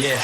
Yeah.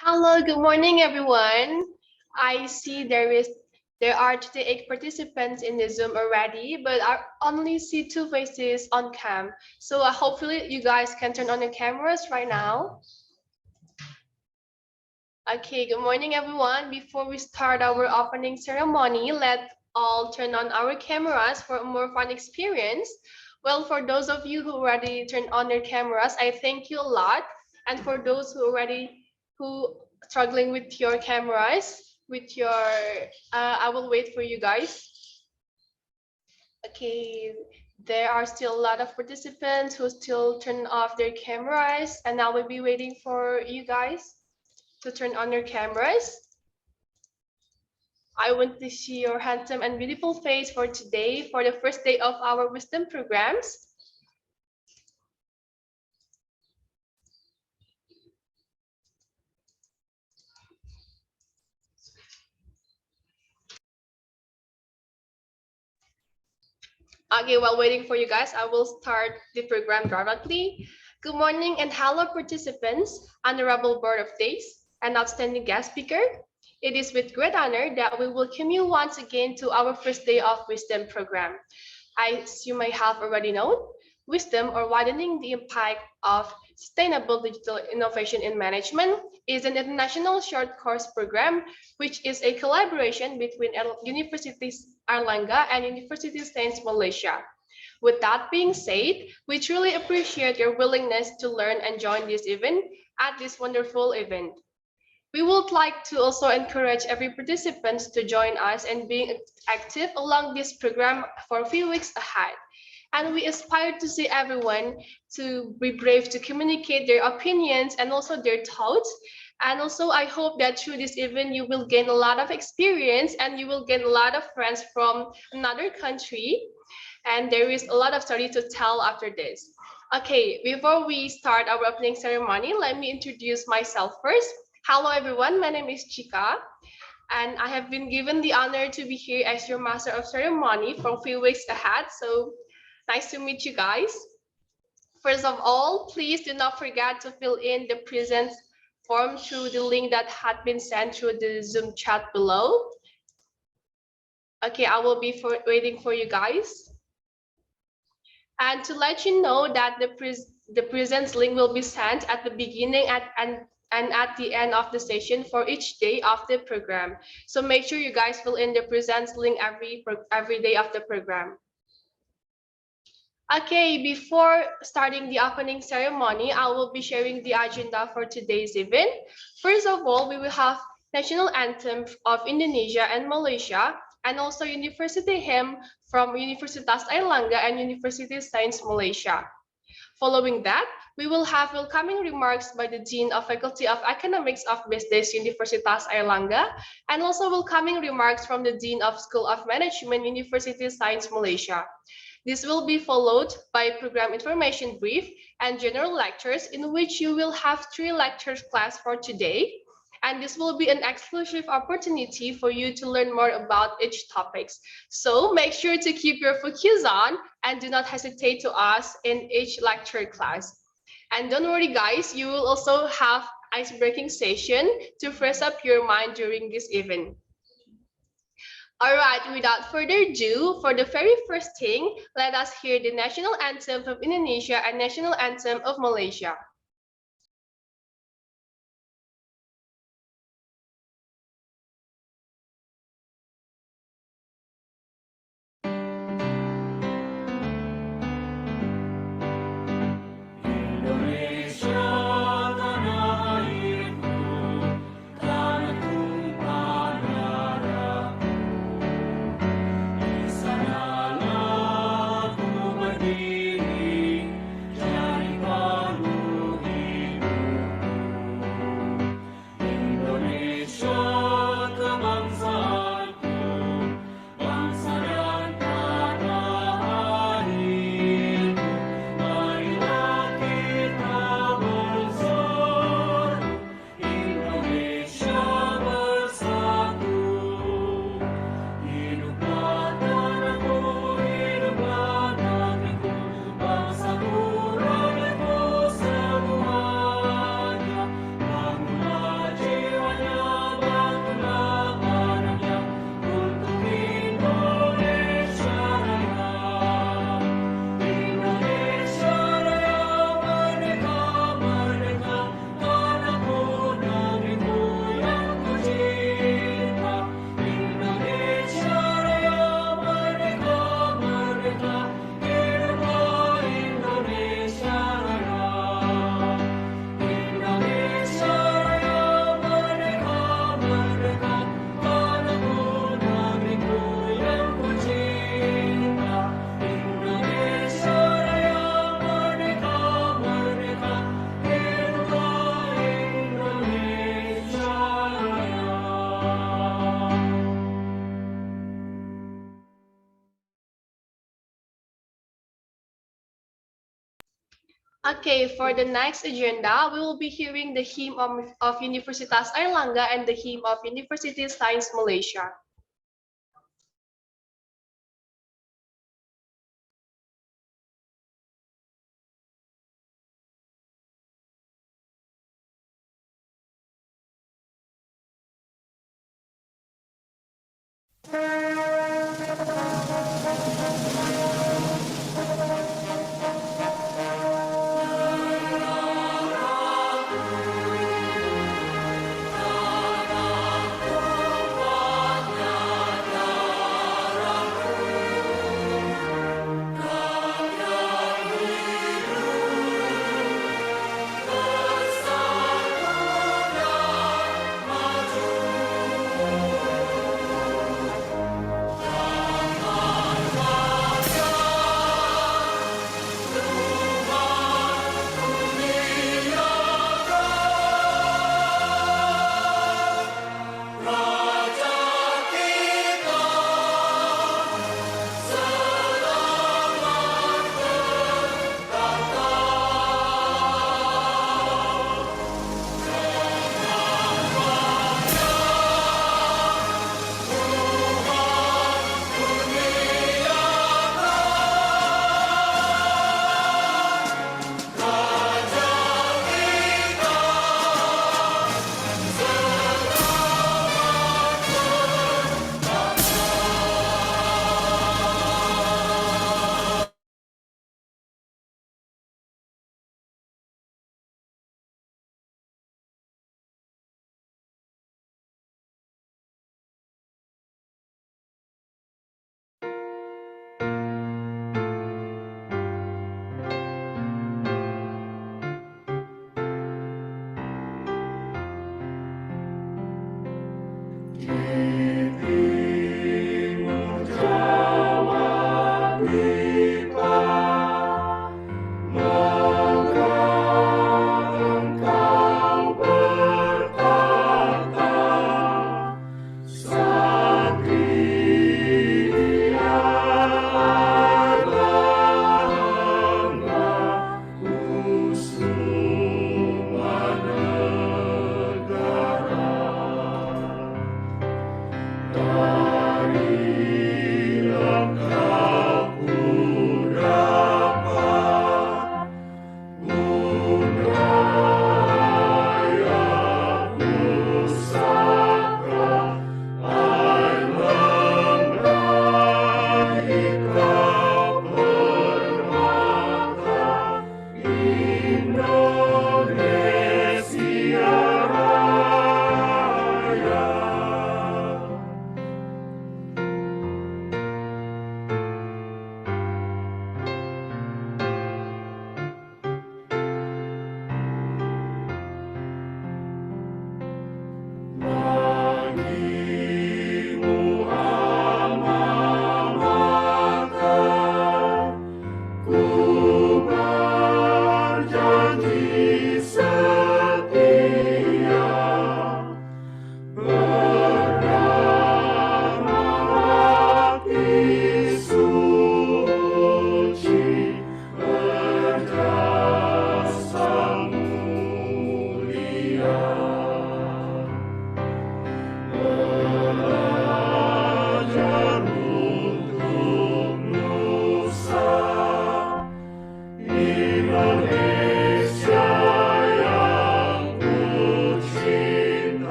Hello, good morning, everyone. I see there are 28 participants in the Zoom already, but I only see 2 faces on cam. So hopefully you guys can turn on your cameras right now. Okay, good morning, everyone. Before we start our opening ceremony, let's all turn on our cameras for a more fun experience. Well, for those of you who already turned on your cameras, I thank you a lot. And for those who struggling with your cameras, I will wait for you guys. Okay, there are still a lot of participants who still turn off their cameras, and I will be waiting for you guys to turn on your cameras. I want to see your handsome and beautiful face for today, for the first day of our wisdom programs. Okay, while waiting for you guys, I will start the program directly. Good morning and hello participants, honorable board of days, and outstanding guest speaker. It is with great honor that we welcome you once again to our first day of wisdom program. As you may have already known, wisdom or widening the impact of sustainable digital innovation in management is an international short course program, which is a collaboration between Universities Airlangga and Universiti Sains Malaysia. With that being said, we truly appreciate your willingness to learn and join this event at this wonderful event. We would like to also encourage every participant to join us and being active along this program for a few weeks ahead. And we aspire to see everyone to be brave to communicate their opinions and also their thoughts. And also, I hope that through this event, you will gain a lot of experience and you will gain a lot of friends from another country. And there is a lot of story to tell after this. Okay, before we start our opening ceremony, let me introduce myself first. Hello, everyone. My name is Chika, and I have been given the honor to be here as your master of ceremony for a few weeks ahead. So nice to meet you guys. First of all, please do not forget to fill in the presence form through the link that had been sent through the Zoom chat below. Okay, I will be waiting for you guys. And to let you know that the presence link will be sent at the beginning and at the end of the session for each day of the program. So make sure you guys fill in the presence link every day of the program. Okay, before starting the opening ceremony, I will be sharing the agenda for today's event. First of all, we will have national anthem of Indonesia and Malaysia, and also University hymn from Universitas Airlangga and Universiti Sains Malaysia. Following that, we will have welcoming remarks by the Dean of Faculty of Economics of Business Universitas Airlangga, and also welcoming remarks from the Dean of School of Management University Sains Malaysia. This will be followed by program information brief and general lectures in which you will have 3 lectures class for today. And this will be an exclusive opportunity for you to learn more about each topics. So make sure to keep your focus on and do not hesitate to ask in each lecture class. And don't worry guys, you will also have ice-breaking session to fresh up your mind during this event. All right, without further ado, for the very first thing, let us hear the national anthem of Indonesia and national anthem of Malaysia. Indonesia tanah Okay, for the next agenda, we will be hearing the hymn of Universitas Airlangga and the hymn of Universiti Sains Malaysia.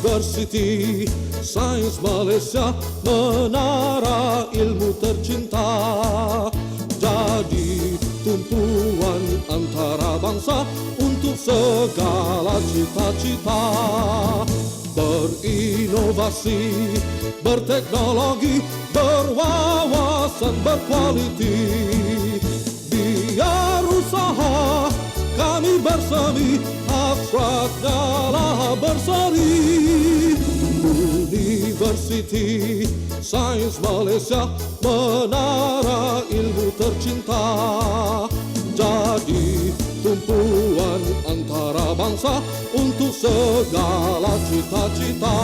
Universiti Sains Malaysia, menara ilmu tercinta, jadi tumpuan antara bangsa untuk untuk segala cita-cita. Berinovasi, berteknologi, berwawasan, berkualiti. Biar usaha kami bersemi, hasratnya lah berseri. Universiti Sains Malaysia, menara ilmu tercinta. Jadi tumpuan antara bangsa untuk segala cita-cita.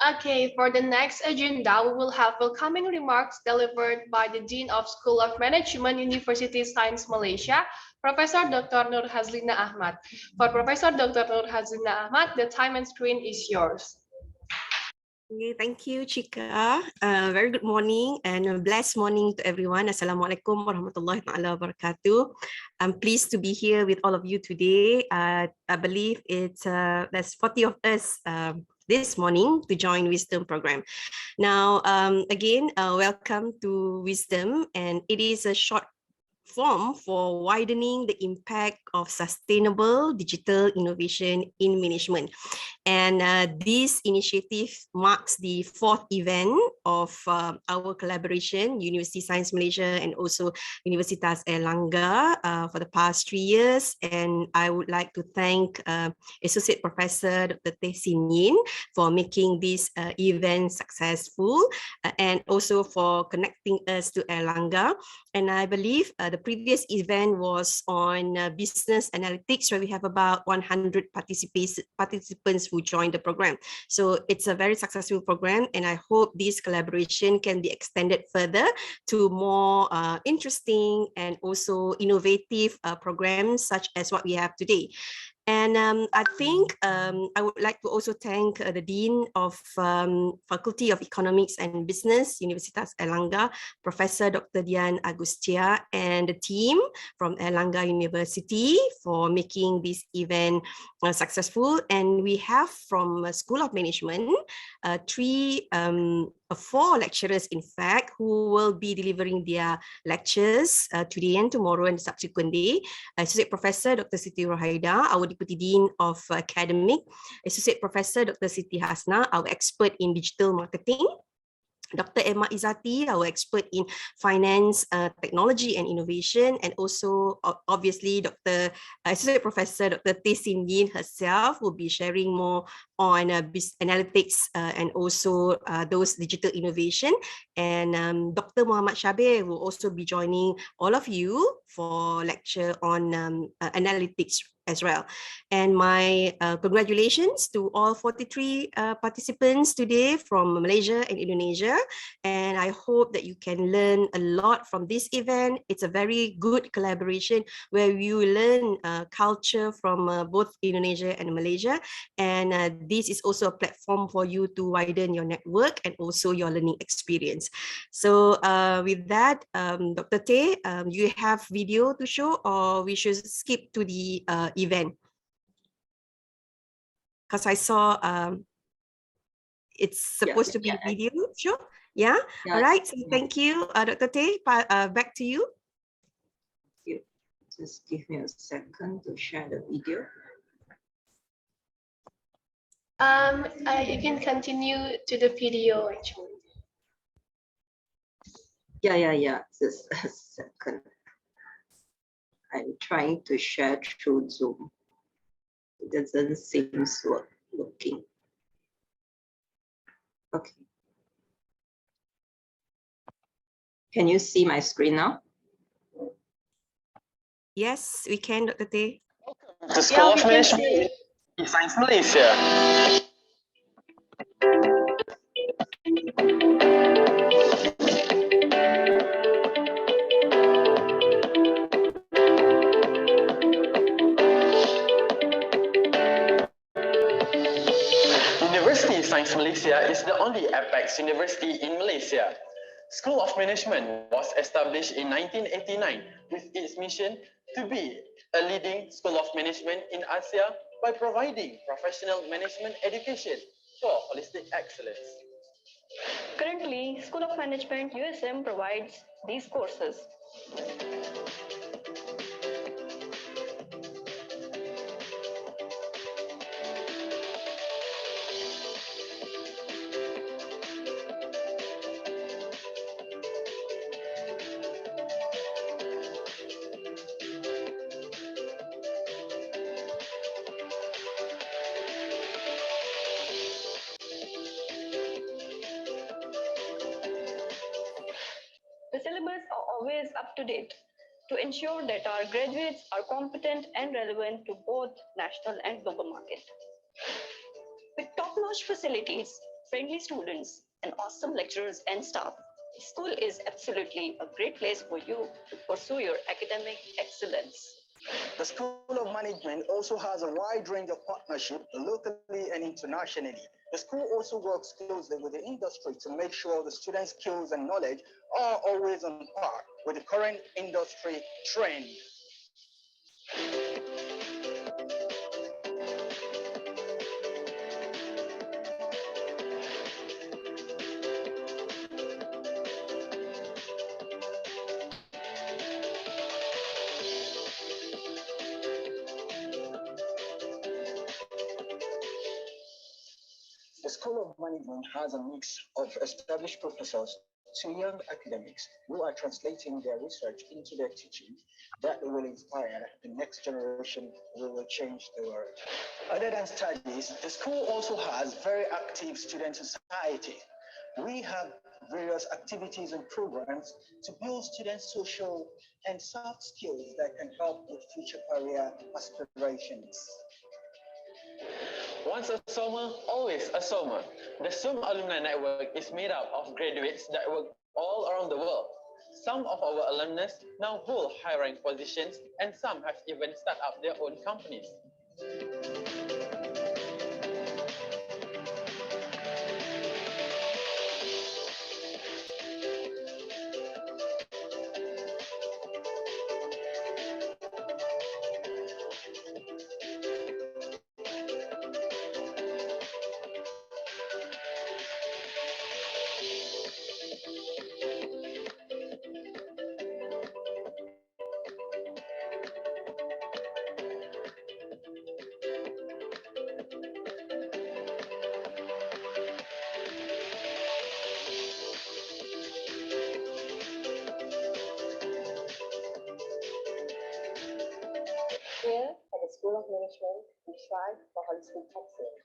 Okay, for the next agenda, we will have welcoming remarks delivered by the Dean of School of Management, Universiti Sains Malaysia, Prof.Dr. Noor Hazlina Ahmad. For Prof.Dr. Noor Hazlina Ahmad, the time and screen is yours. Okay, thank you, Chika. Very good morning and a blessed morning to everyone. Assalamualaikum warahmatullahi wabarakatuh. I'm pleased to be here with all of you today. I believe there's 40 of us this morning to join Wisdom program. Now, again, welcome to Wisdom, and it is a short form for widening the impact of sustainable digital innovation in management. And this initiative marks the 4th event of our collaboration, Universiti Sains Malaysia and also Universitas Airlangga for the past 3 years. And I would like to thank Associate Professor Dr. Teh Sin Yin for making this event successful and also for connecting us to Airlangga. And I believe the previous event was on business analytics, where we have about 100 participants who joined the program. So it's a very successful program, and I hope this collaboration can be extended further to more interesting and also innovative programs such as what we have today. And I think I would like to also thank the Dean of Faculty of Economics and Business, Universitas Airlangga, Professor Dr. Dian, Agustia, and the team from Airlangga University for making this event successful. And we have from School of Management, 4 lecturers, in fact, who will be delivering their lectures today and tomorrow and the subsequent day. Associate Professor Dr. Siti Rohaida, our Deputy Dean of Academic. Associate Professor Dr. Siti Hasna, our expert in digital marketing. Dr. Emma Izati, our expert in finance, technology and innovation, and also obviously Associate Professor Dr. Teh Sin Yin herself will be sharing more on business analytics and also those digital innovation. And Dr. Muhammad Shabir will also be joining all of you for lecture on analytics as well. And my congratulations to all 43 participants today from Malaysia and Indonesia. And I hope that you can learn a lot from this event. It's a very good collaboration where you learn culture from both Indonesia and Malaysia. And this is also a platform for you to widen your network and also your learning experience. So with that, Dr. Teh, you have video to show, or we should skip to the event? Because I saw it's supposed to be video. Sure. Yeah. All right. So thank you, Dr. Teh. Back to you. Just give me a second to share the video. You can continue to the video actually. Yeah. Just a second. I'm trying to share through Zoom. It doesn't seem working. Okay. Can you see my screen now? Yes, we can, Dr. Teh. The School of Management in Sains Malaysia. Universiti Sains Malaysia is the only apex university in Malaysia. School of Management was established in 1989 with its mission to be a leading school of management in Asia by providing professional management education for holistic excellence. Currently, School of Management USM provides these courses. The syllabus are always up to date to ensure that our graduates are competent and relevant to both national and global market. With top-notch facilities, friendly students, and awesome lecturers and staff, the school is absolutely a great place for you to pursue your academic excellence. The School of Management also has a wide range of partnership locally and internationally. The school also works closely with the industry to make sure the students' skills and knowledge are always on par with the current industry trend. The School of Management has a mix of established professors to young academics who are translating their research into their teaching that will inspire the next generation who will change the world. Other than studies, the school also has very active student society. We have various activities and programs to build students' social and soft skills that can help with future career aspirations. Once a SOMA, always a SOMA. The SOMA Alumni Network is made up of graduates that work all around the world. Some of our alumnus now hold high-rank positions, and some have even started up their own companies. Here at the School of Management, we strive for holistic excellence.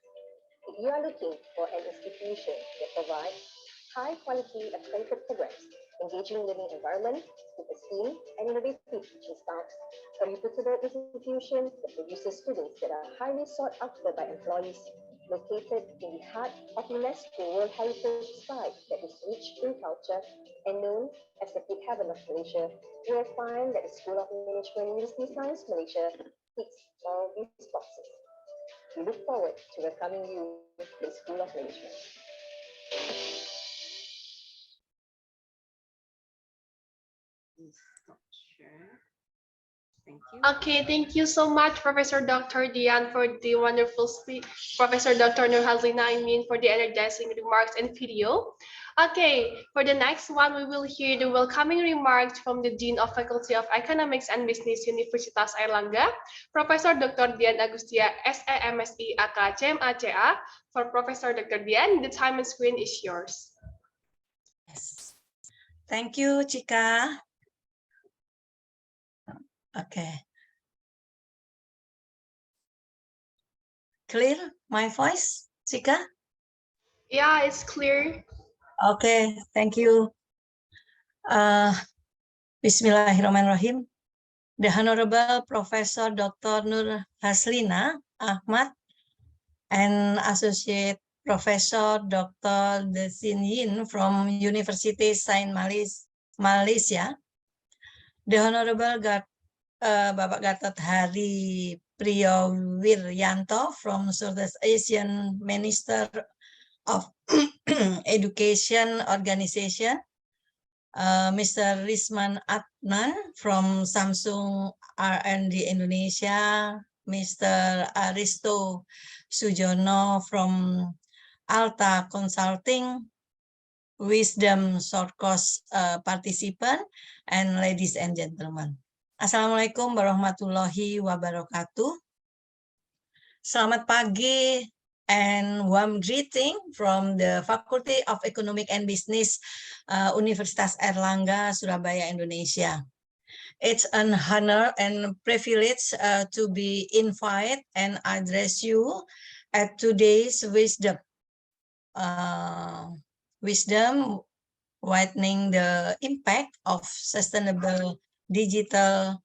If you are looking for an institution that provides high-quality accredited programs, engaging learning environment with esteemed and innovative teaching staff, a reputable institution that produces students that are highly sought after by employees, located in the heart of UNESCO World Heritage Site that is rich in culture and known as the Big Heaven of Malaysia, you will find that the School of Management, Universiti Sains Malaysia ticks all these boxes. We look forward to welcoming you to the School of Management. Stop share. Thank you. Okay, thank you so much, Professor Dr. Dian, for the wonderful speech. Professor Dr. Noor, Hazlina, for the energizing remarks and video. Okay, for the next one, we will hear the welcoming remarks from the Dean of Faculty of Economics and Business, Universitas Airlangga, Professor Dr. Dian Agustia, S.A. M.Si, aka CMA. For Professor Dr. Dian, the time and screen is yours. Yes. Thank you, Chika. Okay. Clear my voice, Chika? Yeah, it's clear. Okay, thank you. Bismillahirrahmanirrahim. The Honorable Professor Dr. Noor Hazlina, Ahmad, and Associate Professor Dr. Teh Sin Yin from Universiti Sains Malaysia. The Honorable Bapak Gatot Hari Priowirjanto from Southeast Asian Minister of Education Organization, Mr. Risman Adnan from Samsung R&D Indonesia, Mr. Aristo Sujono from Alta Consulting, Wisdom short course participant, and ladies and gentlemen. Assalamualaikum warahmatullahi wabarakatuh. Selamat pagi and warm greeting from the Faculty of Economic and Business, Universitas Airlangga, Surabaya, Indonesia. It's an honor and privilege to be invited and address you at today's Wisdom, widening the impact of sustainable digital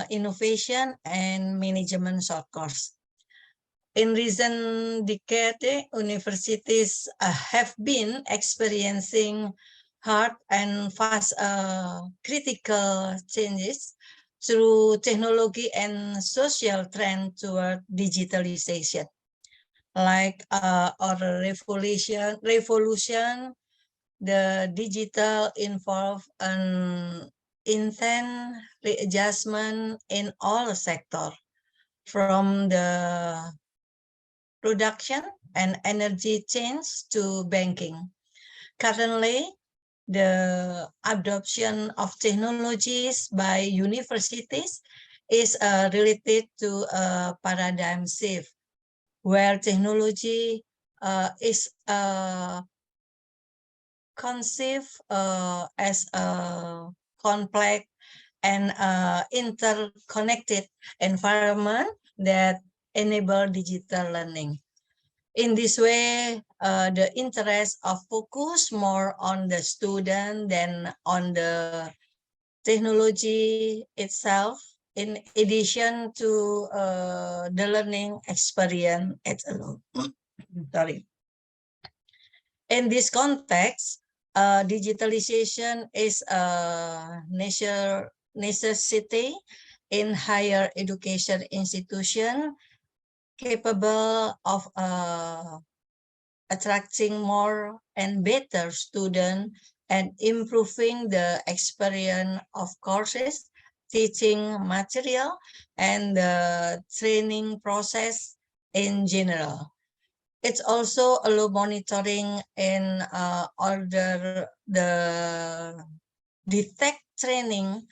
innovation and management short course. In recent decades, universities have been experiencing hard and fast critical changes through technology and social trend toward digitalization. Like our revolution, the digital involve an intense readjustment in all sectors, from the production and energy chains to banking. Currently, the adoption of technologies by universities is related to a paradigm shift, where technology is conceived as a complex and interconnected environment that enable digital learning. In this way, the interest of focus more on the student than on the technology itself, in addition to the learning experience alone. Sorry. In this context, digitalization is a necessity in higher education institution, capable of attracting more and better students and improving the experience of courses, teaching material, and the training process in general. It's also allow monitoring in order the detect training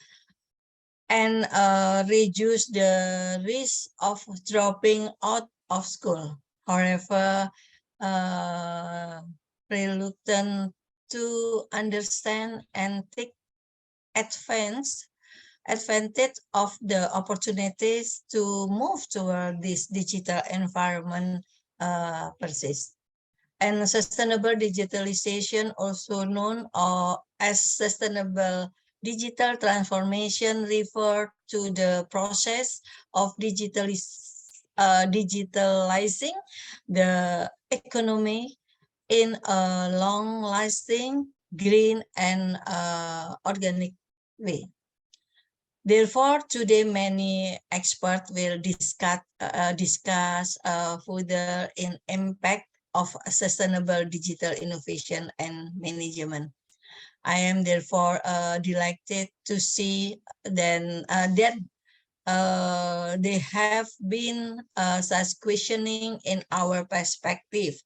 and reduce the risk of dropping out of school. However, reluctant to understand and take advantage of the opportunities to move toward this digital environment persist. And sustainable digitalization, also known as sustainable digital transformation, refer to the process of digitalizing the economy in a long-lasting, green, and organic way. Therefore, today many experts will discuss further in impact of sustainable digital innovation and management. I am therefore delighted to see then that there have been such questioning in our perspective,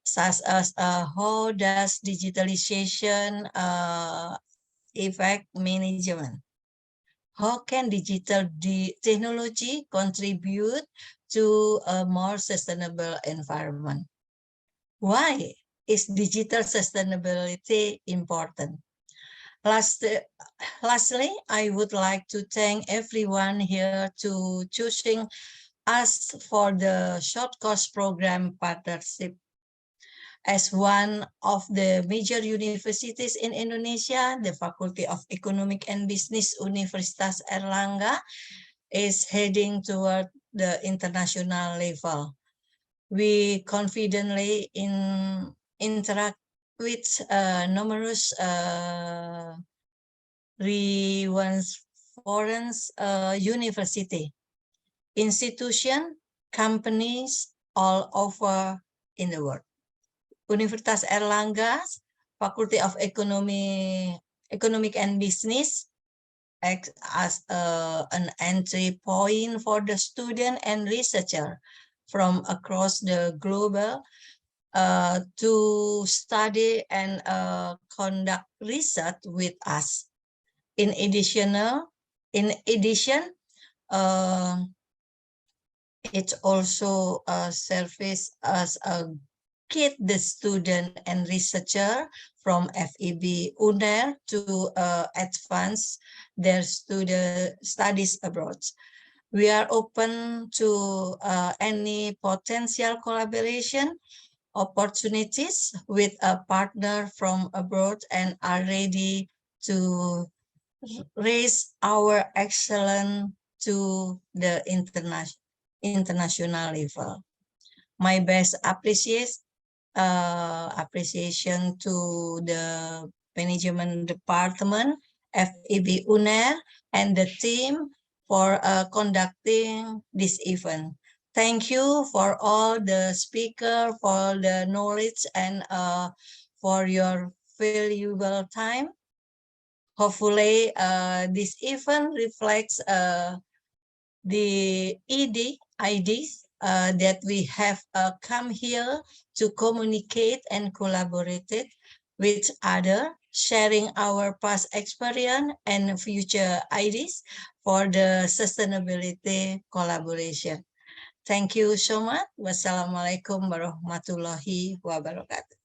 such as how does digitalization affect management? How can digital technology contribute to a more sustainable environment? Why is digital sustainability important? Lastly, I would like to thank everyone here to choosing us for the short course program partnership. As one of the major universities in Indonesia, the Faculty of Economic and Business Universitas Airlangga is heading toward the international level. We confidently interact with numerous foreign university, institutions, companies all over in the world. Universitas Airlangga Faculty of Economic and Business acts as an entry point for the student and researcher from across the globe to study and conduct research with us. In addition, it also serves as a kit the student and researcher from FEB UNER to advance their studies abroad. We are open to any potential collaboration opportunities with a partner from abroad and are ready to raise our excellence to the international level. My best appreciation to the management department, FEB UNER, and the team for conducting this event. Thank you for all the speakers, for the knowledge, and for your valuable time. Hopefully, this event reflects the ideas that we have come here to communicate and collaborate with others, sharing our past experience and future ideas for the sustainability collaboration. Thank you so much. Wassalamualaikum warahmatullahi wabarakatuh.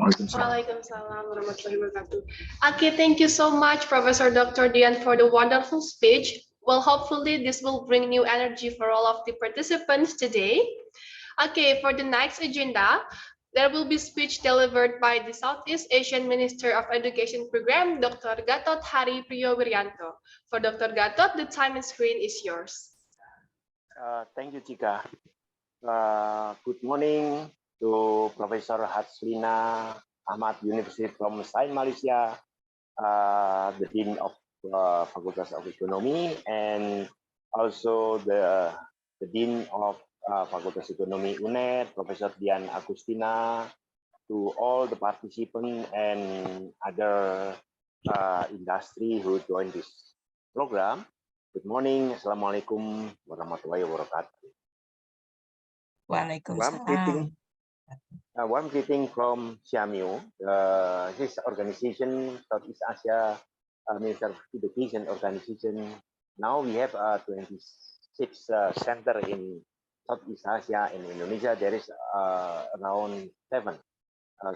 Waalaikumsalam warahmatullahi wabarakatuh. Okay, thank you so much, Prof.Dr. Dian, for the wonderful speech. Well, hopefully this will bring new energy for all of the participants today. Okay, for the next agenda, there will be speech delivered by the Southeast Asian Minister of Education Program, Dr. Gatot Hari Priowirjanto. For Dr. Gatot, the time and screen is yours. Thank you, Chika. Good morning to Professor Hazlina, Ahmad, University from Sains Malaysia, the Dean of Faculty of Economy, and also the Dean of Faculty of Economy UNER, Professor Dian Agustina, to all the participants and other industry who joined this program. Good morning. Assalamualaikum warahmatullahi wabarakatuh. Waalaikumsalam. Warm greeting from SEAMEO, this organization, Southeast Asia Minister of Education organization. Now we have 26 center in Southeast Asia and Indonesia. There is around 7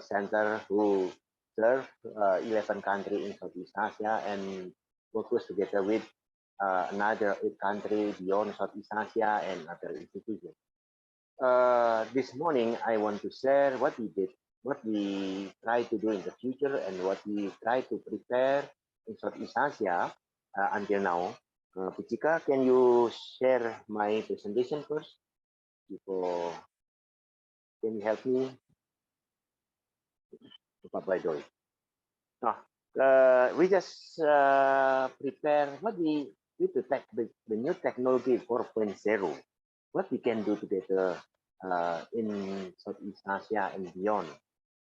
center who serve 11 countries in Southeast Asia and works together with another 8 countries beyond Southeast Asia and other institutions. This morning, I want to share what we did, what we try to do in the future, and what we try to prepare in Southeast Asia until now. Puchika, can you share my presentation first? Before, can you help me? We just prepare what we with the new technology 4.0, what we can do together in Southeast Asia and beyond.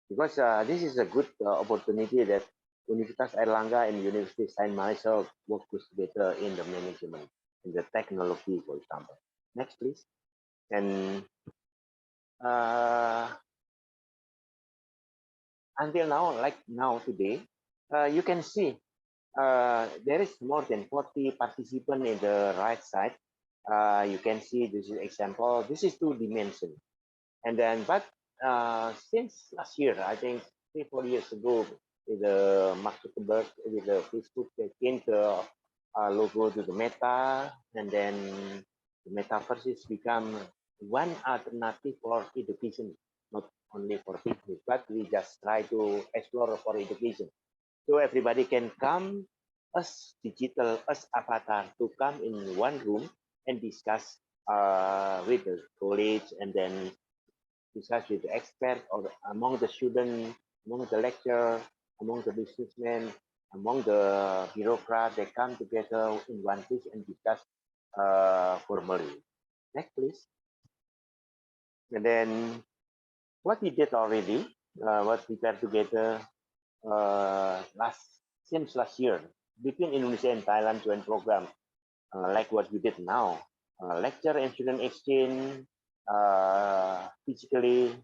Because this is a good opportunity that Universitas Airlangga and Universiti Sains Malaysia work together in the management, in the technology, for example. Next, please. And until now, like now today, you can see there is more than 40 participants in the right side. You can see this is example. This is 2 dimension, and then but since last year, I think 3-4 years ago, with the Mark Zuckerberg, with the Facebook, they changed the logo to the Meta, and then the metaverse has become one alternative for education, not only for business, but we just try to explore for education. So everybody can come as digital, as avatar, to come in one room and discuss with the college, and then discuss with the expert or among the students, among the lecturer, among the businessmen, among the bureaucrats. They come together in one place and discuss formally. Next, please. And then what we did already, was prepared together since last year between Indonesia and Thailand joint program, like what we did now, lecture and student exchange, physically,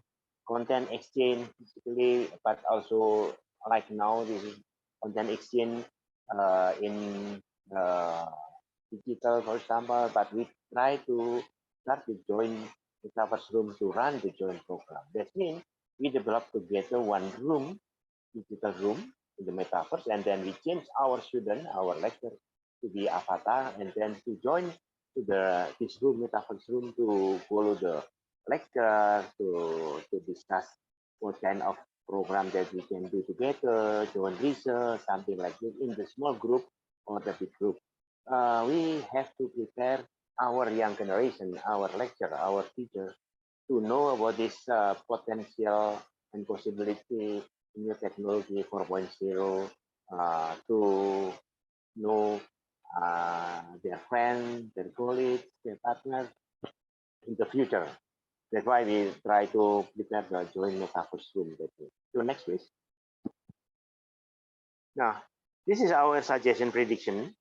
content exchange physically, but also like now this is content exchange in uh, digital, for example. But we try to start to join the classroom to run the joint program. That means we develop together one room, digital room in the metaverse, and then we change our student, our lecturer, to be avatar, and then to join to this room, metaverse room, to follow the lecture, to discuss what kind of program that we can do together, join research, something like this in the small group or the big group. We have to prepare our young generation, our lecturer, our teacher, to know about this potential and possibility new technology 4.0, to know their friends, their colleagues, their partners in the future. That's why we try to prepare the joint metaverse room. So next, please. Now, this is our suggestion prediction.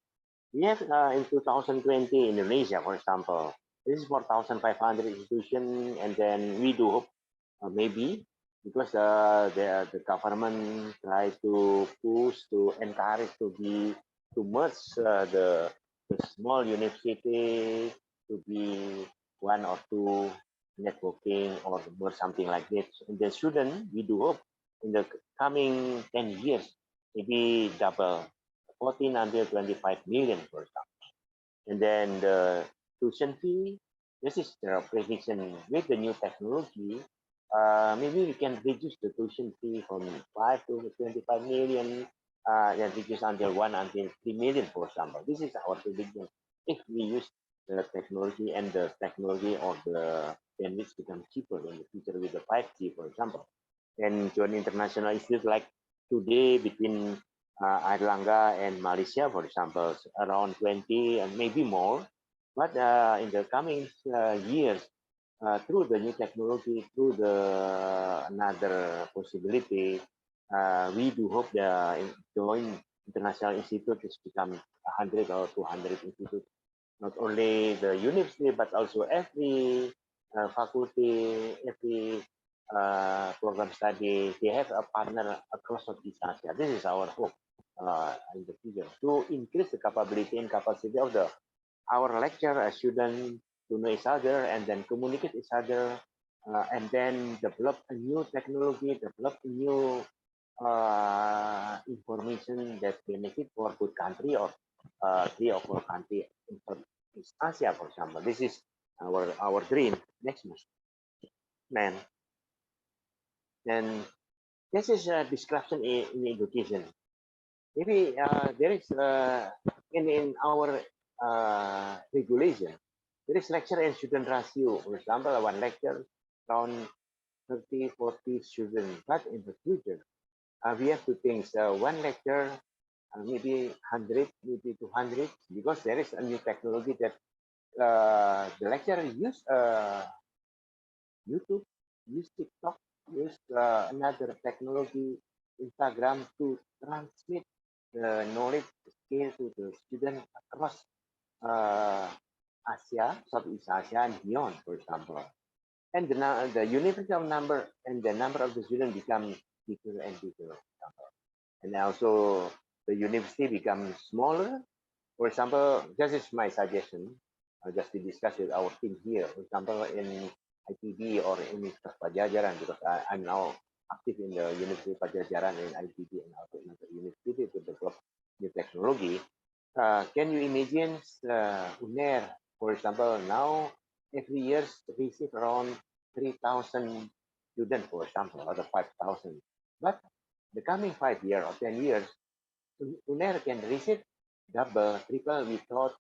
We have in 2020 Indonesia, for example, this is 4,500 institutions, and then we do hope maybe because the government try to push to encourage to merge the small university to be one or two networking or something like that. And the student, we do hope in the coming 10 years, maybe double 14 until 25 million, for example. And then the tuition fee, this is the prediction with the new technology. Maybe we can reduce the tuition fee from 5 to 25 million, and reduce until 1 until 3 million, for example. This is our prediction. If we use the technology and the technology or the bandwidth become cheaper in the future with the 5G, for example. And join international issues like today between Airlangga and Malaysia, for example, around 20 and maybe more. But in the coming years, through the new technology, through the another possibility, we do hope the joint international institute has become 100 or 200 institutes. Not only the university, but also every faculty, every program study, they have a partner across Southeast Asia. This is our hope in the future to increase the capability and capacity of our lecturer students to know each other and then communicate each other, and then develop a new technology, develop a new information that benefit for good country or 3 or 4 country in Southeast Asia, for example. This is our dream. Next, man. And this is a description in education. Maybe there is in our regulation, there is lecture and student ratio. For example, one lecture around 30, 40 students. But in the future, we have to think one lecture, maybe 100, maybe 200, because there is a new technology that the lecturer use YouTube, use TikTok, use another technology, Instagram, to transmit the knowledge skill to the student across Asia, Southeast Asia, and beyond, for example. And the universal number and the number of the students become bigger and bigger, for example. And also the university becomes smaller. For example, this is my suggestion, just to discuss with our team here. For example, in ITB or in Universitas Pajajaran, because I'm now active in the University Pajajaran in ITB and also in the university to develop new technology. Can you imagine UNER, for example, now every year receive around 3,000 students, for example, or 5,000. But the coming 5 years or 10 years, UNER can receive double, triple without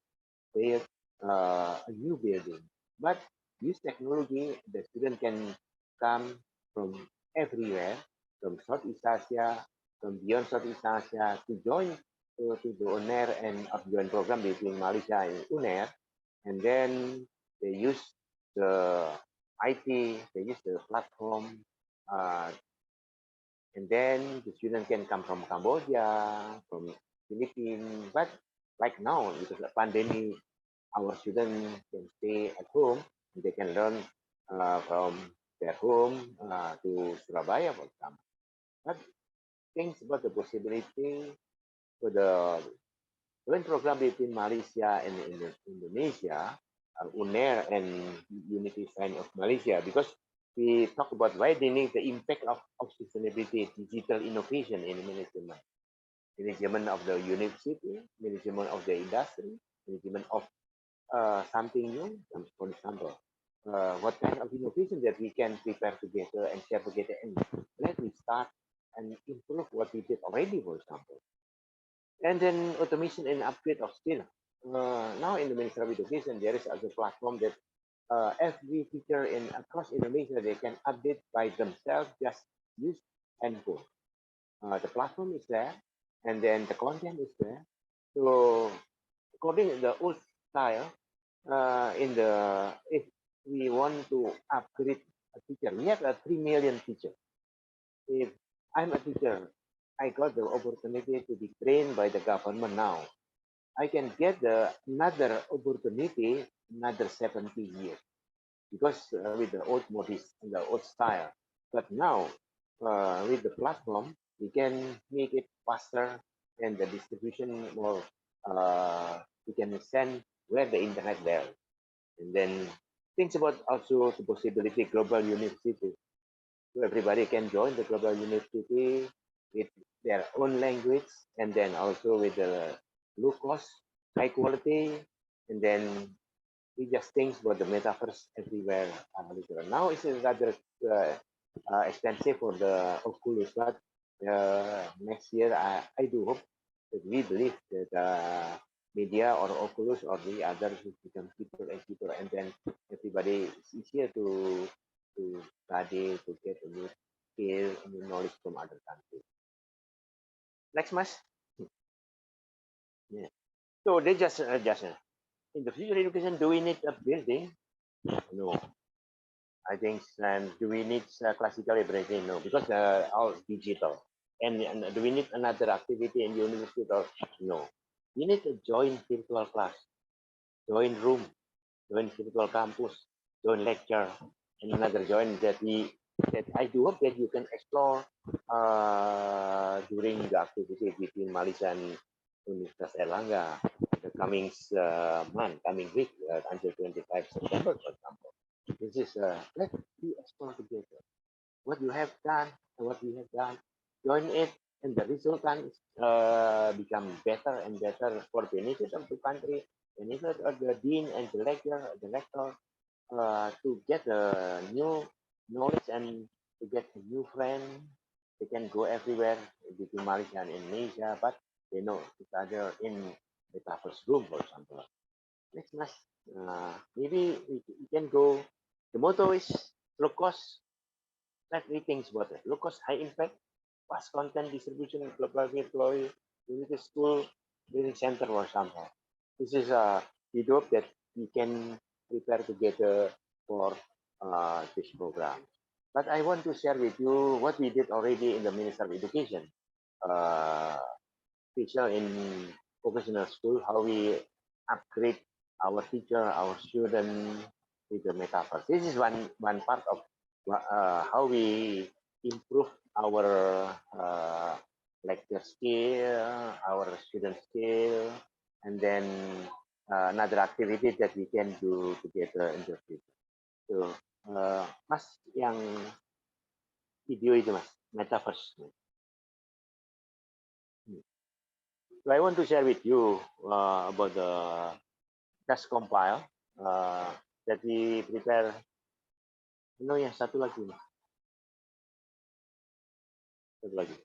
build a new building. But use technology, the student can come from everywhere, from Southeast Asia, from beyond Southeast Asia, to join to the UNER and joint program between Malaysia and UNER. And then they use the IT, they use the platform And then the student can come from Cambodia, from Philippines, but like now, because of the pandemic, our students can stay at home, they can learn from their home to Surabaya, for example. But things about the possibility for the joint program between Malaysia and Indonesia, UNER and Universiti Sains of Malaysia, because we talk about widening the impact of sustainability, digital innovation in management, management of the university, management of the industry, management of something new, for example. What kind of innovation that we can prepare together and share together, and let me start and improve what we did already, for example. And then automation and upgrade of skill. Now in the Ministry of Education, there is a platform that every teacher in across Indonesia, they can update by themselves, just use and go. The platform is there, and then the content is there. So according to the old style, if we want to upgrade a teacher, we have a 3 million teacher. If I'm a teacher, I got the opportunity to be trained by the government now. I can get another opportunity, another 70 years, because with the old modis, the old style. But now, with the platform, we can make it faster and the distribution more. We can send where the internet there, and then things about also the possibility global university. So everybody can join the global university with their own language, and then also with the low cost, high quality, and then we just think about the metaverse everywhere. Now it's rather expensive for the Oculus, but next year I do hope that we believe that media or Oculus or the others will become cheaper and cheaper, and then everybody it's easier to study, to get a new skill, new knowledge from other countries. Next, Mas. Yeah. So they just in the future education, do we need a building? No. I think, do we need classical library? No, because all digital. And do we need another activity in the university? No. We need a joint virtual class, joint room, joint virtual campus, joint lecture, and another joint that I do hope that you can explore during the activity between Malaysia and Universitas Airlangga the coming month, coming week until 25 September, for example. This is let's explore together what you have done and what we have done. Join it, and the result can become better and better for benefit of the country, benefit of the dean and the rector, to get a new knowledge and to get a new friend. They can go everywhere between Malaysia and Indonesia, but they know each other in the metaverse room, for example. Next, Mas, maybe we can go. The motto is low cost. Let me think about it. Low cost, high impact, fast content distribution, global virtual, unity school, learning center, or something. This is a we hope that we can prepare together for this program. But I want to share with you what we did already in the Ministry of Education, special in vocational school, how we upgrade our teacher, our student with the metaverse. This is one part of how we improve our lecture skill, our student skill, and then another activity that we can do together in the future. So, Mas, yang video itu Mas, metaverse. So I want to share with you about the test compile that we prepare. Yang satu lagi, Mas. Satu lagi,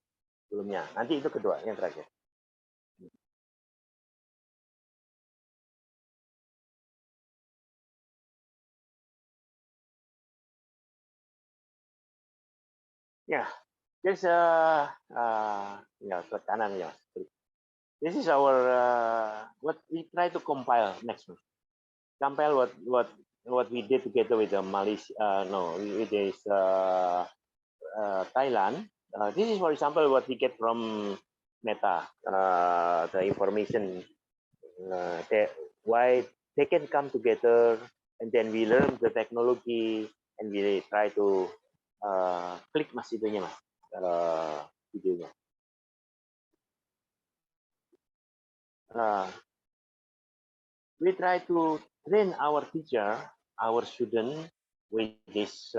sebelumnya. Nanti itu kedua, yang terakhir. Yeah, there's ke kanan ya. This is our what we try to compile next month. Compile what we did together with the Malaysia, with this Thailand This is, for example, what we get from Meta, the information why they can come together, and then we learn the technology and we try to klik mas itunya mas videonya. We try to train our teacher, our student with this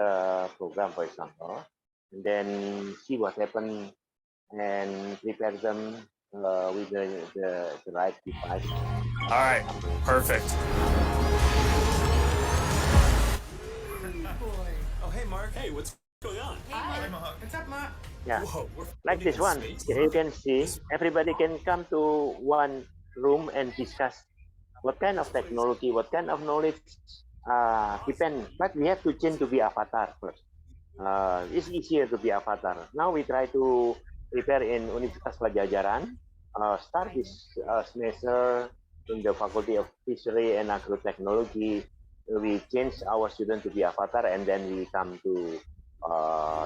program, for example, and then see what happened and prepare them with the right device. All right, perfect. Oh, hey, Mark. Hey, what's going on? Hey, Mark. What's up, Mark? Yeah, Whoa, like this one. You can see everybody can come to one room and discuss what kind of technology, what kind of knowledge depend. But we have to change to be avatar first. It's easier to be avatar. Now we try to prepare in Universitas Pajajaran. Start this semester in the Faculty of Fishery and Agrotechnology. We change our student to be avatar, and then we come to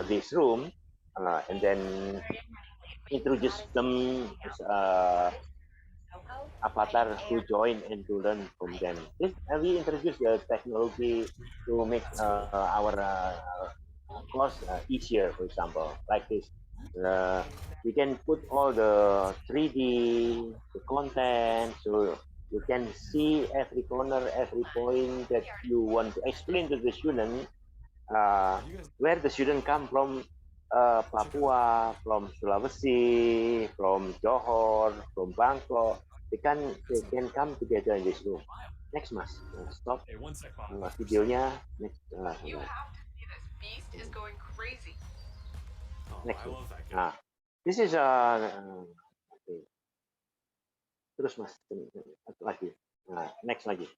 this room, and then introduce them as avatar to join and to learn from them. We introduce the technology to make our course easier, for example, like this. We can put all the 3D, the content, so you can see every corner, every point that you want to explain to the student, where the student come from, Papua, from Sulawesi, from Johor, from Bangkok. They can come together in this room. Next, mas. Stop. Hey, one sec, Videonya. Next. You have to see this beast is going crazy. Oh, Next. I love that guy. This is okay. Terus mas, lagi. Next lagi.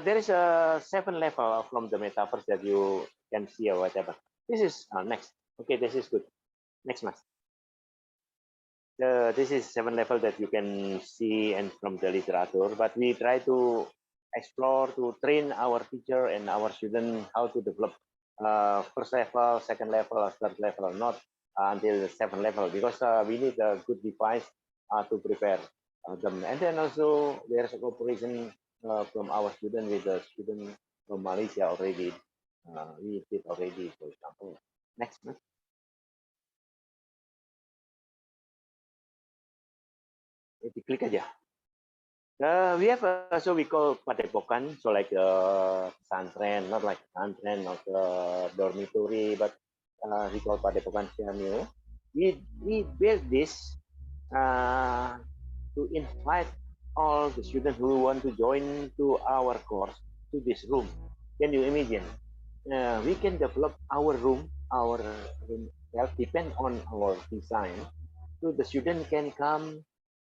There is a 7 level from the metaverse that you can see or whatever. This is next. Okay, this is good. Next, mas. This is 7 level that you can see and from the literature, but we try to explore, to train our teacher and our student how to develop first level, second level, or third level, not until the 7th level, because we need a good device to prepare them. And then also there's a cooperation from our student with the student from Malaysia already. We did already, for example. Next. Klik aja. We have so we call padepokan, so like pesantren, not like pesantren, not dormitory, but we call padepokan SEAMEO. We build this to invite all the students who want to join to our course to this room. Can you imagine? We can develop our room depend on our design. So the student can come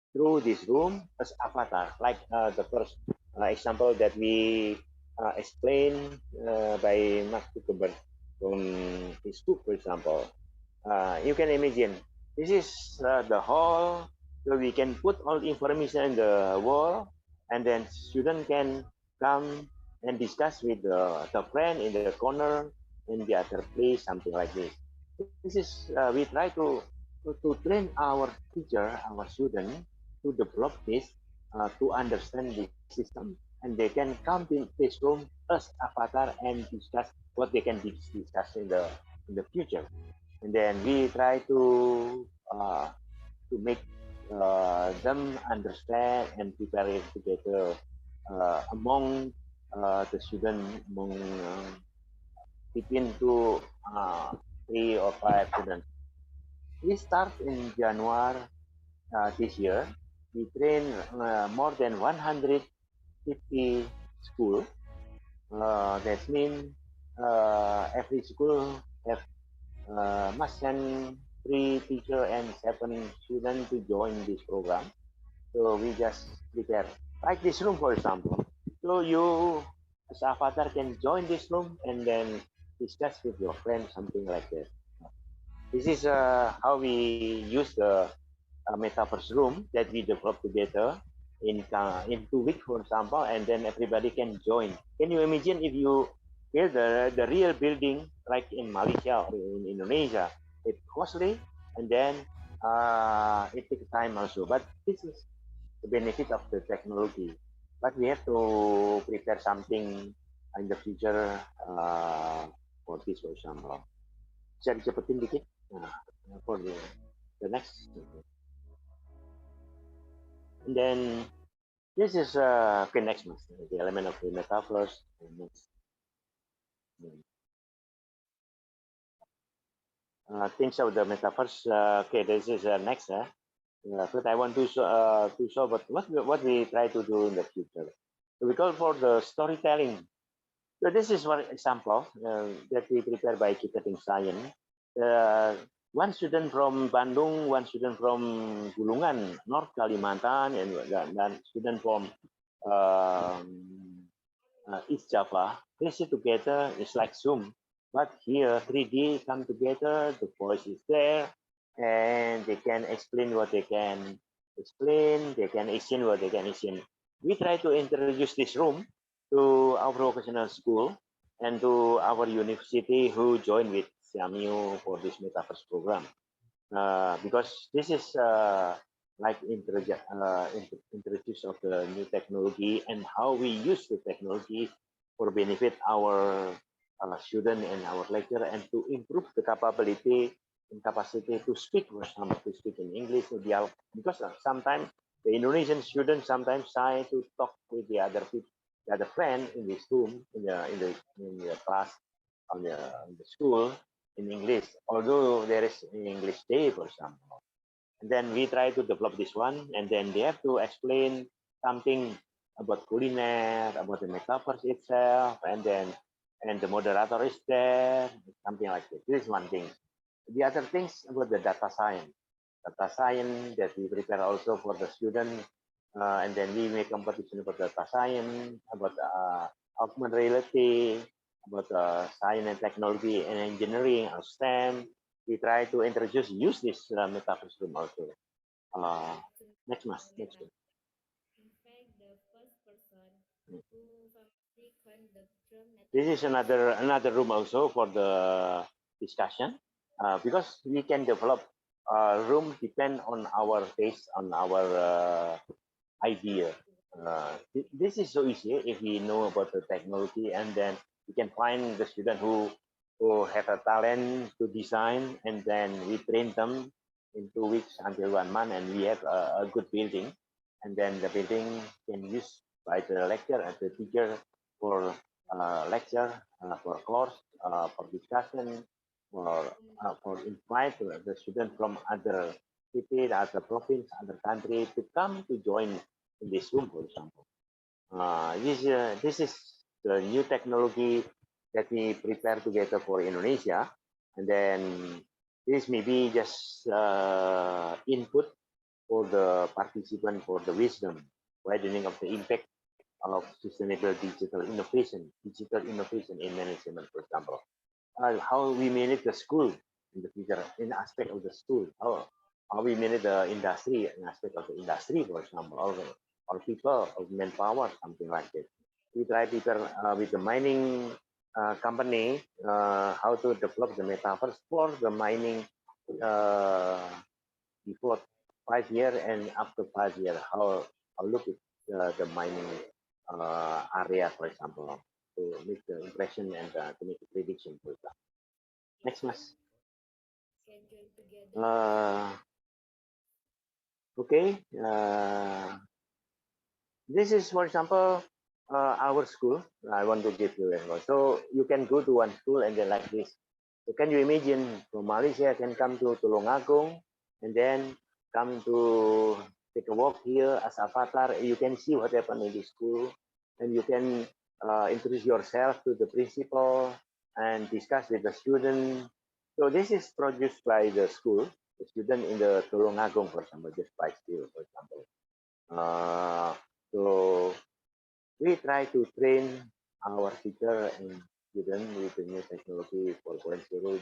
through this room as avatar, like the first example that we explained by Mark Zuckerberg from his book, for example. You can imagine this is the hall, so we can put all the information in the wall, and then student can come and discuss with the friend in the corner, in the other place, something like this. This is we try to train our teacher, our student, to develop this, to understand the system, and they can come to this room as avatar and discuss what they can discuss in the future. And then we try to make them understand and prepare it together among the student, among between 3 or 5 students. We start in January this year. We train more than 150 schools. That means every school have must send 3 teachers and 7 students to join this program. So we just prepare, like this room, for example. So you as avatar can join this room and then discuss with your friends, something like that. This is how we use the metaverse room that we developed together in 2 weeks, for example, and then everybody can join. Can you imagine if you Here, the real building, like in Malaysia or in Indonesia, it's costly, and then it takes time also. But this is the benefit of the technology. But we have to prepare something in the future for this, for example. Bisa dicepetin dikit? Nah, for the next. And then this is okay, next month, the element of the metaphors. Things of the metaphors. Okay, this is next. First, I want to show what we try to do in the future. So we call for the storytelling. So this is one example that we prepare by Keynote Science. One student from Bandung, one student from Gulungan, North Kalimantan, and student from East Java. They sit together. It's like Zoom, but here 3D come together. The voice is there, and they can explain what they can explain. They can exchange what they can exchange. We try to introduce this room to our vocational school and to our university who join with SEAMEO for this metaverse program. Because this is like introduce of the new technology and how we use the technology for benefit our student and our lecturer, and to improve the capability and capacity to speak, for example, to speak in English, because sometimes the Indonesian students sometimes shy to talk with the other people, the other friend in this room, in the class, on the school in English, although there is an English day, for example. And then we try to develop this one, and then they have to explain something about culinary, about the metaverse itself, and the moderator is there, something like this. This is one thing. The other things about the data science that we prepare also for the student, and then we make competition about data science, about augmented reality, about science and technology and engineering or STEM. We try to use this metaverse room also. Next month. Next one. This is another room also for the discussion, because we can develop room depend on our taste, on our idea. This is so easy if we know about the technology, and then we can find the student who have a talent to design, and then we train them in 2 weeks until 1 month, and we have a good building, and then the building can use by the lecturer and the teacher for lecture, for course, for discussion, for invite the student from other city, other province, other country to come to join in this room, for example. This is the new technology that we prepare together for Indonesia, and then this may be just input for the participant for the wisdom, widening of the impact of sustainable digital innovation in management, for example. How we manage the school in the future, in aspect of the school, how we manage the industry, in aspect of the industry, for example, or people, or manpower, something like that. We try to with the mining company, how to develop the metaverse for the mining before 5 years and after 5 years, how look at the mining area, for example, to make the impression and to make a prediction, for example. Next, Mas. Okay. This is, for example, our school. I want to give you a so you can go to one school and then like this. So can you imagine from Malaysia can come to Tulungagung and then come to take a walk here as avatar. You can see what happened in the school, and you can introduce yourself to the principal and discuss with the student. So this is produced by the school, the student in the Tulungagung, for example, just by skill, for example. So we try to train our teacher and student with the new technology for 4.0,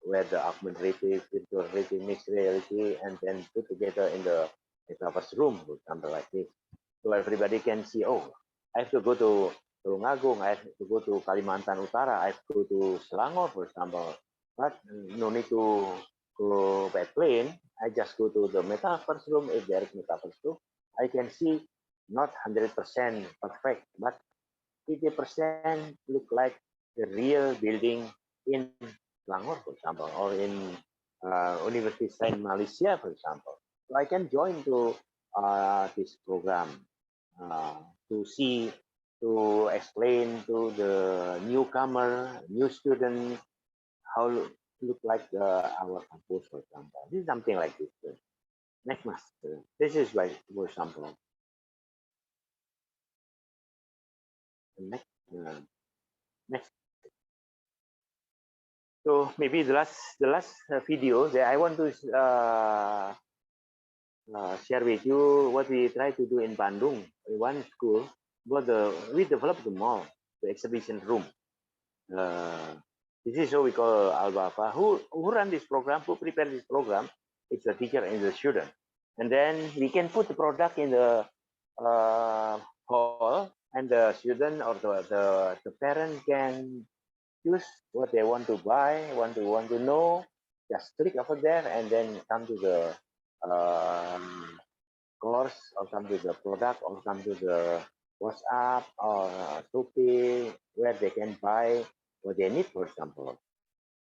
where the augmented reality, virtual reality, mixed reality, and then put together in the metaverse room, for example, like this. So everybody can see, oh, I have to go to Tulungagung, I have to go to Kalimantan Utara, I have to go to Selangor, for example. But no need to go by plane. I just go to the metaverse room. If there is metaverse room, I can see not 100% perfect, but 50% look like the real building in Selangor, for example, or in Universiti Sains Malaysia, for example. So I can join to this program to see, to explain to the newcomer, new student, how look like our campus, for example. This is something like this. Next, master. This is like, for example. Next, next. So maybe the last video that I want to share with you what we try to do in Bandung. One school, we developed the mall, the exhibition room. This is what we call Al-Bafa. Who run this program, who prepare this program? It's the teacher and the student. And then we can put the product in the hall, and the student or the parent can choose what they want to buy, want to know. Just click over there and then come to the course, or come to the product, or come to the WhatsApp or Shopee, where they can buy what they need, for example.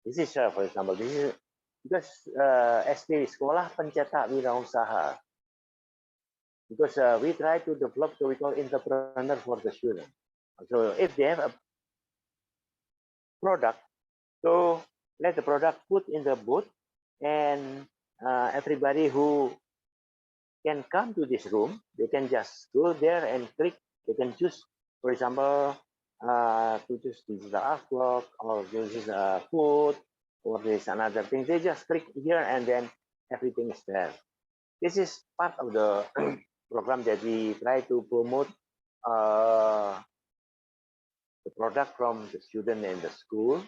This is, for example, this is because SD Sekolah Pencetak Wirausaha. Because we try to develop what we call entrepreneur for the student. So if they have a product, so let the product put in the booth, and everybody who can come to this room, they can just go there and click. They can choose, for example, to choose digital artwork, or this is food, or this another thing. They just click here and then everything is there. This is part of the program that we try to promote the product from the student and the school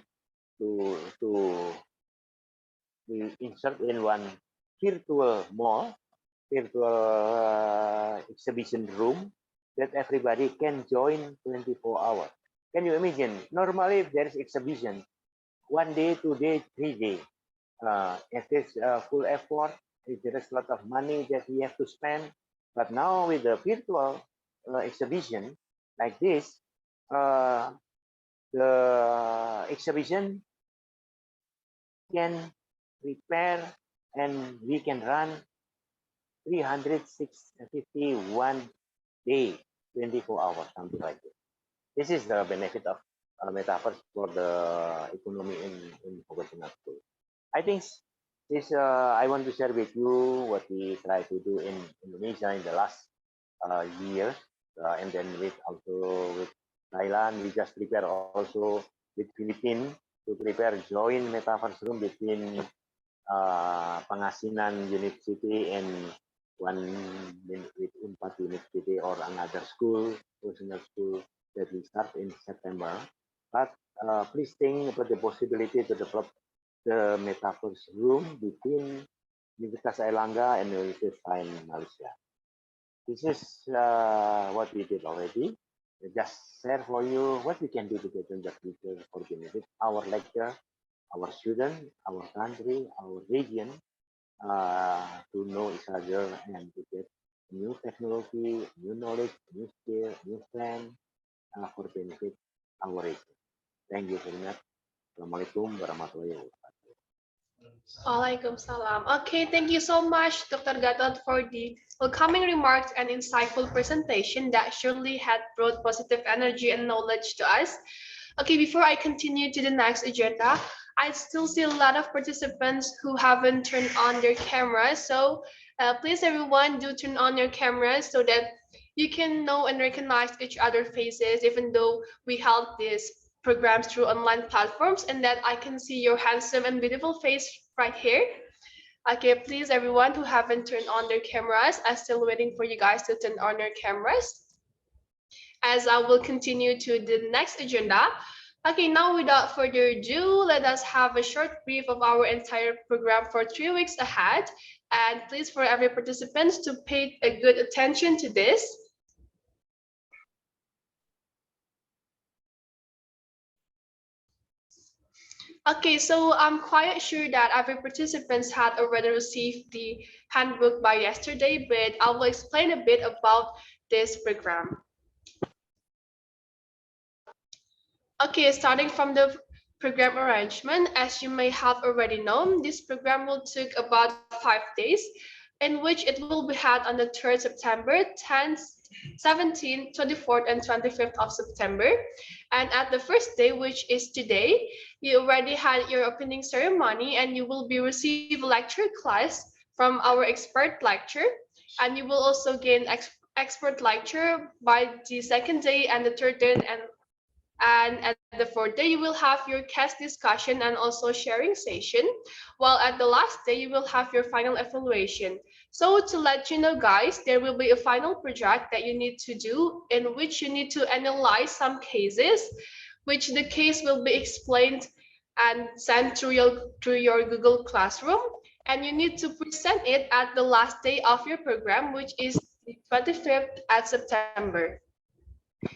to insert in one virtual mall, virtual exhibition room that everybody can join 24 hours. Can you imagine? Normally, if there is exhibition, 1 day, 2 days, 3 days, it is full effort. There is a lot of money that we have to spend. But now with the virtual exhibition like this, the exhibition can prepare and we can run 351 day, 24 hours, something like this. This is the benefit of metaverse for the economy in vocational school. I think this I want to share with you what we try to do in Indonesia in the last year, and then also with Thailand. We just prepare also with Philippines to prepare joint metaverse room between Pangasinan University and one with Unpad University or another school, professional school that we start in September. But please think about the possibility to develop the metaverse room between Universitas Airlangga and Universitas Sains Malaysia. This is what we did already. We just share for you what we can do together in the future for benefit our lecture, our student, our country, our region, to know each other and to get new technology, new knowledge, new skill, new plan for benefit our region. Thank you very much. Assalamualaikum warahmatullahi wabarakatuh. Waalaikumsalam. Okay, thank you so much, Dr. Gatot, for the welcoming remarks and insightful presentation that surely had brought positive energy and knowledge to us. Okay, before I continue to the next agenda, I still see a lot of participants who haven't turned on their cameras. So please, everyone, do turn on your cameras so that you can know and recognize each other's faces, even though we held this programs through online platforms, and that I can see your handsome and beautiful face right here. Okay, please, everyone who haven't turned on their cameras, I'm still waiting for you guys to turn on your cameras, as I will continue to the next agenda. Okay, now without further ado, let us have a short brief of our entire program for 3 weeks ahead. And please, for every participant to pay a good attention to this. Okay, so I'm quite sure that every participant had already received the handbook by yesterday, but I will explain a bit about this program. Okay, starting from the program arrangement, as you may have already known, this program will take about 5 days, in which it will be held on the 3rd September, 10th, 17th, 24th, and 25th of September. And at the first day, which is today, you already had your opening ceremony and you will be receive lecture class from our expert lecture. And you will also gain expert lecture by the second day and the third day, and at the fourth day, you will have your cast discussion and also sharing session. While at the last day, you will have your final evaluation. So to let you know, guys, there will be a final project that you need to do in which you need to analyze some cases, which the case will be explained and sent through your Google Classroom. And you need to present it at the last day of your program, which is the 25th at September.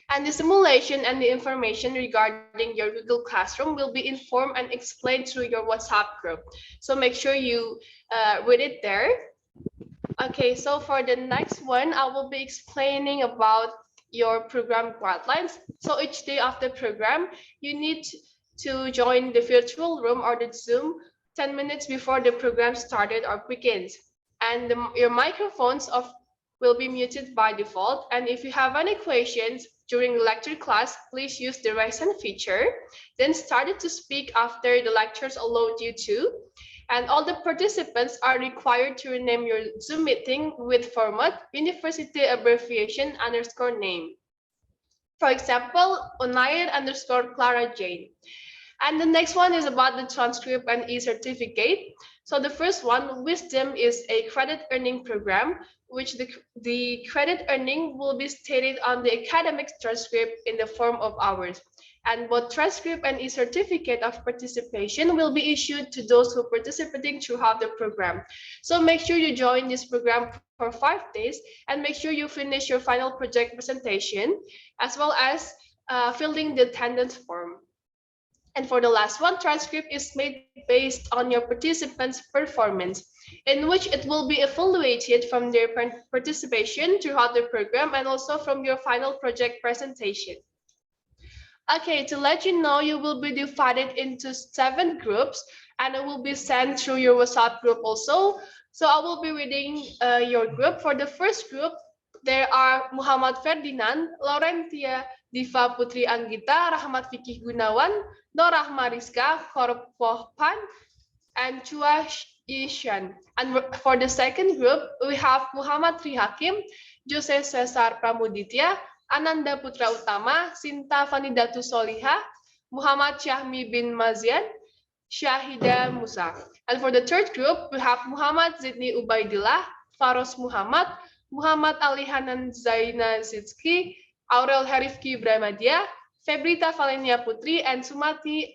And the simulation and the information regarding your Google Classroom will be informed and explained through your WhatsApp group. So make sure you read it there. Okay, so for the next one, I will be explaining about your program guidelines. So each day of the program, you need to join the virtual room or the Zoom 10 minutes before the program started or begins. And your microphones will be muted by default. And if you have any questions during the lecture class, please use the raise hand feature. Then start to speak after the lectures allowed you to. And all the participants are required to rename your Zoom meeting with format university abbreviation _name. For example, Unair_Clara Jane. And the next one is about the transcript and e-certificate. So the first one, Wisdom, is a credit earning program, which the credit earning will be stated on the academic transcript in the form of hours. And both transcript and e-certificate of participation will be issued to those who are participating throughout the program. So make sure you join this program for 5 days and make sure you finish your final project presentation, as well as filling the attendance form. And for the last one, transcript is made based on your participants' performance, in which it will be evaluated from their participation throughout the program and also from your final project presentation. Okay, to let you know, you will be divided into 7 groups and it will be sent through your WhatsApp group also. So I will be reading your group. For the first group, there are Muhammad Ferdinand, Laurentia Diva Putri Anggita, Rahmat Fikih Gunawan, Noor Mariska, Korpohan, and Chua Ishan. And for the second group, we have Muhammad Tri Hakim, Jose Cesar Pramuditya, Ananda Putra Utama, Sinta Vanidatu Soliha, Muhammad Syahmi bin Mazian, Syahida Musa. And for the third group, we have Muhammad Zidni Ubaidillah, Faros Muhammad, Muhammad Ali Hanan Zaina Zidski, Aurel Herifki Brahmadia, Febrita Valenia Putri, and Sumati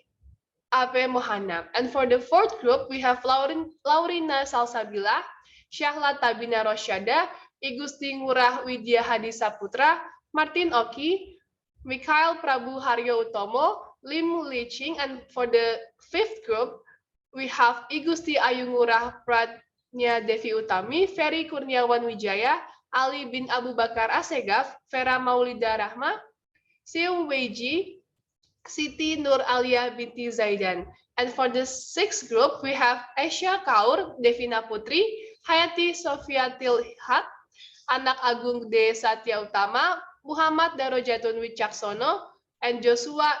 Ave Mohana. And for the fourth group, we have Laurina Salsabila, Syahla Tabina Rosyada, Igusti Ngurah Widya Hadi Saputra, Martin Oki, Mikhail Prabu Haryo Utomo, Lim Liching. And for the fifth group, we have Igusti Ayu Ngurah Pratnya Devi Utami, Ferry Kurniawan Wijaya, Ali bin Abu Bakar Asegaf, Vera Maulida Rahma, Seung Weiji, Siti Nur Alia binti Zaidan. And for the sixth group, we have Aisyah Kaur, Devina Putri, Hayati Sofia Tilhat, Anak Agung De Satya Utama, Muhammad Darojatun Wicaksono, and Joshua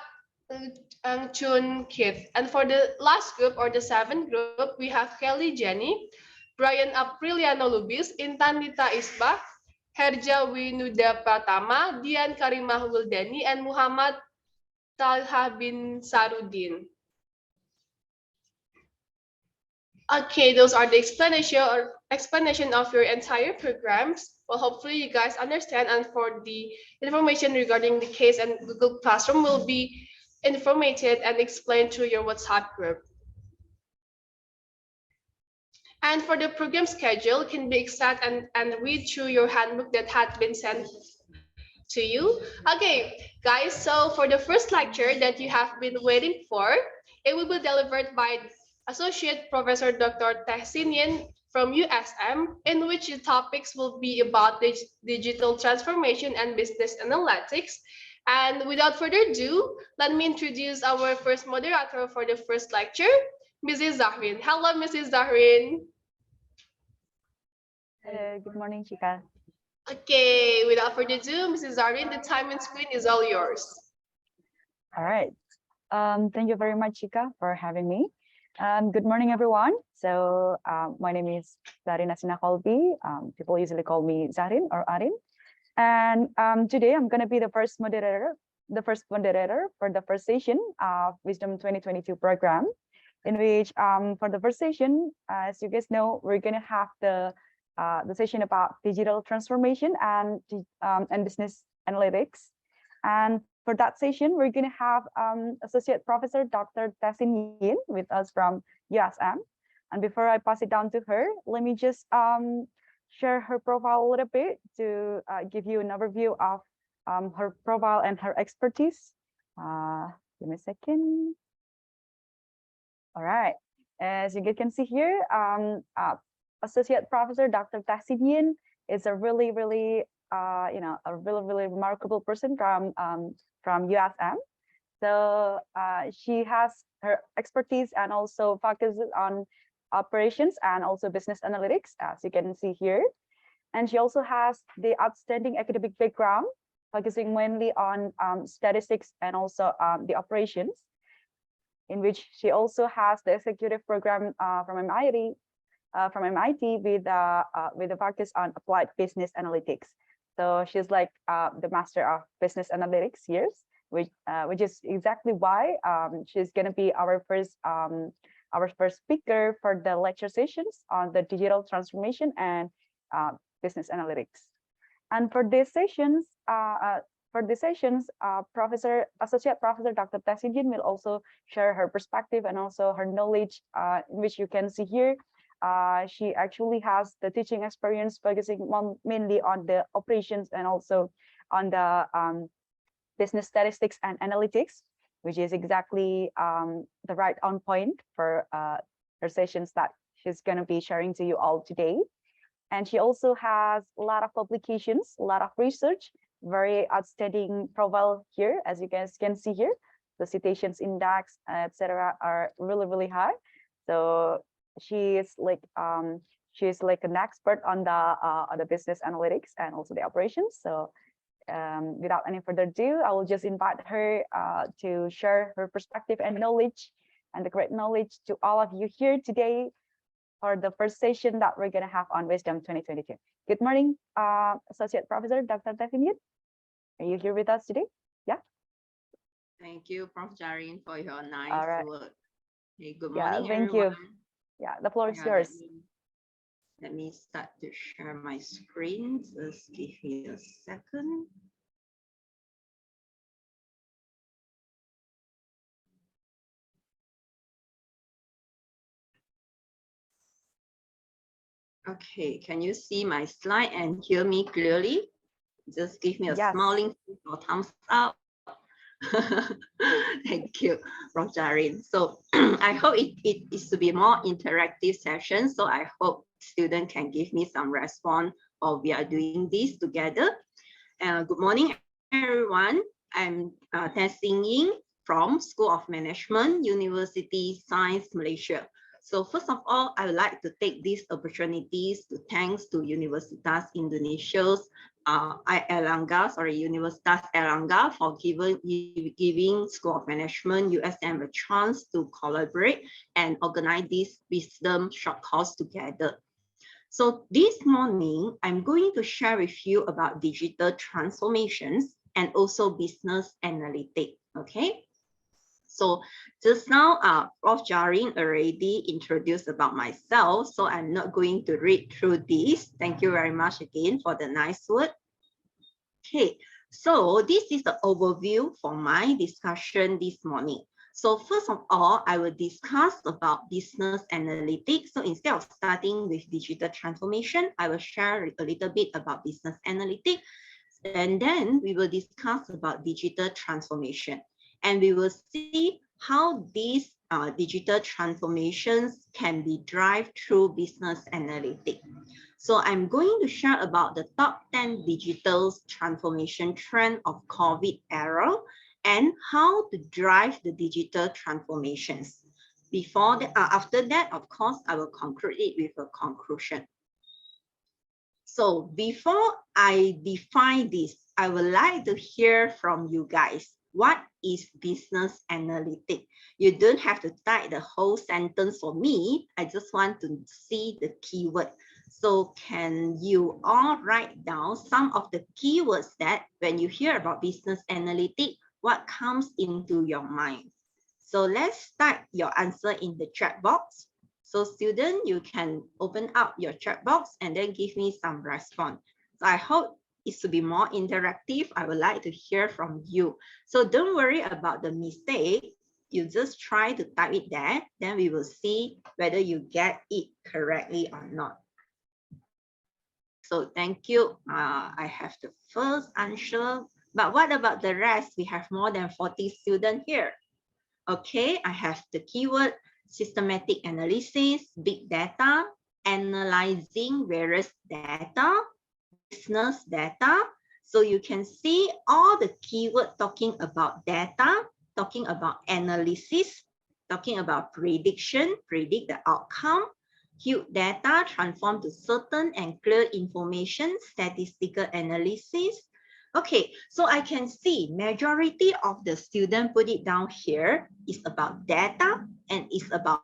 Chun Kit. And for the last group, or the seventh group, we have Kelly Jenny, Brian Apriliano Lubis, Intan Nita Isbah, Herja Winuda Pratama, Dian Karimah Wildani, and Muhammad Talha bin Sarudin. Okay, those are the explanation of your entire programs. Well, hopefully you guys understand, and for the information regarding the case and Google Classroom will be informated and explained through your WhatsApp group. And for the program schedule, can be exact and read through your handbook that had been sent to you. Okay, guys, so for the first lecture that you have been waiting for, it will be delivered by Associate Professor Dr. Teh Sin Yin from USM, in which the topics will be about digital transformation and business analytics. And without further ado, let me introduce our first moderator for the first lecture, Mrs. Zahrin. Hello, Mrs. Zahrin. Good morning, Chika. Okay, without further ado, Mrs. Zahrin, the time and screen is all yours. All right. Thank you very much, Chika, for having me. Good morning, everyone. So my name is Zahrin Asina Kolbi. People usually call me Zahrin or Arin. And today I'm going to be the first moderator for the first session of Wisdom 2022 program, in which for the first session, as you guys know, we're going to have the session about digital transformation and business analytics. And for that session, we're going to have Associate Professor Dr. Teh Sin Yin with us from USM. And before I pass it down to her, let me just share her profile a little bit to give you an overview of her profile and her expertise. Give me a second. All right. As you can see here, Associate Professor Dr. Teh Sin Yin is a really remarkable person from USM. So she has her expertise and also focuses on operations and also business analytics, as you can see here. And she also has the outstanding academic background, focusing mainly on statistics and also the operations, in which she also has the executive program from MIT with a focus on applied business analytics. So she's like the master of business analytics here, which is exactly why she's going to be our first speaker for the lecture sessions on the digital transformation and business analytics. And for these sessions, Associate Professor Dr. Teh Sin Yin will also share her perspective and also her knowledge, which you can see here. She actually has the teaching experience focusing mainly on the operations and also on the business statistics and analytics, which is exactly the right on point for her sessions that she's going to be sharing to you all today. And she also has a lot of publications, a lot of research, very outstanding profile here, as you guys can see here. The citations index, etc., are really high. So she's like an expert on the business analytics and also the operations. So without any further ado, I will just invite her to share her perspective and knowledge and the great knowledge to all of you here today for the first session that we're going to have on Wisdom 2022. Good morning, Associate Professor Dr. Teh Sin Yin. Are you here with us today? Yeah. Thank you, Prof. Zahrin, for your nice word. Hey, good morning, yeah, thank everyone. you. Yeah, the floor is yours. Let me start to share my screen. Just give me a second. Okay, can you see my slide and hear me clearly? Just give me a smiling face or thumbs up. Thank you, Prof. Zahrin. So I hope it is to be more interactive session. So I hope students can give me some response or we are doing this together. Good morning, everyone. I'm Teh Sin Yin from School of Management, Universiti Sains Malaysia. So first of all, I would like to take these opportunities to thanks to Universitas Indonesia's Universitas Airlangga for giving School of Management USM a chance to collaborate and organize this wisdom short course together. So this morning, I'm going to share with you about digital transformations and also business analytics. Okay. So just now, Prof. Zahrin already introduced about myself, so I'm not going to read through this. Thank you very much again for the nice word. Okay, so this is the overview for my discussion this morning. So first of all, I will discuss about business analytics. So instead of starting with digital transformation, I will share a little bit about business analytics. And then we will discuss about digital transformation. And we will see how these digital transformations can be driven through business analytics. So I'm going to share about the top 10 digital transformation trend of COVID era and how to drive the digital transformations. After that, of course, I will conclude it with a conclusion. So before I define this, I would like to hear from you guys. What is business analytics? You don't have to type the whole sentence for me. I just want to see the keyword. So can you all write down some of the keywords that when you hear about business analytics, what comes into your mind? So let's type your answer in the chat box. So student, you can open up your chat box and then give me some response. So I hope it to be more interactive. I would like to hear from you. So don't worry about the mistake. You just try to type it there. Then we will see whether you get it correctly or not. So thank you. I have the first answer. But what about the rest? We have more than 40 students here. Okay, I have the keyword systematic analysis, big data, analyzing various data, business data. So you can see all the keywords talking about data, talking about analysis, talking about prediction, predict the outcome, huge data, transform to certain and clear information, statistical analysis. Okay, so I can see majority of the students put it down here is about data and is about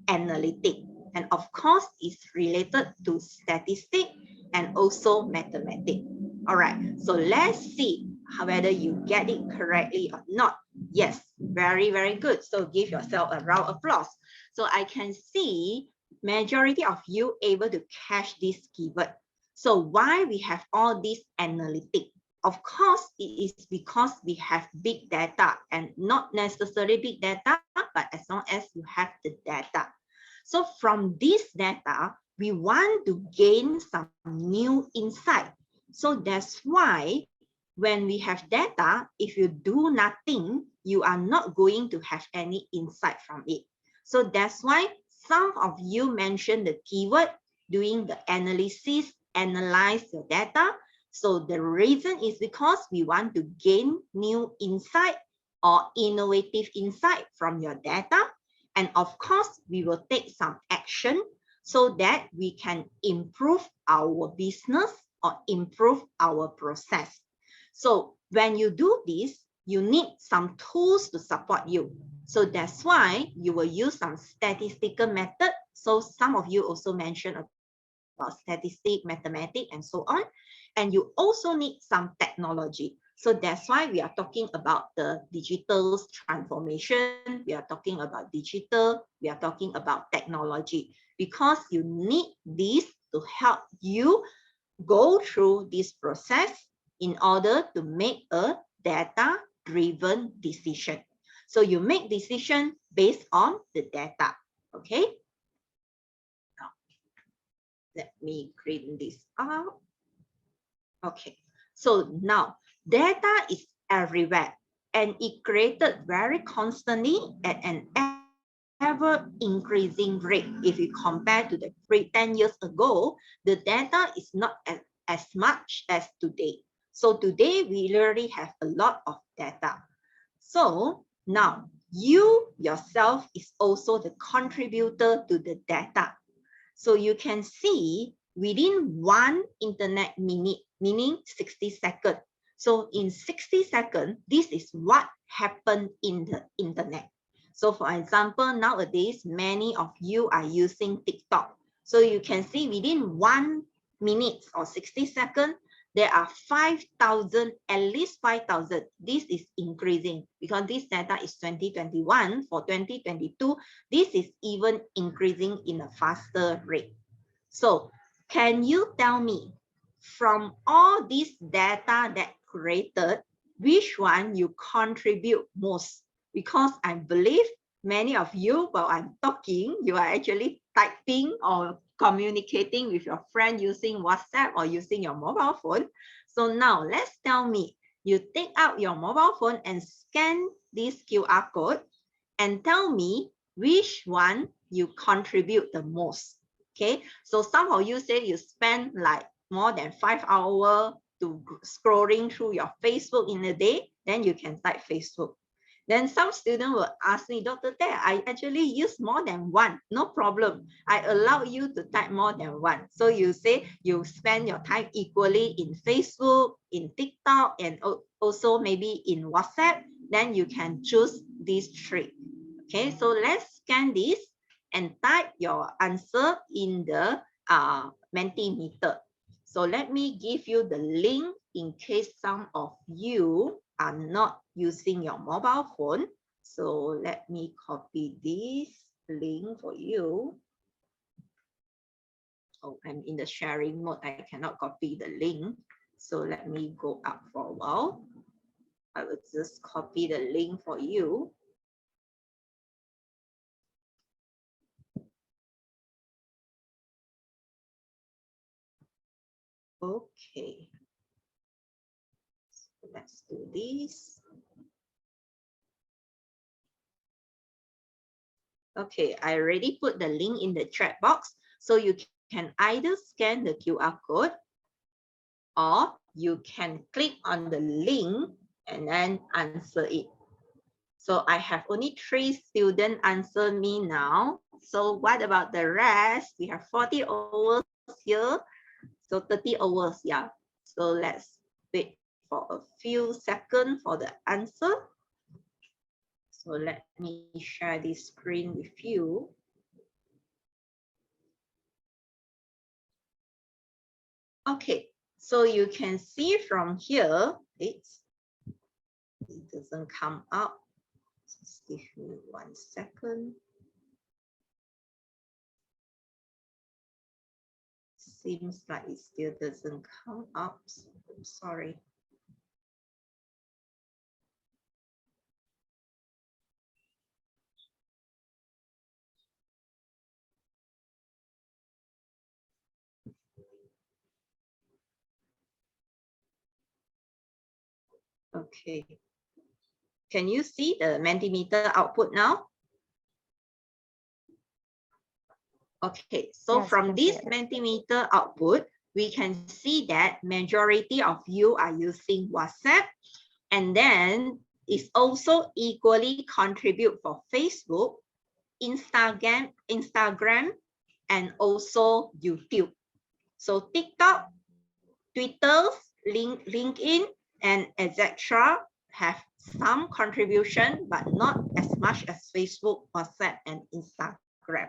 analytics. And of course, it's related to statistics and also mathematics. All right, so let's see whether you get it correctly or not. Yes, very, very good. So give yourself a round of applause. So I can see majority of you able to catch this keyword. So why we have all this analytics? Of course, it is because we have big data and not necessarily big data, but as long as you have the data. So from this data, we want to gain some new insight. So that's why when we have data, if you do nothing, you are not going to have any insight from it. So that's why some of you mentioned the keyword doing the analysis, analyze your data. So the reason is because we want to gain new insight or innovative insight from your data. And of course, we will take some action so that we can improve our business or improve our process. So when you do this, you need some tools to support you. So that's why you will use some statistical method. So some of you also mentioned about statistics, mathematics, and so on. And you also need some technology. So that's why we are talking about the digital transformation. We are talking about digital. We are talking about technology because you need this to help you go through this process in order to make a data-driven decision. So you make decision based on the data, okay? Now, let me clean this up. Okay, so now data is everywhere and it created very constantly at an ever increasing rate. If you compare to the 10 years ago, the data is not as much as today. So today we literally have a lot of data. So now you yourself is also the contributor to the data. So you can see within 1 internet minute, meaning 60 seconds. So in 60 seconds, this is what happened in the internet. So for example, nowadays, many of you are using TikTok. So you can see within 1 minute or 60 seconds, there are 5,000, at least 5,000. This is increasing because this data is 2021. For 2022, this is even increasing in a faster rate. So can you tell me, from all this data that created, which one you contribute most? Because I believe many of you, while I'm talking, you are actually typing or communicating with your friend using WhatsApp or using your mobile phone. So now let's tell me, you take out your mobile phone and scan this QR code and tell me which one you contribute the most. Okay, so some of you say you spend like more than 5 hours to scrolling through your Facebook in a day, then you can type Facebook. Then some students will ask me, Dr. Teh, I actually use more than one. No problem. I allow you to type more than one. So you say you spend your time equally in Facebook, in TikTok, and also maybe in WhatsApp. Then you can choose these three. Okay, so let's scan this and type your answer in the Mentimeter. So let me give you the link in case some of you are not using your mobile phone. So let me copy this link for you. Oh, I'm in the sharing mode. I cannot copy the link. So let me go up for a while. I will just copy the link for you. Okay. So let's do this. Okay, I already put the link in the chat box. So you can either scan the QR code or you can click on the link and then answer it. So I have only 3 students answer me now. So what about the rest? We have 40 hours here. So 30 hours, yeah. So let's wait for a few seconds for the answer. So let me share this screen with you. Okay, so you can see from here, it doesn't come up. Just give me 1 second. Seems like it still doesn't come up. So I'm sorry. Okay. Can you see the Mentimeter output now? Okay, so yes, from this Mentimeter output, we can see that majority of you are using WhatsApp, and then it's also equally contribute for Facebook, Instagram, and also YouTube. So TikTok, Twitter, LinkedIn, and etc. have some contribution, but not as much as Facebook, WhatsApp, and Instagram.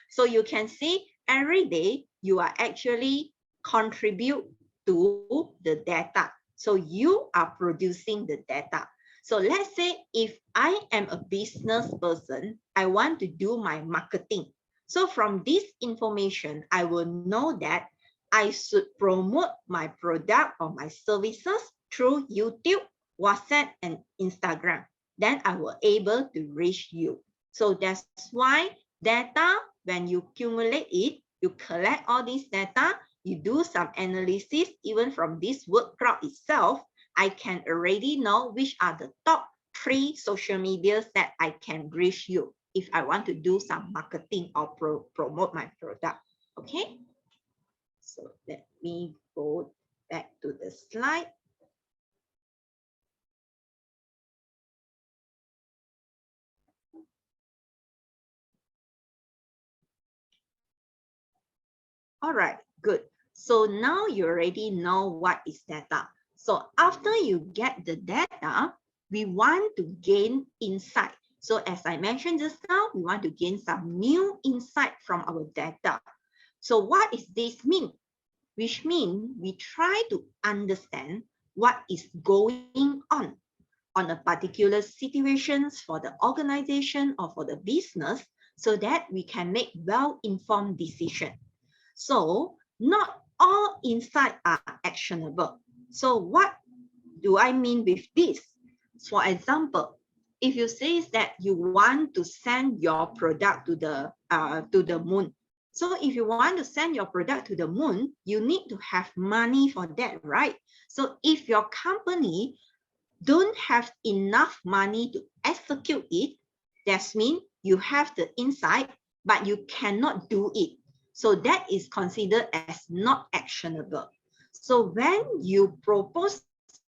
So you can see every day you are actually contribute to the data. So you are producing the data. So let's say if I am a business person, I want to do my marketing. So from this information, I will know that I should promote my product or my services through YouTube, WhatsApp, and Instagram. Then I will able to reach you. So that's why data, when you accumulate it, you collect all this data, you do some analysis, even from this word cloud itself, I can already know which are the top 3 social medias that I can reach you if I want to do some marketing or promote my product. Okay. So let me go back to the slide. All right, good. So now you already know what is data. So after you get the data, we want to gain insight. So as I mentioned just now, we want to gain some new insight from our data. So what is this mean? Which means we try to understand what is going on a particular situations for the organization or for the business so that we can make well-informed decisions. So not all insights are actionable. So what do I mean with this? For example, if you say that you want to send your product to the moon, So if you want to send your product to the moon, you need to have money for that, right? So if your company don't have enough money to execute it, that means you have the insight, but you cannot do it. So that is considered as not actionable. So when you propose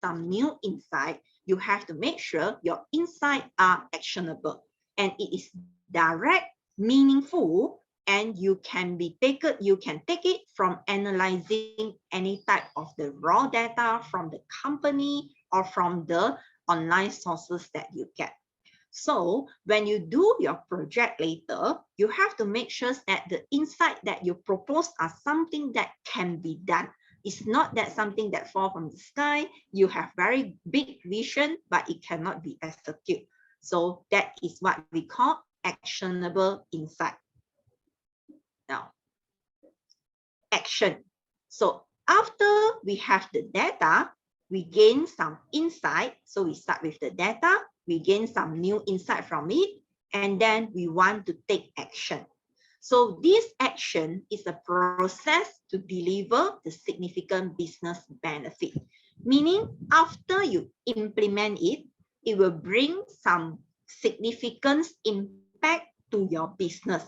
some new insight, you have to make sure your insights are actionable and it is direct, meaningful, and you can take it from analyzing any type of the raw data from the company or from the online sources that you get. So when you do your project later, you have to make sure that the insight that you propose are something that can be done. It's not that something that falls from the sky. You have very big vision, but it cannot be executed. So that is what we call actionable insight. Now, action. So after we have the data, we gain some insight. So we start with the data, we gain some new insight from it, and then we want to take action. So this action is a process to deliver the significant business benefit. Meaning after you implement it, it will bring some significant impact to your business.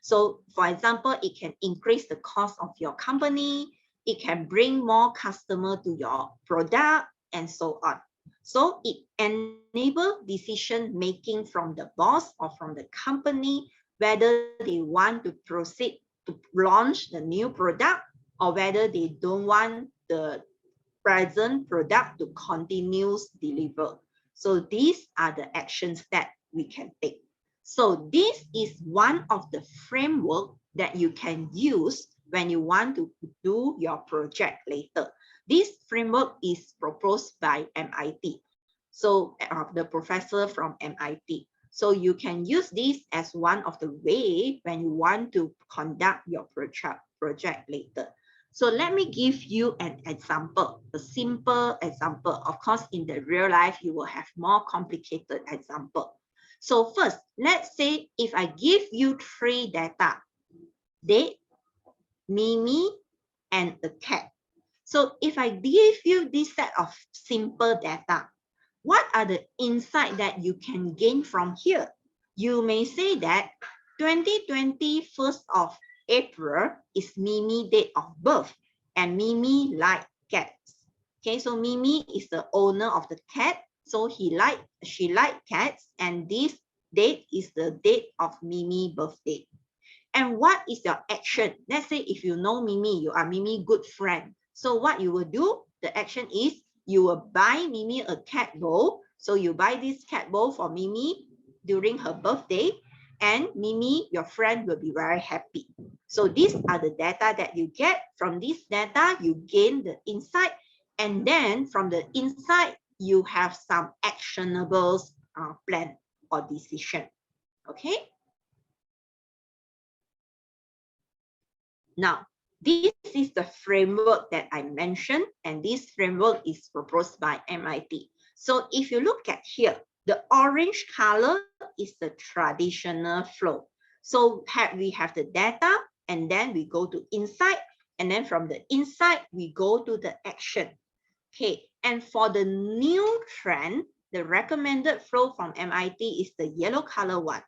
So for example, it can increase the cost of your company, it can bring more customer to your product, and so on. So it enables decision making from the boss or from the company, whether they want to proceed to launch the new product or whether they don't want the present product to continue deliver. So these are the actions that we can take. So this is one of the framework that you can use when you want to do your project later. This framework is proposed by MIT. So the professor from MIT. So you can use this as one of the way when you want to conduct your project later. So let me give you an example, a simple example. Of course, in the real life, you will have more complicated example. So first, let's say if I give you 3 data, date, Mimi, and a cat. So if I give you this set of simple data, what are the insights that you can gain from here? You may say that 2020 1st of April is Mimi date of birth and Mimi like cats. Okay, so Mimi is the owner of the cat. So she like cats and this date is the date of Mimi birthday. And what is your action? Let's say if you know Mimi, you are Mimi good friend. So what you will do, the action is you will buy Mimi a cat bowl. So you buy this cat bowl for Mimi during her birthday and Mimi, your friend, will be very happy. So these are the data that you get. From this data, you gain the insight. And then from the insight, you have some actionable plan or decision. Okay. Now, this is the framework that I mentioned, and this framework is proposed by MIT. So if you look at here, the orange color is the traditional flow. So we have the data, and then we go to insight, and then from the insight, we go to the action. Okay, and for the new trend, the recommended flow from MIT is the yellow color one.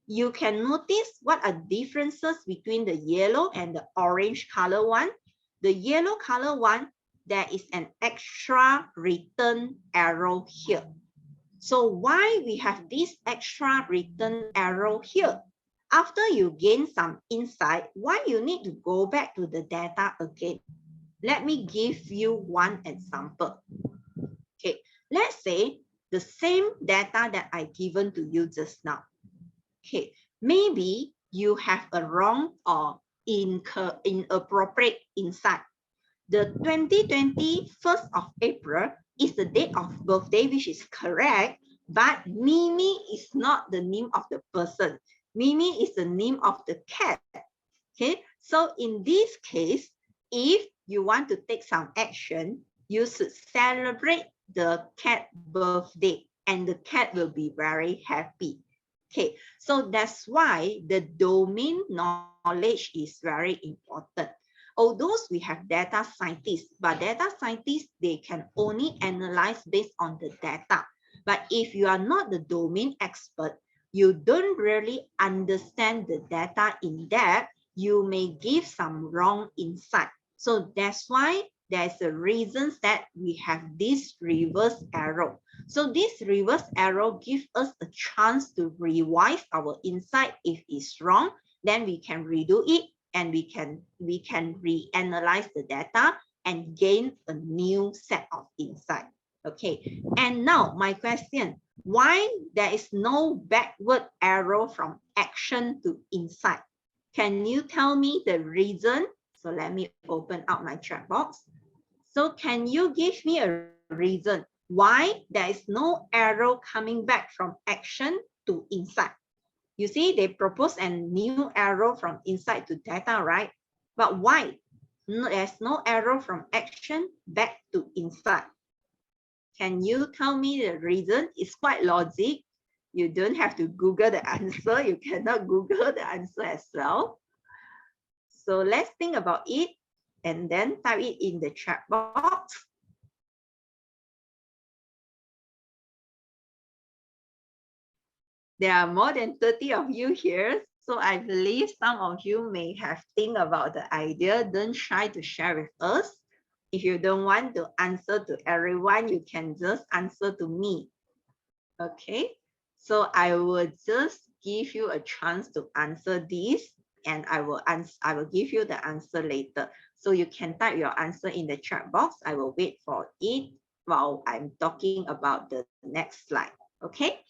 You can notice what are differences between the yellow and the orange color one. The yellow color one, there is an extra return arrow here. So why we have this extra return arrow here? After you gain some insight, why you need to go back to the data again? Let me give you one example. Okay, let's say the same data that I given to you just now. Okay, maybe you have a wrong or inappropriate insight. The 2020 1st of April is the date of birthday, which is correct, but Mimi is not the name of the person. Mimi is the name of the cat. Okay, so in this case, if you want to take some action, you should celebrate the cat birthday and the cat will be very happy. Okay, so that's why the domain knowledge is very important. Although we have data scientists, but data scientists, they can only analyze based on the data. But if you are not the domain expert, you don't really understand the data in depth, you may give some wrong insight. So that's why there's a reason that we have this reverse arrow. So this reverse arrow gives us a chance to revise our insight. If it's wrong, then we can redo it and we can reanalyze the data and gain a new set of insight. Okay, and now my question, why there is no backward arrow from action to insight? Can you tell me the reason? So let me open up my chat box. So can you give me a reason why there is no arrow coming back from action to insight? You see, they propose a new arrow from insight to data, right? But why? There's no arrow from action back to insight. Can you tell me the reason? It's quite logic. You don't have to Google the answer. You cannot Google the answer as well. So let's think about it and then type it in the chat box. There are more than 30 of you here, so I believe some of you may have think about the idea. Don't try to share with us. If you don't want to answer to everyone, you can just answer to me. Okay, so I will just give you a chance to answer this, and I will give you the answer later. So you can type your answer in the chat box. I will wait for it while I'm talking about the next slide. Okay,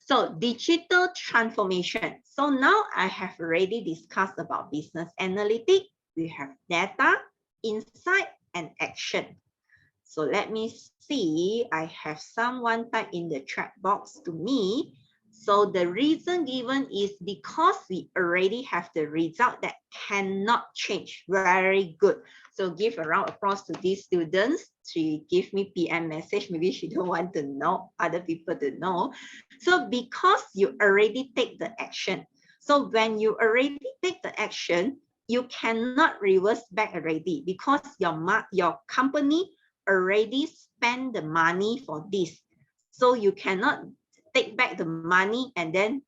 so digital transformation. So now I have already discussed about business analytics. We have data, insight, and action. So let me see, I have someone type in the chat box to me. So the reason given is because we already have the result that cannot change. Very good. So give a round of applause to these students. She gave me PM message. Maybe she don't want to know, other people to know. So because you already take the action. So when you already take the action, you cannot reverse back already because your company already spent the money for this. So you cannot take back the money and then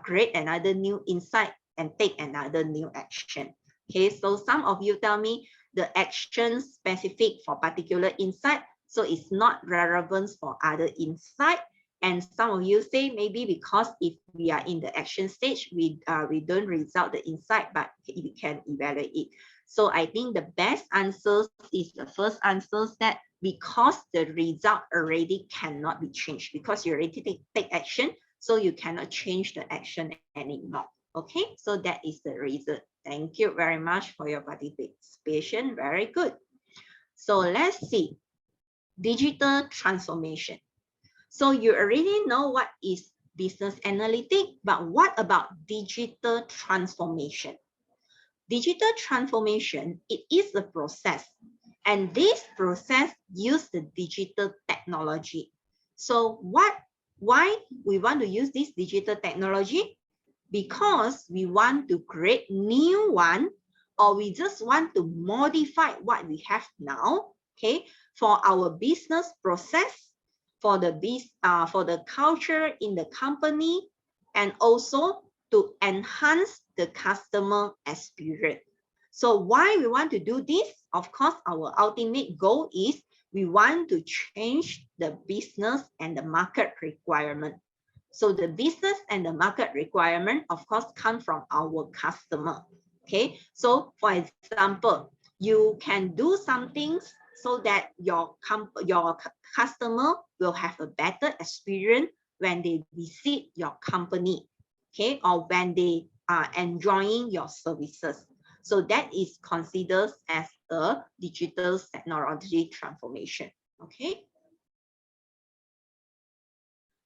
create another new insight and take another new action. Okay, so some of you tell me the action specific for particular insight, so it's not relevant for other insight. And some of you say maybe because if we are in the action stage, we don't result the insight, but we can evaluate it. So I think the best answer is the first answer, that because the result already cannot be changed, because you already take action, so you cannot change the action anymore. Okay, so that is the reason. Thank you very much for your participation. Very good. So let's see. Digital transformation. So you already know what is business analytics, but what about digital transformation? Digital transformation, it is a process, and this process uses the digital technology. So why we want to use this digital technology? Because we want to create new one, or we just want to modify what we have now, okay, for our business process, for the culture in the company, and also to enhance the customer experience. So why we want to do this? Of course, our ultimate goal is we want to change the business and the market requirement. So the business and the market requirement, of course, come from our customer. Okay, so for example, you can do some things so that your customer will have a better experience when they visit your company, okay, or when they are enjoying your services. So that is considered as a digital technology transformation. Okay.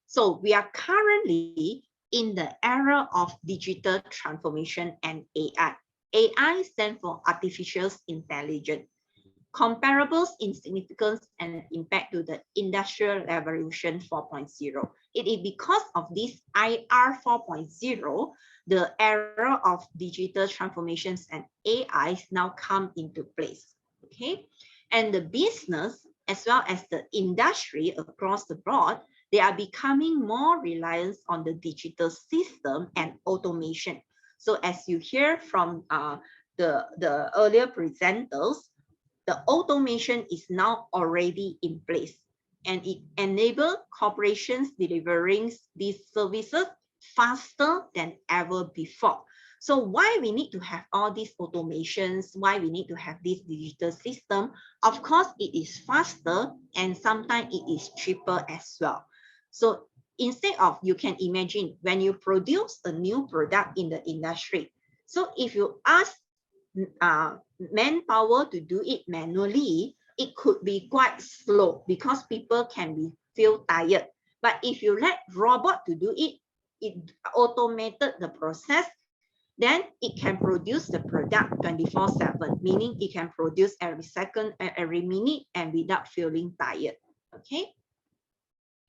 So we are currently in the era of digital transformation and AI. AI stands for artificial intelligence. Comparables in significance and impact to the Industrial Revolution 4.0. It is because of this IR 4.0, the era of digital transformations and AI now come into place. Okay, and the business as well as the industry across the board, they are becoming more reliant on the digital system and automation. So as you hear from the earlier presenters, the automation is now already in place, and it enables corporations delivering these services faster than ever before. So why we need to have all these automations, why we need to have this digital system? Of course, it is faster and sometimes it is cheaper as well. So instead of, you can imagine when you produce a new product in the industry. So if you ask manpower to do it manually, it could be quite slow because people can feel tired. But if you let robot to do it, it automated the process, then it can produce the product 24/7, meaning it can produce every second, every minute, and without feeling tired. Okay.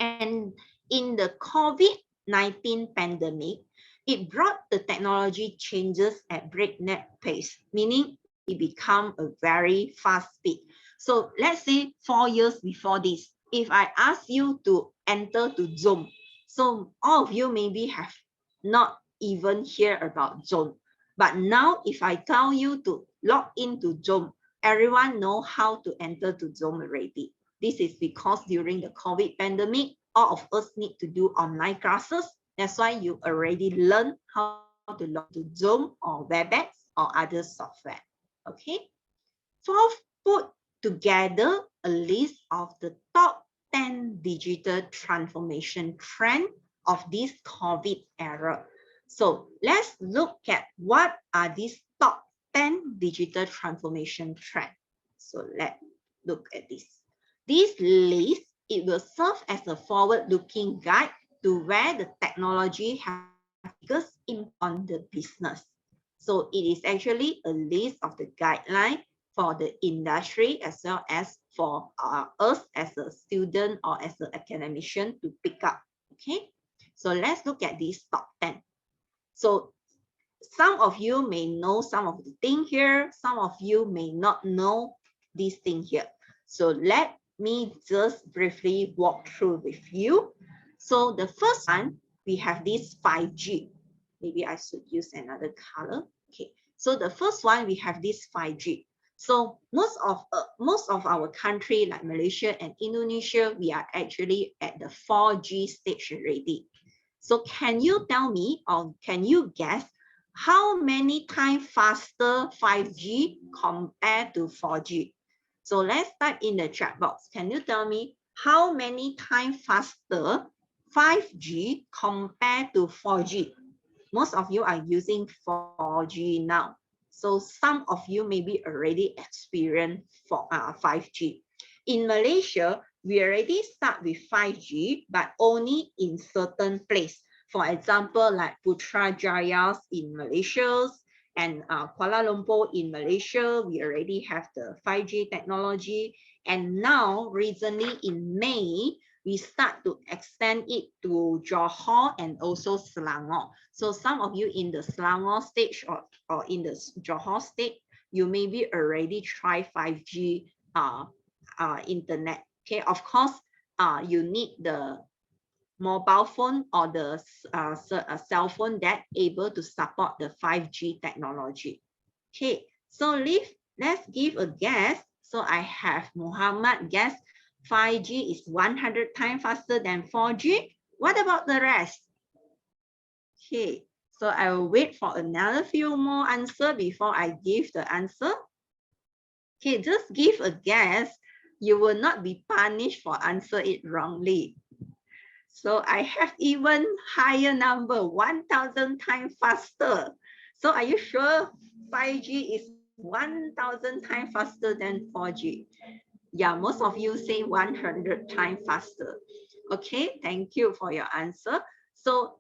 And in the COVID-19 pandemic, it brought the technology changes at breakneck pace, meaning it become a very fast speed. So let's say 4 years before this, if I ask you to enter to Zoom, so all of you maybe have not even hear about Zoom. But now if I tell you to log into Zoom, everyone know how to enter to Zoom already. This is because during the COVID pandemic, all of us need to do online classes. That's why you already learn how to log to Zoom or WebEx or other software. Okay. So I've put together a list of the top 10 digital transformation trend of this COVID era. So let's look at what are these top 10 digital transformation trends. So let's look at this. This list, it will serve as a forward-looking guide to where the technology has biggest impact on the business. So it is actually a list of the guidelines for the industry as well as for us as a student or as an academician to pick up. Okay, so let's look at these top 10. So some of you may know some of the thing here, some of you may not know this thing here. So let me just briefly walk through with you. So the first one, we have this 5G. Maybe I should use another color. Okay, so the first one, we have this 5G. So most of our country like Malaysia and Indonesia, we are actually at the 4G stage already. So can you tell me, or can you guess how many times faster 5G compared to 4G? So let's type in the chat box. Can you tell me how many times faster 5G compared to 4G? Most of you are using 4G now. So some of you maybe already experienced 5G. In Malaysia, we already start with 5G, but only in certain places. For example, like Putrajaya in Malaysia and Kuala Lumpur in Malaysia, we already have the 5G technology. And now, recently in May, we start to extend it to Johor and also Selangor. So some of you in the Selangor stage or in the Johor state, you maybe already try 5G internet. Okay, of course, you need the mobile phone or the cell phone that able to support the 5G technology. Okay, so let's give a guess. So I have Muhammad guess 5G is 100 times faster than 4G. What about the rest? Okay, so I will wait for another few more answers before I give the answer. Okay, just give a guess. You will not be punished for answer it wrongly. So I have even higher number, 1,000 times faster. So are you sure 5G is 1,000 times faster than 4G? Yeah, most of you say 100 times faster. Okay, thank you for your answer. So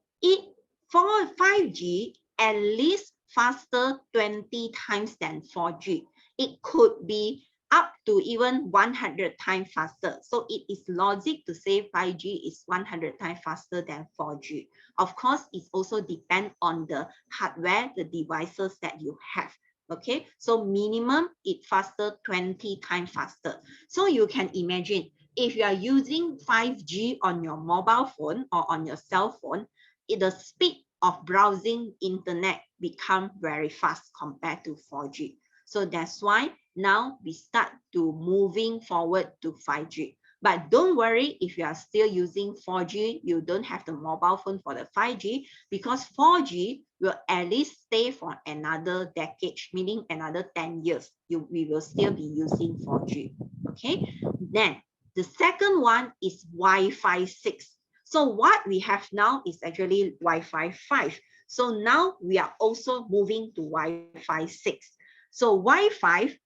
for 5G, at least faster 20 times than 4G. It could be up to even 100 times faster. So it is logic to say 5G is 100 times faster than 4G. Of course, it also depends on the hardware, the devices that you have. Okay, so minimum it faster 20 times faster. So you can imagine if you are using 5G on your mobile phone or on your cell phone, the speed of browsing internet become very fast compared to 4G. So that's why now we start to moving forward to 5G. But don't worry if you are still using 4G, you don't have the mobile phone for the 5G, because 4G will at least stay for another decade, meaning another 10 years. We will still be using 4G. Okay, then the second one is Wi-Fi 6. So what we have now is actually Wi-Fi 5. So now we are also moving to Wi-Fi 6. So Wi-Fi,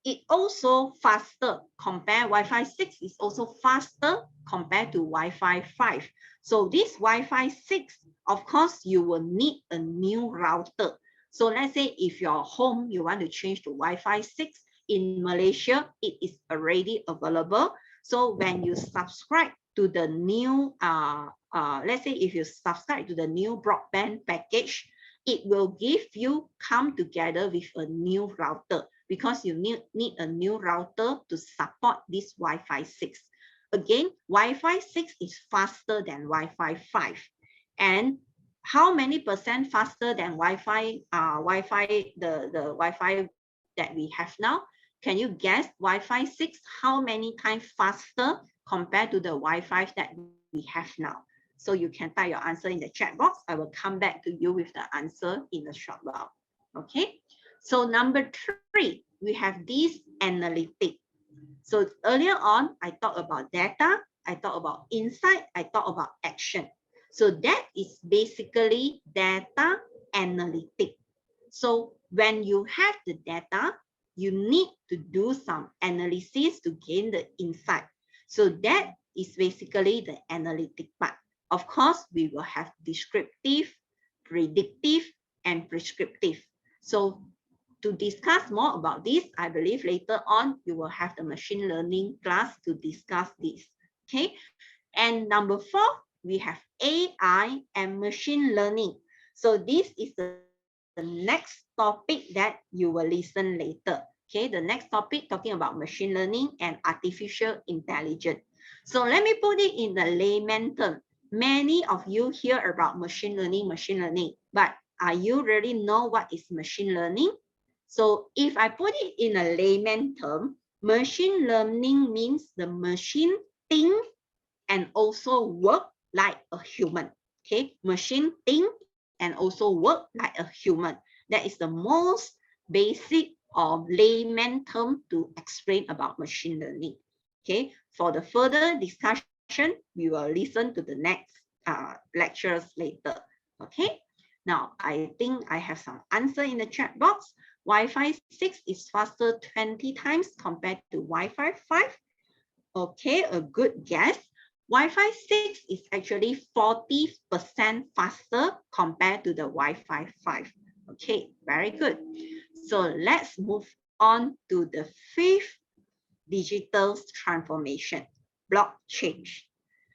it also faster compared, Wi-Fi 6 is also faster compared to Wi-Fi 5. So this Wi-Fi 6, of course, you will need a new router. So let's say if you're home, you want to change to Wi-Fi 6, in Malaysia, it is already available. So when you subscribe to the new, let's say if you subscribe to the new broadband package, it will give you come together with a new router, because you need a new router to support this Wi-Fi 6. Again, Wi-Fi 6 is faster than Wi-Fi 5. And how many % faster than Wi-Fi, the Wi-Fi that we have now? Can you guess Wi-Fi 6, how many times faster compared to the Wi-Fi that we have now? So you can type your answer in the chat box. I will come back to you with the answer in a short while. Okay. So number 3, we have this analytic. So earlier on, I talked about data, I talked about insight, I talked about action. So that is basically data analytic. So when you have the data, you need to do some analysis to gain the insight. So that is basically the analytic part. Of course, we will have descriptive, predictive, and prescriptive. So to discuss more about this, I believe later on, you will have the machine learning class to discuss this. Okay. And number 4, we have AI and machine learning. So this is the next topic that you will listen later. Okay, the next topic talking about machine learning and artificial intelligence. So let me put it in the layman term. Many of you hear about machine learning, but are you really know what is machine learning? So if I put it in a layman term, machine learning means the machine think and also work like a human. Okay, machine think and also work like a human. That is the most basic or layman term to explain about machine learning. Okay, for the further discussion, we will listen to the next lectures later. Okay, now I think I have some answer in the chat box. Wi-Fi 6 is faster 20 times compared to Wi-Fi 5. Okay, a good guess. Wi-Fi 6 is actually 40% faster compared to the Wi-Fi 5. Okay, very good. So let's move on to the 5th digital transformation, blockchain.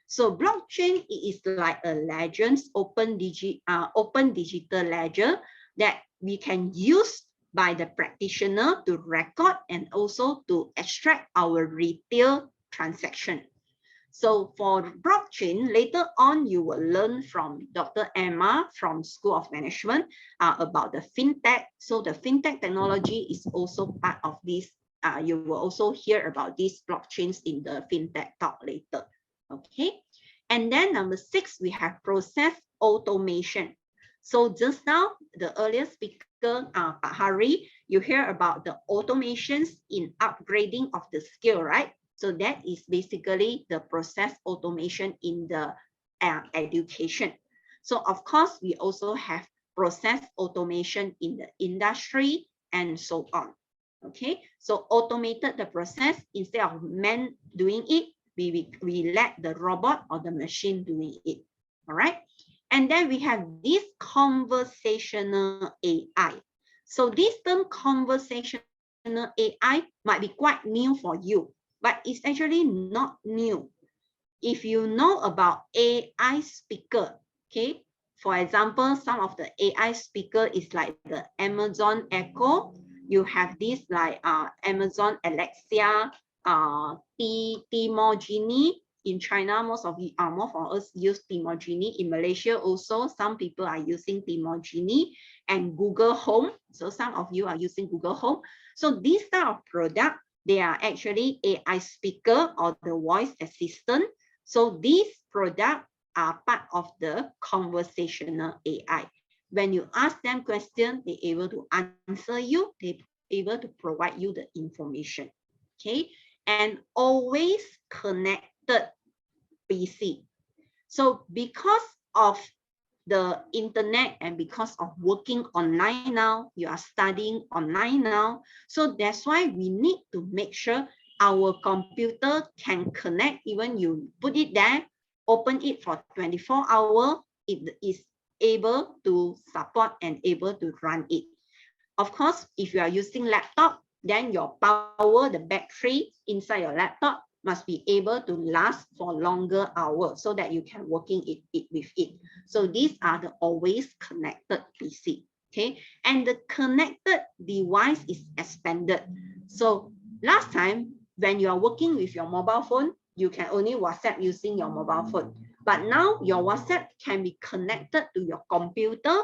So blockchain is like a legends, open digital ledger that we can use by the practitioner to record and also to extract our retail transaction. So for blockchain, later on, you will learn from Dr. Emma from School of Management about the fintech. So the fintech technology is also part of this. You will also hear about these blockchains in the fintech talk later. Okay. And then number 6, we have process automation. So just now, the earlier speaker, Pak Hari, you hear about the automations in upgrading of the skill, right? So that is basically the process automation in the education. So of course, we also have process automation in the industry and so on. Okay, so automated the process instead of man doing it, we let the robot or the machine doing it. All right. And then we have this conversational AI. So this term conversational conversational AI might be quite new for you, but it's actually not new. If you know about AI speaker, okay, for example, some of the AI speaker is like the Amazon Echo. You have this like Amazon Alexia, Timo Genie. In China, most of us use Timo Genie. In Malaysia also, some people are using Timo Genie and Google Home. So some of you are using Google Home. So this type of product, they are actually AI speaker or the voice assistant. So these products are part of the conversational AI. When you ask them questions, they're able to answer you, they're able to provide you the information. Okay, and always connected PC. So because of the internet and because of working online now, you are studying online now. So that's why we need to make sure our computer can connect. Even you put it there, open it for 24 hours, it is able to support and able to run it. Of course, if you are using laptop, then your power, the battery inside your laptop must be able to last for longer hours so that you can working it with it. So these are the always connected PC. Okay, and the connected device is expanded. So last time when you are working with your mobile phone, you can only WhatsApp using your mobile phone. But now your WhatsApp can be connected to your computer.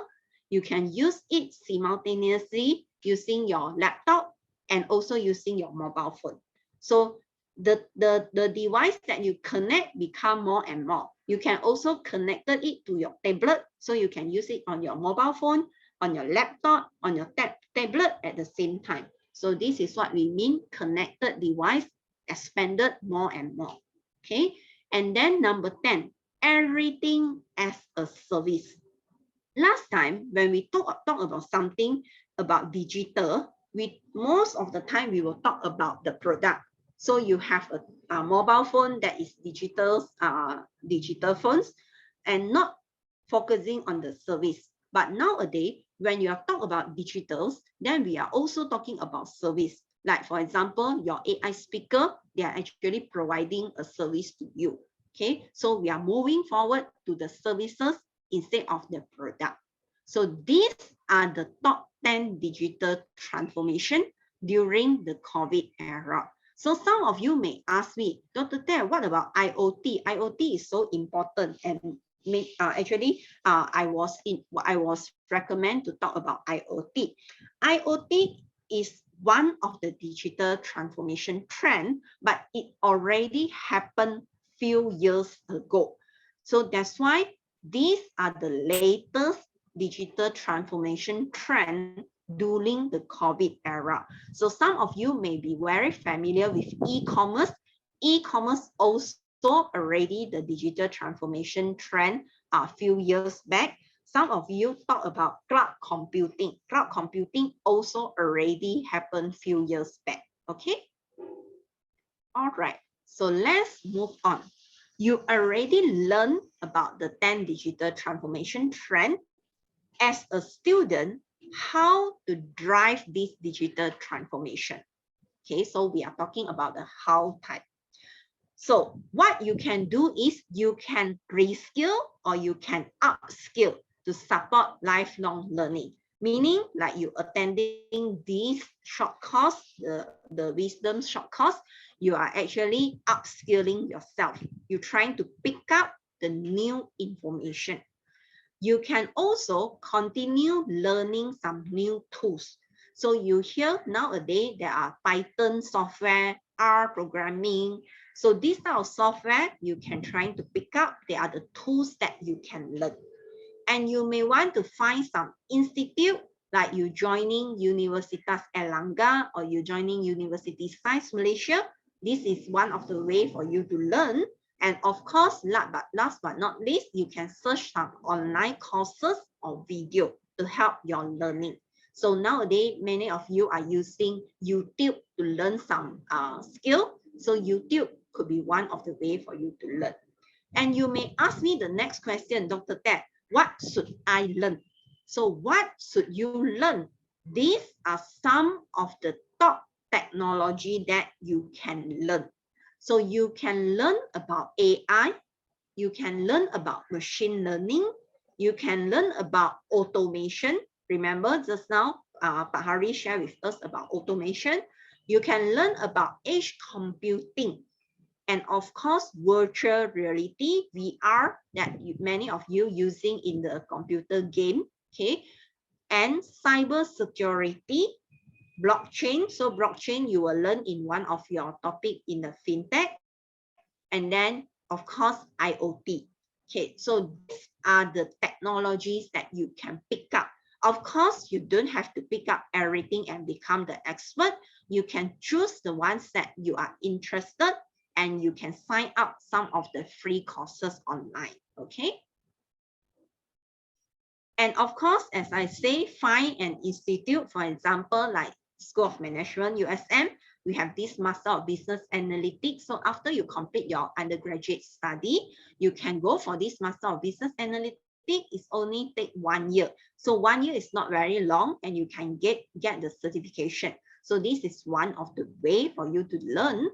You can use it simultaneously using your laptop and also using your mobile phone. So the device that you connect become more and more. You can also connect it to your tablet, so you can use it on your mobile phone, on your laptop, on your tablet at the same time. So this is what we mean connected device expanded more and more. Okay, and then number 10, everything as a service. Last time when we talk about something about digital, most of the time we will talk about the product. So you have a mobile phone that is digital phones and not focusing on the service. But nowadays, when you are talking about digitals, then we are also talking about service. Like for example, your AI speaker, they are actually providing a service to you. Okay, so we are moving forward to the services instead of the product. So these are the top 10 digital transformation during the COVID era. So some of you may ask me, Dr. Teh, what about IoT? IoT is so important, and I was recommend to talk about IoT. IoT is one of the digital transformation trend, but it already happened few years ago. So that's why these are the latest digital transformation trend during the COVID era. So some of you may be very familiar with e-commerce. E-commerce also already the digital transformation trend a few years back. Some of you talk about cloud computing. Cloud computing also already happened few years back. Okay. All right. So let's move on. You already learned about the 10 digital transformation trend. As a student, how to drive this digital transformation. Okay, so we are talking about the how type. So what you can do is you can reskill or you can upskill to support lifelong learning. Meaning like you attending these short course, the wisdom short course, you are actually upskilling yourself. You're trying to pick up the new information. You can also continue learning some new tools. So you hear nowadays there are Python software, R programming. So this type of software you can try to pick up. They are the tools that you can learn. And you may want to find some institute like you joining Universitas Airlangga or you joining Universiti Sains Malaysia. This is one of the way for you to learn. And of course, last but not least, you can search some online courses or video to help your learning. So nowadays, many of you are using YouTube to learn some skill. So YouTube could be one of the way for you to learn. And you may ask me the next question, Dr. Ted, what should I learn? So what should you learn? These are some of the top technology that you can learn. So you can learn about AI, you can learn about machine learning, you can learn about automation. Remember just now, Pak Hari shared with us about automation. You can learn about edge computing. And of course, virtual reality, VR, that many of you using in the computer game, okay? And cyber security, blockchain. So blockchain, you will learn in one of your topic in the fintech. And then, of course, IoT. Okay, so these are the technologies that you can pick up. Of course, you don't have to pick up everything and become the expert. You can choose the ones that you are interested, and you can sign up some of the free courses online, okay? And of course, as I say, find an institute, for example, like School of Management, USM, we have this Master of Business Analytics. So after you complete your undergraduate study, you can go for this Master of Business Analytics. It's only take 1 year. So 1 year is not very long, and you can get the certification. So this is one of the way for you to learn.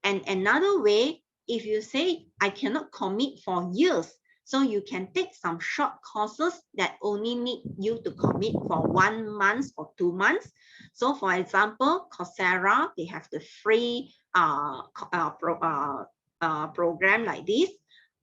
And another way, if you say, I cannot commit for years, so you can take some short courses that only need you to commit for 1 month or 2 months. So for example, Coursera, they have the free program like this.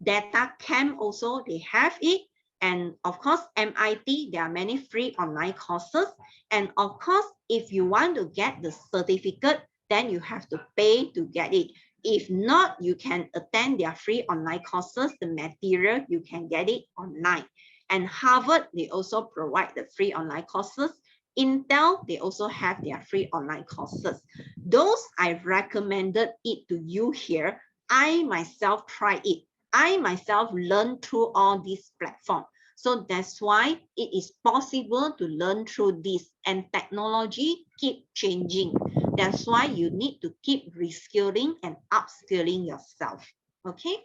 Data Camp also, they have it. And of course, MIT, there are many free online courses. And of course, if you want to get the certificate, then you have to pay to get it. If not, you can attend their free online courses. The material, you can get it online. And Harvard, they also provide the free online courses. Intel, they also have their free online courses. Those I've recommended it to you here. I myself tried it. I myself learned through all these platforms. So that's why it is possible to learn through this, and technology keep changing. That's why you need to keep reskilling and upskilling yourself, okay?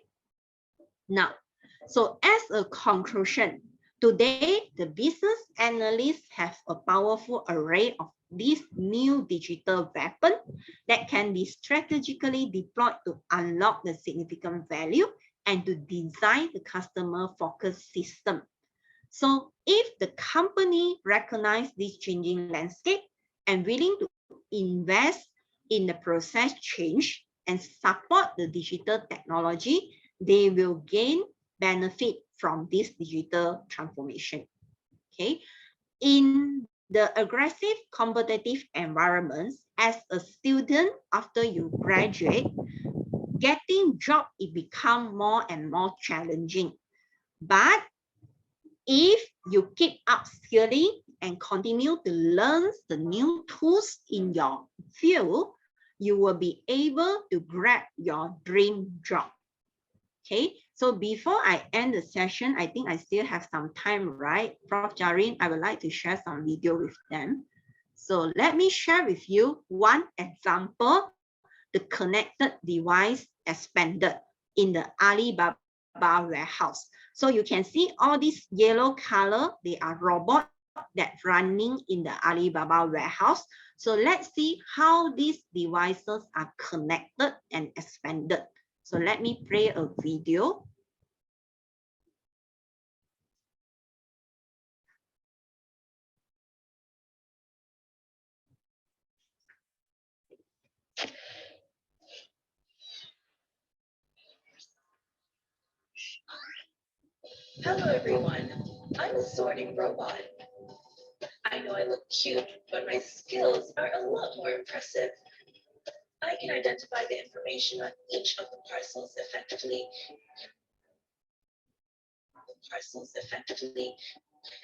Now, so as a conclusion, today, the business analysts have a powerful array of this new digital weapon that can be strategically deployed to unlock the significant value and to design the customer-focused system. So if the company recognizes this changing landscape and willing to invest in the process change and support the digital technology, they will gain benefit from this digital transformation. Okay, in the aggressive competitive environments, as a student after you graduate, getting job, it become more and more challenging. But if you keep upskilling and continue to learn the new tools in your field, you will be able to grab your dream job. Okay, so before I end the session, I think I still have some time, right? Prof. Jarin, I would like to share some video with them. So let me share with you one example, the connected device expanded in the Alibaba warehouse. So you can see all these yellow color, they are robots that running in the Alibaba warehouse. So let's see how these devices are connected and expanded. So let me play a video. Hello everyone, I'm a sorting robot. I know I look cute, but my skills are a lot more impressive. I can identify the information on each of the parcels effectively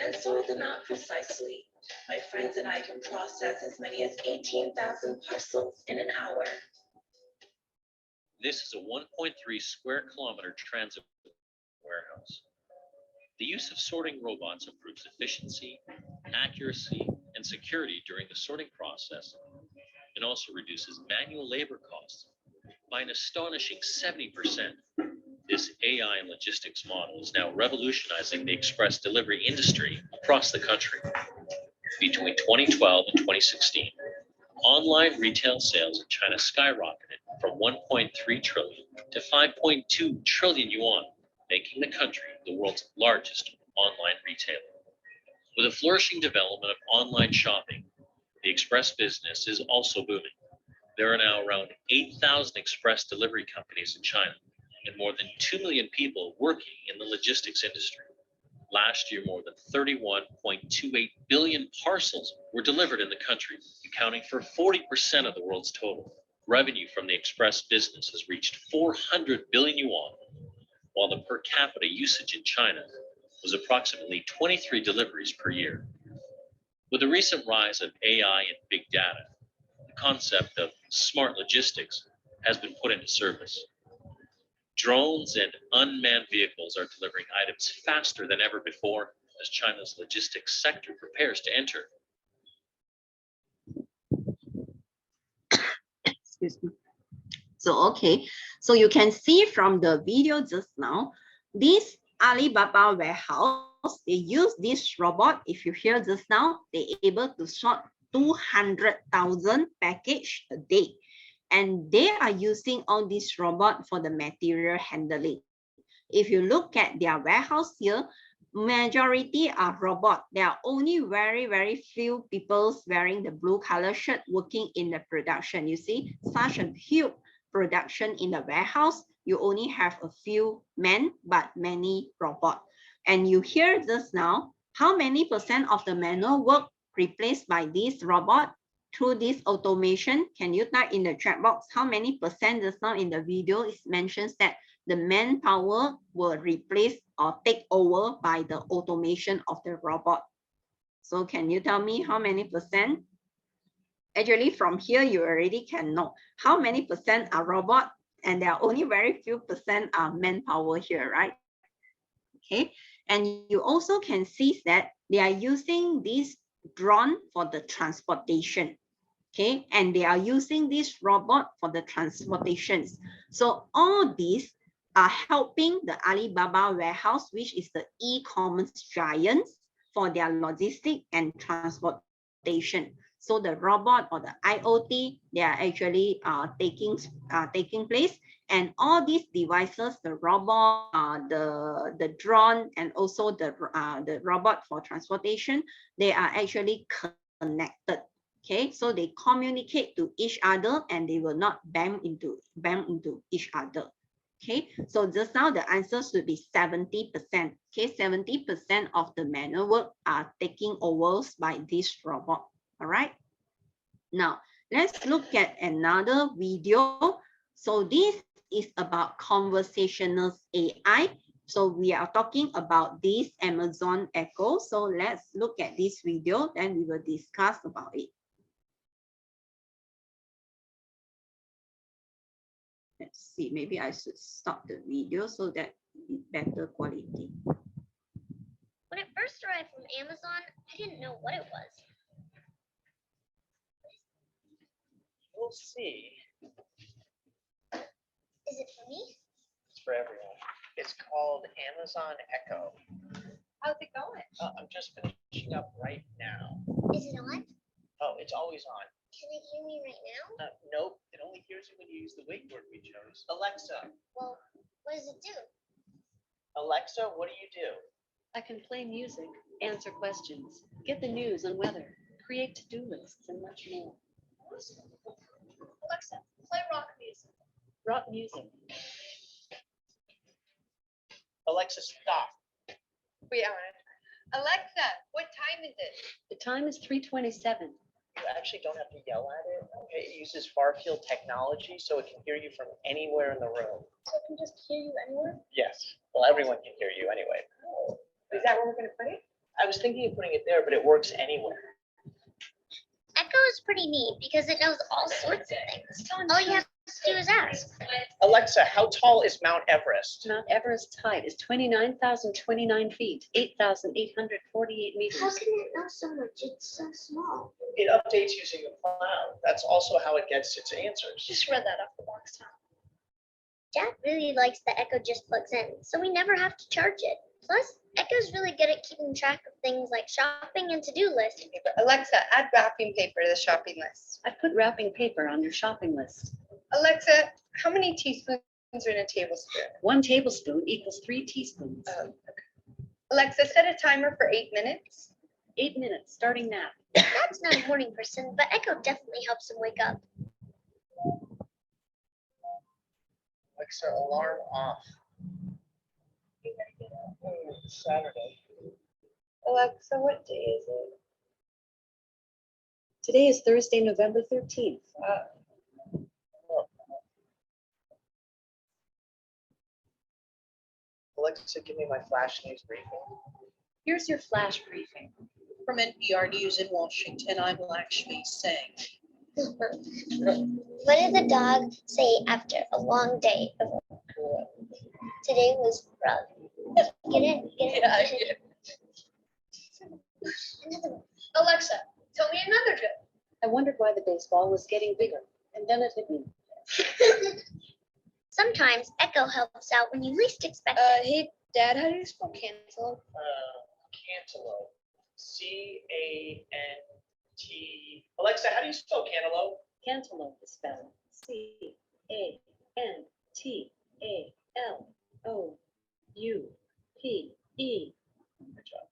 and sort them out precisely. My friends and I can process as many as 18,000 parcels in an hour. This is a 1.3 square kilometer transit warehouse. The use of sorting robots improves efficiency, accuracy, and security during the sorting process, and also reduces manual labor costs by an astonishing 70%. This AI and logistics model is now revolutionizing the express delivery industry across the country. Between 2012 and 2016, Online retail sales in China skyrocketed from 1.3 trillion to 5.2 trillion yuan, making the country the world's largest online retailer. With a flourishing development of online shopping, the express business is also booming. There are now around 8,000 express delivery companies in China and more than 2 million people working in the logistics industry. Last year, more than 31.28 billion parcels were delivered in the country, accounting for 40% of the world's total. Revenue from the express business has reached 400 billion yuan, while the per capita usage in China was approximately 23 deliveries per year. With the recent rise of AI and big data, the concept of smart logistics has been put into service. Drones and unmanned vehicles are delivering items faster than ever before as China's logistics sector prepares to enter. Excuse me. So, okay, so you can see from the video just now, this Alibaba warehouse, they use this robot. If you hear just now, they're able to sort 200,000 package a day. And they are using all this robot for the material handling. If you look at their warehouse here, majority are robot. There are only very few people wearing the blue color shirt working in the production. You see, such a huge production in the warehouse, you only have a few men, but many robot. And you hear just now, how many % of the manual work replaced by this robot through this automation? Can you type in the chat box how many % just now in the video it mentions that the manpower will replace or take over by the automation of the robot? So can you tell me how many %? Actually, from here, you already can know how many % are robot, and there are only very few % are manpower here, right? Okay, and you also can see that they are using this drone for the transportation. Okay, and they are using this robot for the transportations. So all these are helping the Alibaba warehouse, which is the e-commerce giants, for their logistic and transportation. So the robot or the IoT, they are actually taking place, and all these devices, the robot, the drone, and also the robot for transportation, they are actually connected. Okay, so they communicate to each other and they will not bump into each other. Okay, so just now the answer should be 70%. Okay, 70% of the manual work are taking over by this robot. All right. Now let's look at another video. So this is about conversational AI. So we are talking about this Amazon Echo. So let's look at this video, then we will discuss about it. Let's see, maybe I should stop the video so that it's better quality. When it first arrived from Amazon, I didn't know what it was. We'll see. Is it for me? It's for everyone. It's called Amazon Echo. How's it going? I'm just finishing up right now. Is it on? Oh, it's always on. Can it hear me right now? Nope, it only hears you when you use the wake word we chose. Alexa. Well, what does it do? Alexa, what do you do? I can play music, answer questions, get the news and weather, create to-do lists, and much more. Alexa, play rock music. Rock music. Alexa, stop. We are. Alexa, what time is it? The time is 3:27. You actually don't have to yell at it. Okay, it uses far-field technology, so it can hear you from anywhere in the room. So it can just hear you anywhere? Yes. Well, everyone can hear you anyway. Oh. Is that where we're going to put it? I was thinking of putting it there, but it works anywhere. Echo is pretty neat because it knows all sorts of things. All you have to do is ask. Alexa, how tall is Mount Everest? Mount Everest's height is 29,029 feet, 8,848 meters. How can it know so much? It's so small. It updates using the cloud. That's also how it gets its answers. Just read that off the box, Tom. Dad really likes the Echo just plugs in, so we never have to charge it. Plus, Echo's really good at keeping track of things like shopping and to-do lists. Alexa, add wrapping paper to the shopping list. I put wrapping paper on your shopping list. Alexa, how many teaspoons are in a tablespoon? 1 tablespoon equals 3 teaspoons. Okay. Alexa, set a timer for 8 minutes. 8 minutes, starting now. Dad's not a morning person, but Echo definitely helps him wake up. Alexa, alarm off. Saturday. Alexa, what day is it? Today is Thursday, November 13th. Alexa, give me my flash news briefing. Here's your flash briefing. From NPR News in Washington, I'm Lakshmi Singh. What did the dog say after a long day of work? Today was rough. Get it? Another one. Alexa, tell me another joke. I wondered why the baseball was getting bigger, and then it hit me. Sometimes Echo helps out when you least expect it. Hey, Dad, how do you spell cantaloupe? Cantaloupe. C-A-N-T. Alexa, how do you spell cantaloupe? Cantaloupe is spelled C-A-N-T-A-L-O-U-P-E. Good job.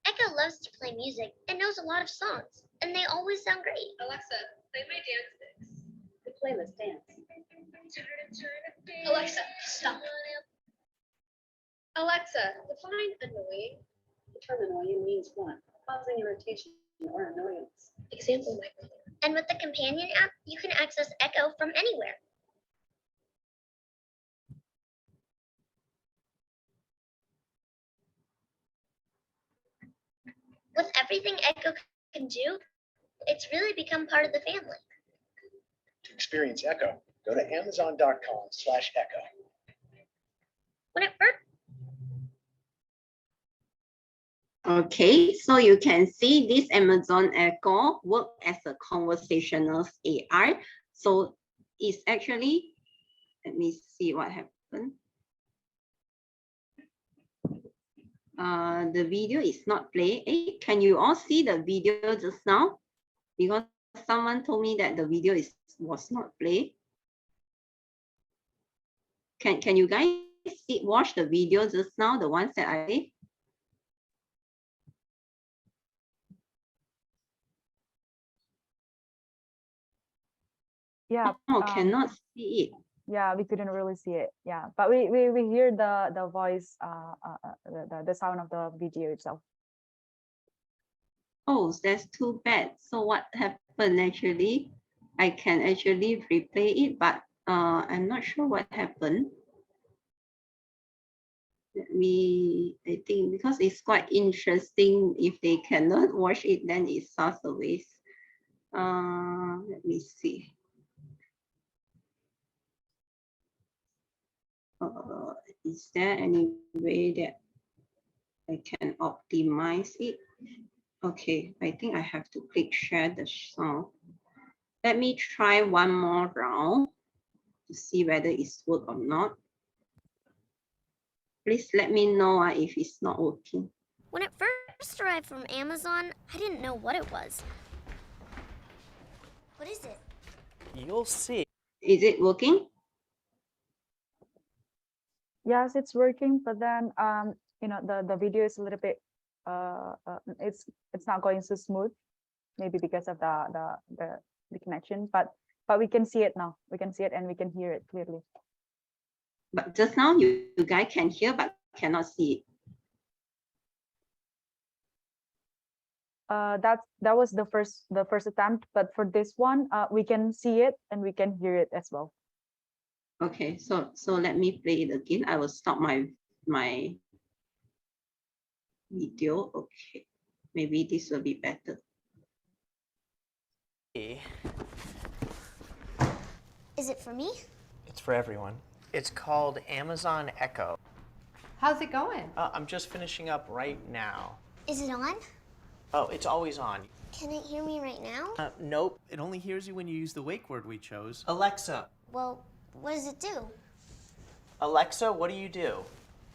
Echo loves to play music and knows a lot of songs, and they always sound great. Alexa, play my dance mix. The playlist dance. Alexa, stop. Alexa, define annoying. The term annoying means what? Causing irritation or annoyance. Example, my brother. And with the companion app, you can access Echo from anywhere. With everything Echo can do, it's really become part of the family. To experience Echo, go to amazon.com/Echo. When it first Okay, so you can see this Amazon Echo work as a conversational AI. So it's actually, let me see what happened. The video is not playing. Hey, can you all see the video just now? Because someone told me that the video was not played. Can you guys watch the video just now, the ones that I played? Yeah. Oh, cannot see it. Yeah, we couldn't really see it. Yeah, but we hear the voice, the sound of the video itself. Oh, that's too bad. So what happened actually? I can actually replay it, but I'm not sure what happened. I think because it's quite interesting. If they cannot watch it, then it's such a waste. Let me see. Is there any way that I can optimize it? Okay, I think I have to click share the sound. Let me try one more round to see whether it's work or not. Please let me know if it's not working. When it first arrived from Amazon, I didn't know what it was. What is it? You'll see. Is it working? Yes, it's working, but then the video is a little bit it's not going so smooth, maybe because of the connection, but we can see it now. We can see it and we can hear it clearly. But just now you guys can hear but cannot see it. That was the first attempt, but for this one, we can see it and we can hear it as well. Okay, so let me play it again. I will stop my video. Okay, maybe this will be better. Is it for me? It's for everyone. It's called Amazon Echo. How's it going? I'm just finishing up right now. Is it on? Oh, it's always on. Can it hear me right now? Nope. It only hears you when you use the wake word we chose. Alexa. Well, what does it do? Alexa, what do you do?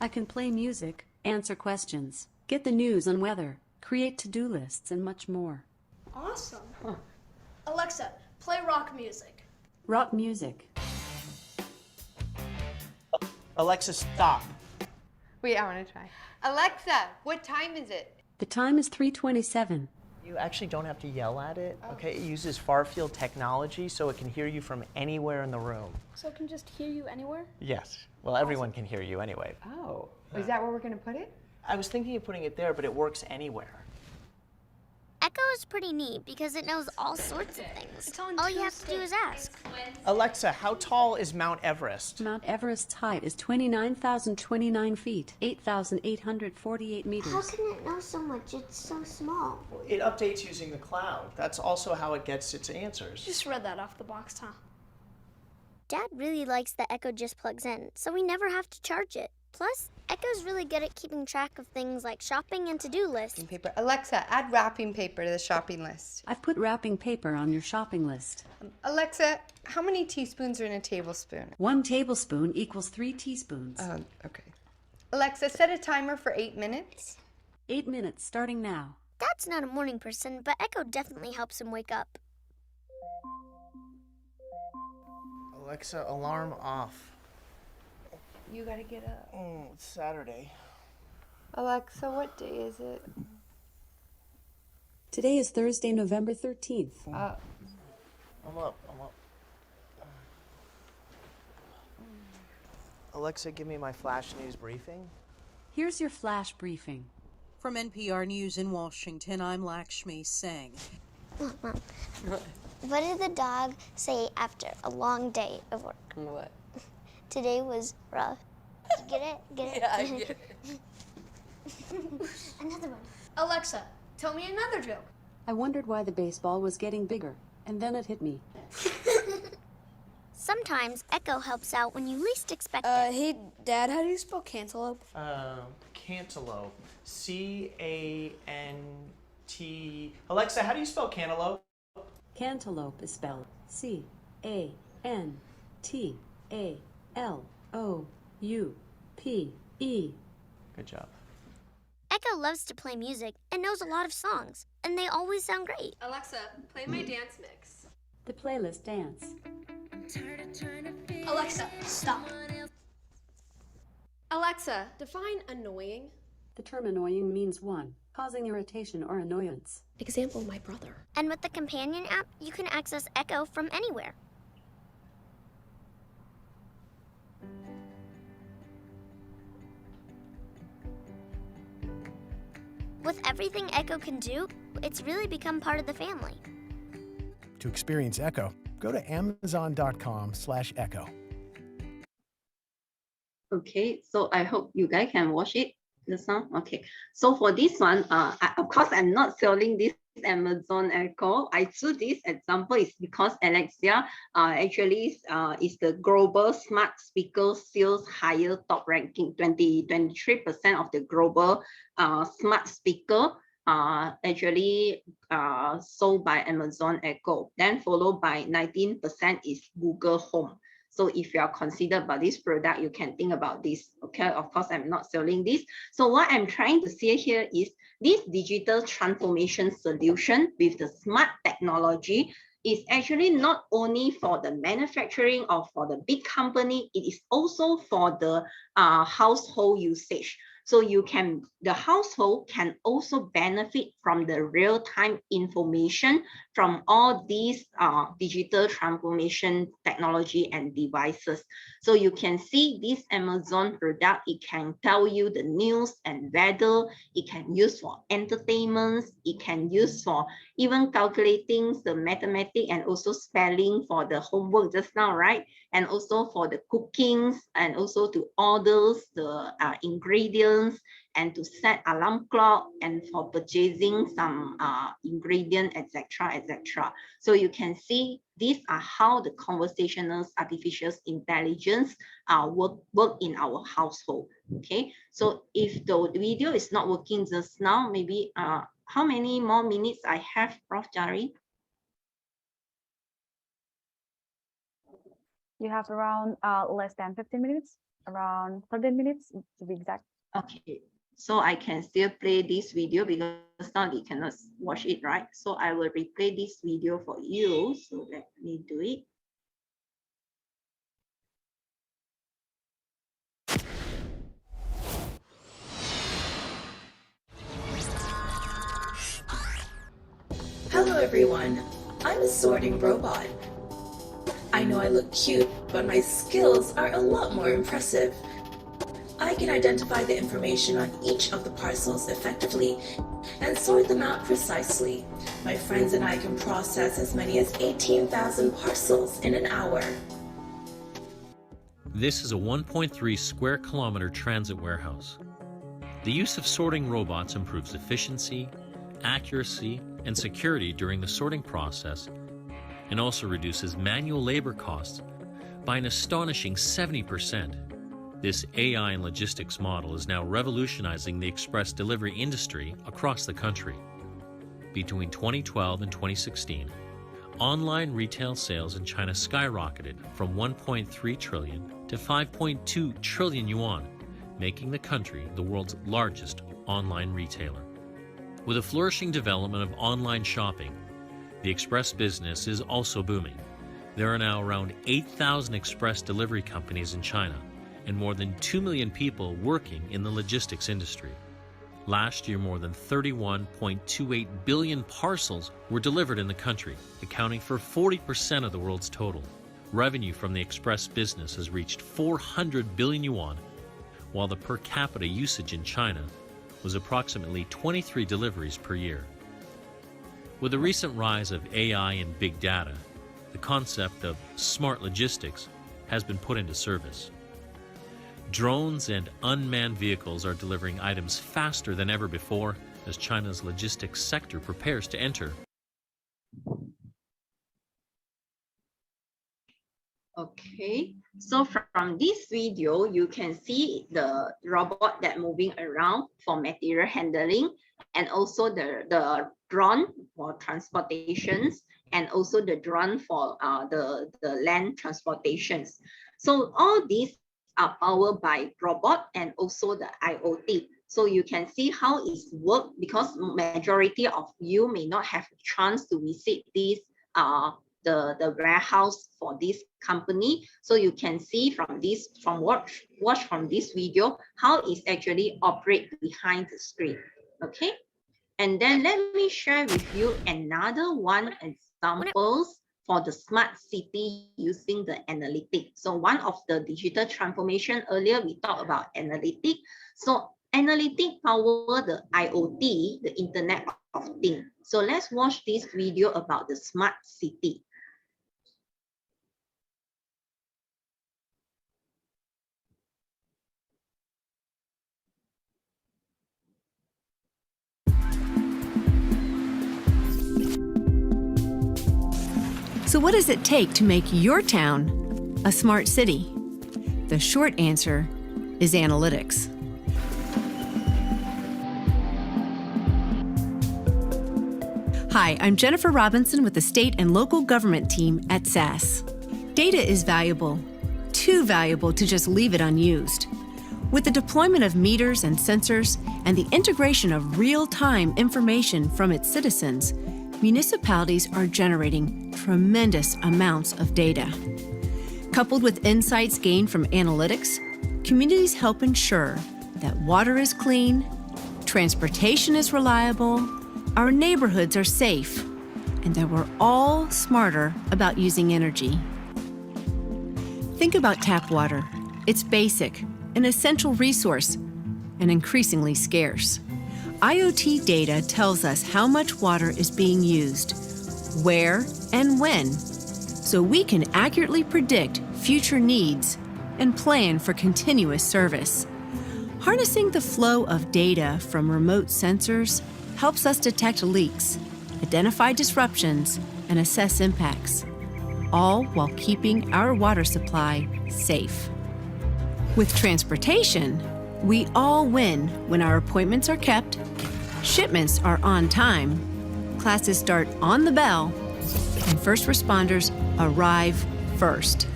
I can play music answer questions, get the news on weather, create to-do lists, and much more. Awesome. Alexa, play rock music. Rock music. Alexa, stop. Wait, I want to try. Alexa, what time is it? The time is 3:27. You actually don't have to yell at it, okay? It uses far-field technology, so it can hear you from anywhere in the room. So it can just hear you anywhere? Yes. Well, everyone can hear you anyway. Oh, is that where we're going to put it? I was thinking of putting it there, but it works anywhere. Echo is pretty neat because it knows all sorts of things. All you have to do is ask. Alexa, how tall is Mount Everest? Mount Everest's height is 29,029 feet, 8,848 meters. How can it know so much? It's so small. It updates using the cloud. That's also how it gets its answers. Just read that off the box, huh? Dad really likes that Echo just plugs in, so we never have to charge it. Plus, Echo's really good at keeping track of things like shopping and to-do lists. Paper. Alexa, add wrapping paper to the shopping list. I've put wrapping paper on your shopping list. Alexa, how many teaspoons are in a tablespoon? 1 tablespoon equals 3 teaspoons. Okay. Alexa, set a timer for 8 minutes. 8 minutes, starting now. Dad's not a morning person, but Echo definitely helps him wake up. Alexa, alarm off. You gotta get up. It's Saturday. Alexa, what day is it? Today is Thursday, November 13th. I'm up. Alexa, give me my flash news briefing. Here's your flash briefing. From NPR News in Washington, I'm Lakshmi Singh. Mom, what did the dog say after a long day of work? What? Today was rough. Get it? Get it? Yeah, I get it. Another one. Alexa, tell me another joke. I wondered why the baseball was getting bigger, and then it hit me. Sometimes Echo helps out when you least expect it. Hey, Dad, how do you spell cantaloupe? Cantaloupe. C-A-N-T... Alexa, how do you spell cantaloupe? Cantaloupe is spelled C-A-N-T-A-L-O-U-P-E. Good job. Echo loves to play music and knows a lot of songs, and they always sound great. Alexa, play my dance mix. The playlist dance. Alexa, stop. Alexa, define annoying. The term annoying means one, causing irritation or annoyance. Example, my brother. And with the companion app, you can access Echo from anywhere. With everything Echo can do, it's really become part of the family. To experience Echo, go to amazon.com/echo. Okay, so I hope you guys can watch it. Just now, okay. So for this one, of course, I'm not selling this Amazon Echo. I choose this example is because Alexia actually is the global smart speaker sales higher top ranking. 23% of the global smart speaker actually sold by Amazon Echo. Then followed by 19% is Google Home. So if you are considered about this product, you can think about this. Okay, of course, I'm not selling this. So what I'm trying to say here is this digital transformation solution with the smart technology is actually not only for the manufacturing or for the big company, it is also for the household usage. So the household can also benefit from the real-time information from all these digital transformation technology and devices. So you can see this Amazon product, it can tell you the news and weather, it can use for entertainment, it can use for even calculating the mathematics and also spelling for the homework just now, right? And also for the cookings and also to order the ingredients and to set alarm clock and for purchasing some ingredient, etc., etc. So you can see these are how the conversational artificial intelligence work in our household. Okay, so if the video is not working just now, maybe how many more minutes I have, Prof. Jari? You have around less than 15 minutes, around 13 minutes to be exact. Okay, So I can still play this video because now you cannot watch it, right? So I will replay this video for you. So let me do it. Hello everyone, I'm a sorting robot. I know I look cute, but my skills are a lot more impressive. I can identify the information on each of the parcels effectively and sort them out precisely. My friends and I can process as many as 18,000 parcels in an hour. This is a 1.3 square kilometer transit warehouse. The use of sorting robots improves efficiency, accuracy, and security during the sorting process, and also reduces manual labor costs by an astonishing 70%. This AI and logistics model is now revolutionizing the express delivery industry across the country. Between 2012 and 2016, online retail sales in China skyrocketed from 1.3 trillion to 5.2 trillion yuan, making the country the world's largest online retailer. With a flourishing development of online shopping, the express business is also booming. There are now around 8,000 express delivery companies in China and more than 2 million people working in the logistics industry. Last year, more than 31.28 billion parcels were delivered in the country, accounting for 40% of the world's total. Revenue from the express business has reached 400 billion yuan, while the per capita usage in China was approximately 23 deliveries per year. With the recent rise of AI and big data, the concept of smart logistics has been put into service. Drones and unmanned vehicles are delivering items faster than ever before as China's logistics sector prepares to enter. Okay, so from this video, you can see the robot that moving around for material handling, and also the drone for transportations, and also the drone for the land transportations. So all these are powered by robot and also the IoT. So you can see how it's work, because majority of you may not have a chance to visit this the warehouse for this company. So you can see from this, watch from this video, how it's actually operate behind the screen. Okay, and then let me share with you another one examples for the smart city using the analytics. So one of the digital transformation, earlier we talked about analytics. So analytics power the IoT, the Internet of Things. So let's watch this video about the smart city. So what does it take to make your town a smart city? The short answer is analytics. Hi, I'm Jennifer Robinson with the state and local government team at SAS. Data is valuable, too valuable to just leave it unused. With the deployment of meters and sensors and the integration of real-time information from its citizens, municipalities are generating tremendous amounts of data. Coupled with insights gained from analytics, communities help ensure that water is clean, transportation is reliable, our neighborhoods are safe, and that we're all smarter about using energy. Think about tap water. It's basic, an essential resource, and increasingly scarce. IoT data tells us how much water is being used, where and when, so we can accurately predict future needs and plan for continuous service. Harnessing the flow of data from remote sensors helps us detect leaks, identify disruptions, and assess impacts, all while keeping our water supply safe. With transportation, we all win when our appointments are kept, shipments are on time, classes start on the bell, and first responders arrive first.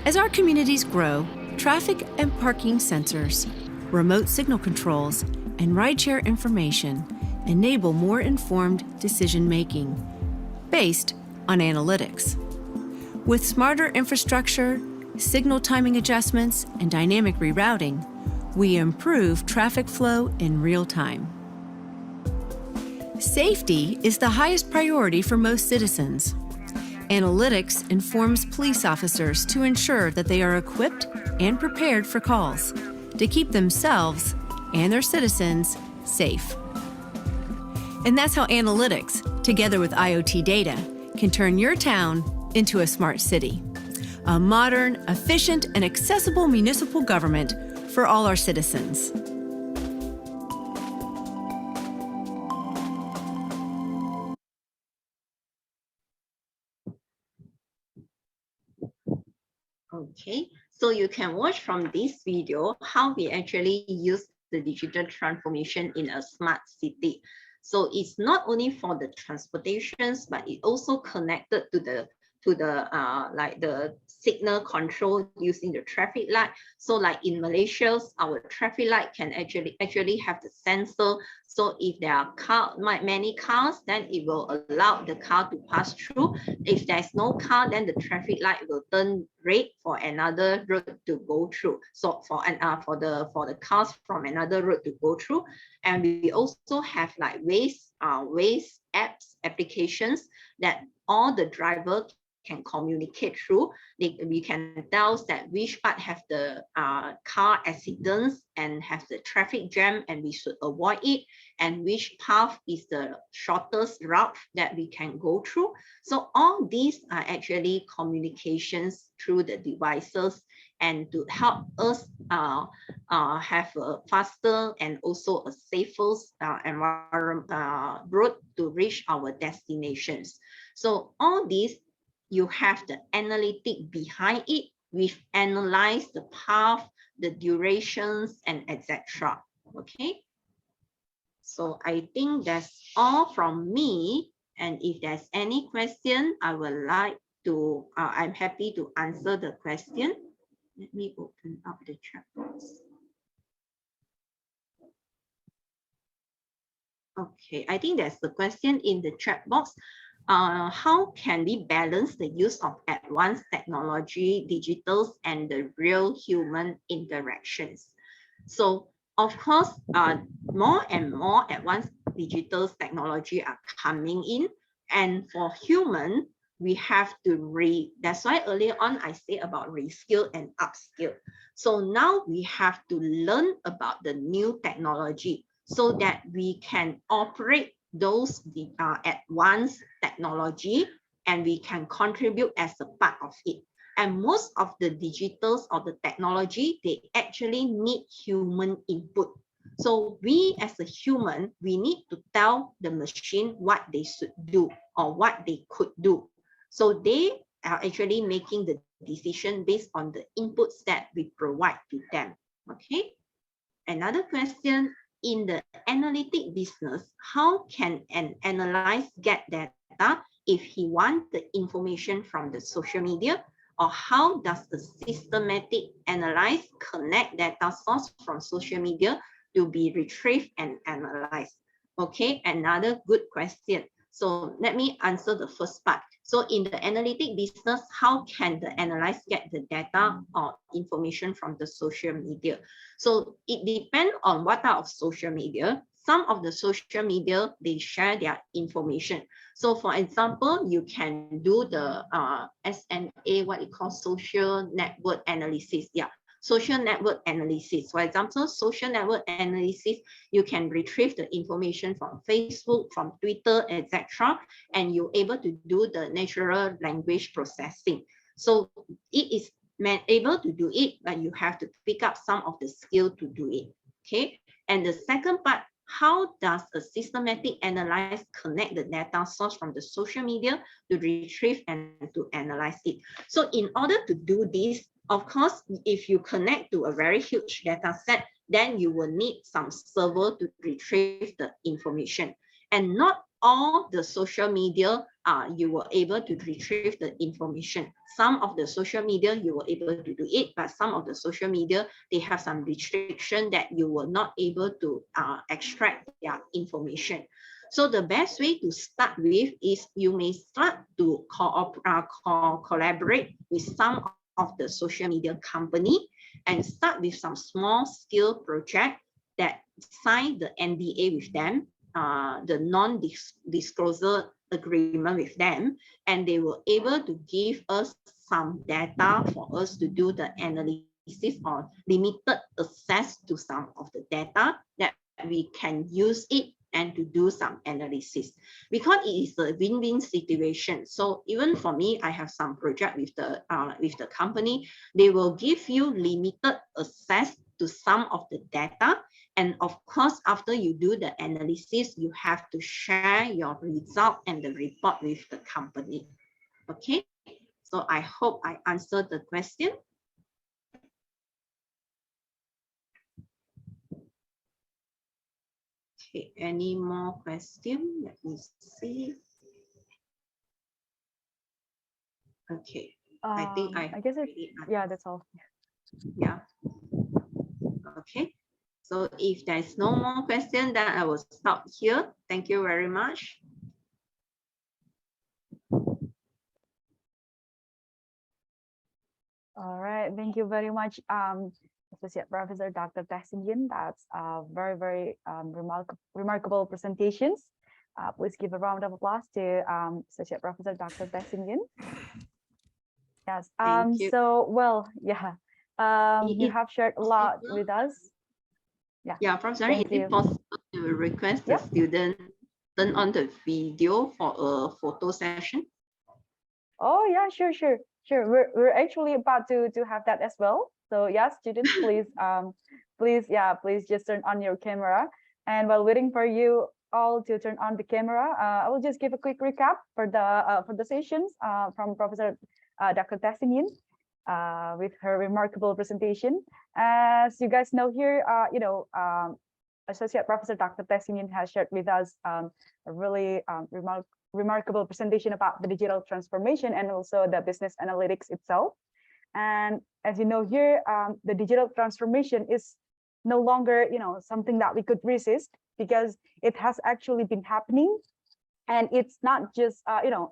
As our communities grow, traffic and parking sensors, remote signal controls, and rideshare information enable more informed decision-making based on analytics. With smarter infrastructure, signal timing adjustments, and dynamic rerouting, we improve traffic flow in real time. Safety is the highest priority for most citizens. Analytics informs police officers to ensure that they are equipped and prepared for calls to keep themselves and their citizens safe. And that's how analytics, together with IoT data, can turn your town into a smart city. A modern, efficient, and accessible municipal government for all our citizens. Okay, so you can watch from this video how we actually use the digital transformation in a smart city. So it's not only for the transportations, but it also connected to the like the signal control using the traffic light. So like in Malaysia, our traffic light can actually have the sensor. So if there are many cars, then it will allow the car to pass through. If there's no car, then the traffic light will turn red for another road to go through. So for the cars from another road to go through. And we also have like Waze apps applications that all the driver can communicate through. We can tell that which part have the car accidents and have the traffic jam and we should avoid it, and which path is the shortest route that we can go through. So all these are actually communications through the devices and to help us have a faster and also a safer road to reach our destinations. So all these, you have the analytic behind it. We've analyzed the path, the durations, and etc. Okay. So I think that's all from me. And if there's any question, I would like to, I'm happy to answer the question. Let me open up the chat box. Okay, I think that's the question in the chat box. How can we balance the use of advanced technology, digitals, and the real human interactions? So, of course, more and more advanced digital technology are coming in, and for human, we have to that's why earlier on I say about reskill and upskill. So now we have to learn about the new technology so that we can operate those advanced technology and we can contribute as a part of it. And most of the digitals or the technology, they actually need human input. So we as a human, we need to tell the machine what they should do or what they could do. So they are actually making the decision based on the inputs that we provide to them. Okay. Another question, in the analytic business, how can an analyst get data if he wants the information from the social media? Or how does the systematic analyst connect data source from social media to be retrieved and analyzed? Okay, another good question. So let me answer the first part. So in the analytic business, how can the analyst get the data or information from the social media? So it depends on what type of social media. Some of the social media, they share their information. So for example, you can do the SNA, what it calls social network analysis. Yeah, social network analysis. For example, social network analysis, you can retrieve the information from Facebook, from Twitter, etc. And you're able to do the natural language processing. So it is able to do it, but you have to pick up some of the skill to do it. Okay. And the second part, how does a systematic analyst connect the data source from the social media to retrieve and to analyze it? So in order to do this, of course, if you connect to a very huge data set, then you will need some server to retrieve the information. And not all the social media, you were able to retrieve the information. Some of the social media you were able to do it, but some of the social media, they have some restriction that you were not able to extract their information. So the best way to start with is you may start to collaborate with some of the social media company and start with some small scale project that sign the NDA with them, the non-disclosure agreement with them, and they were able to give us some data for us to do the analysis or limited access to some of the data that we can use it and to do some analysis, because it is a win-win situation. So even for me, I have some project with the company. They will give you limited access to some of the data, and of course, after you do the analysis, you have to share your result and the report with the company. Okay, so I hope I answered the question. Okay, any more question? Let me see. Okay, I think I guess yeah, that's all. Yeah. Okay. So if there's no more question, then I will stop here. Thank you very much. All right, thank you very much, Associate Professor Dr. Teh Sin Yin. That's very, very remarkable presentations. Please give a round of applause to Associate Professor Dr. Teh Sin Yin. Yes. So, well, yeah. You have shared a lot with us. Yeah. Yeah, Professor, is it possible to request the student turn on the video for a photo session? Oh yeah, sure. We're actually about to have that as well. So yes, students, please please just turn on your camera. And while waiting for you all to turn on the camera, I will just give a quick recap for the sessions from Professor Dr. Teh Sin Yin with her remarkable presentation. As you guys know here, Associate Professor Dr. Teh Sin Yin has shared with us a really remarkable presentation about the digital transformation and also the business analytics itself. And as you know here, the digital transformation is no longer, something that we could resist, because it has actually been happening. And it's not just,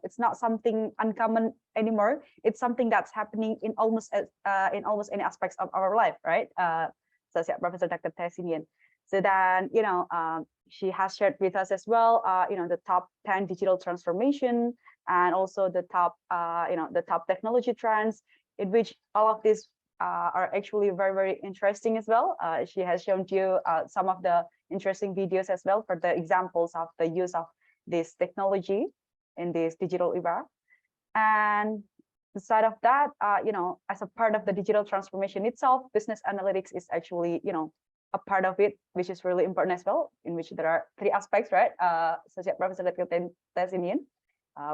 it's not something uncommon anymore. It's something that's happening in almost any aspects of our life, right? Associate Professor Dr. Teh Sin Yin. So then, she has shared with us as well, the top 10 digital transformation, and also the top, the top technology trends, in which all of these are actually very, very interesting as well. She has shown you some of the interesting videos as well for the examples of the use of this technology in this digital era. And beside of that, as a part of the digital transformation itself, business analytics is actually, a part of it, which is really important as well, in which there are 3 aspects, right? Associate Professor Dr. Teh Sin Yin,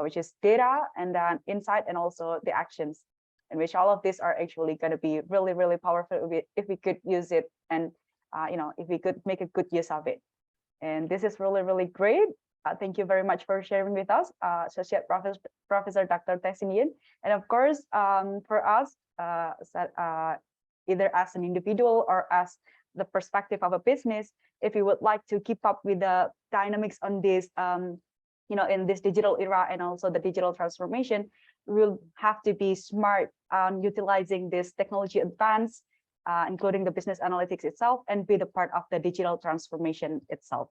which is data, and then insight, and also the actions, in which all of these are actually going to be really, really powerful if we could use it, and if we could make a good use of it. And this is really, really great. Thank you very much for sharing with us, Associate Professor Dr. Teh Sin Yin. And of course, for us, either as an individual or as the perspective of a business, if you would like to keep up with the dynamics on this, in this digital era and also the digital transformation, we'll have to be smart on utilizing this technology advance, including the business analytics itself, and be the part of the digital transformation itself.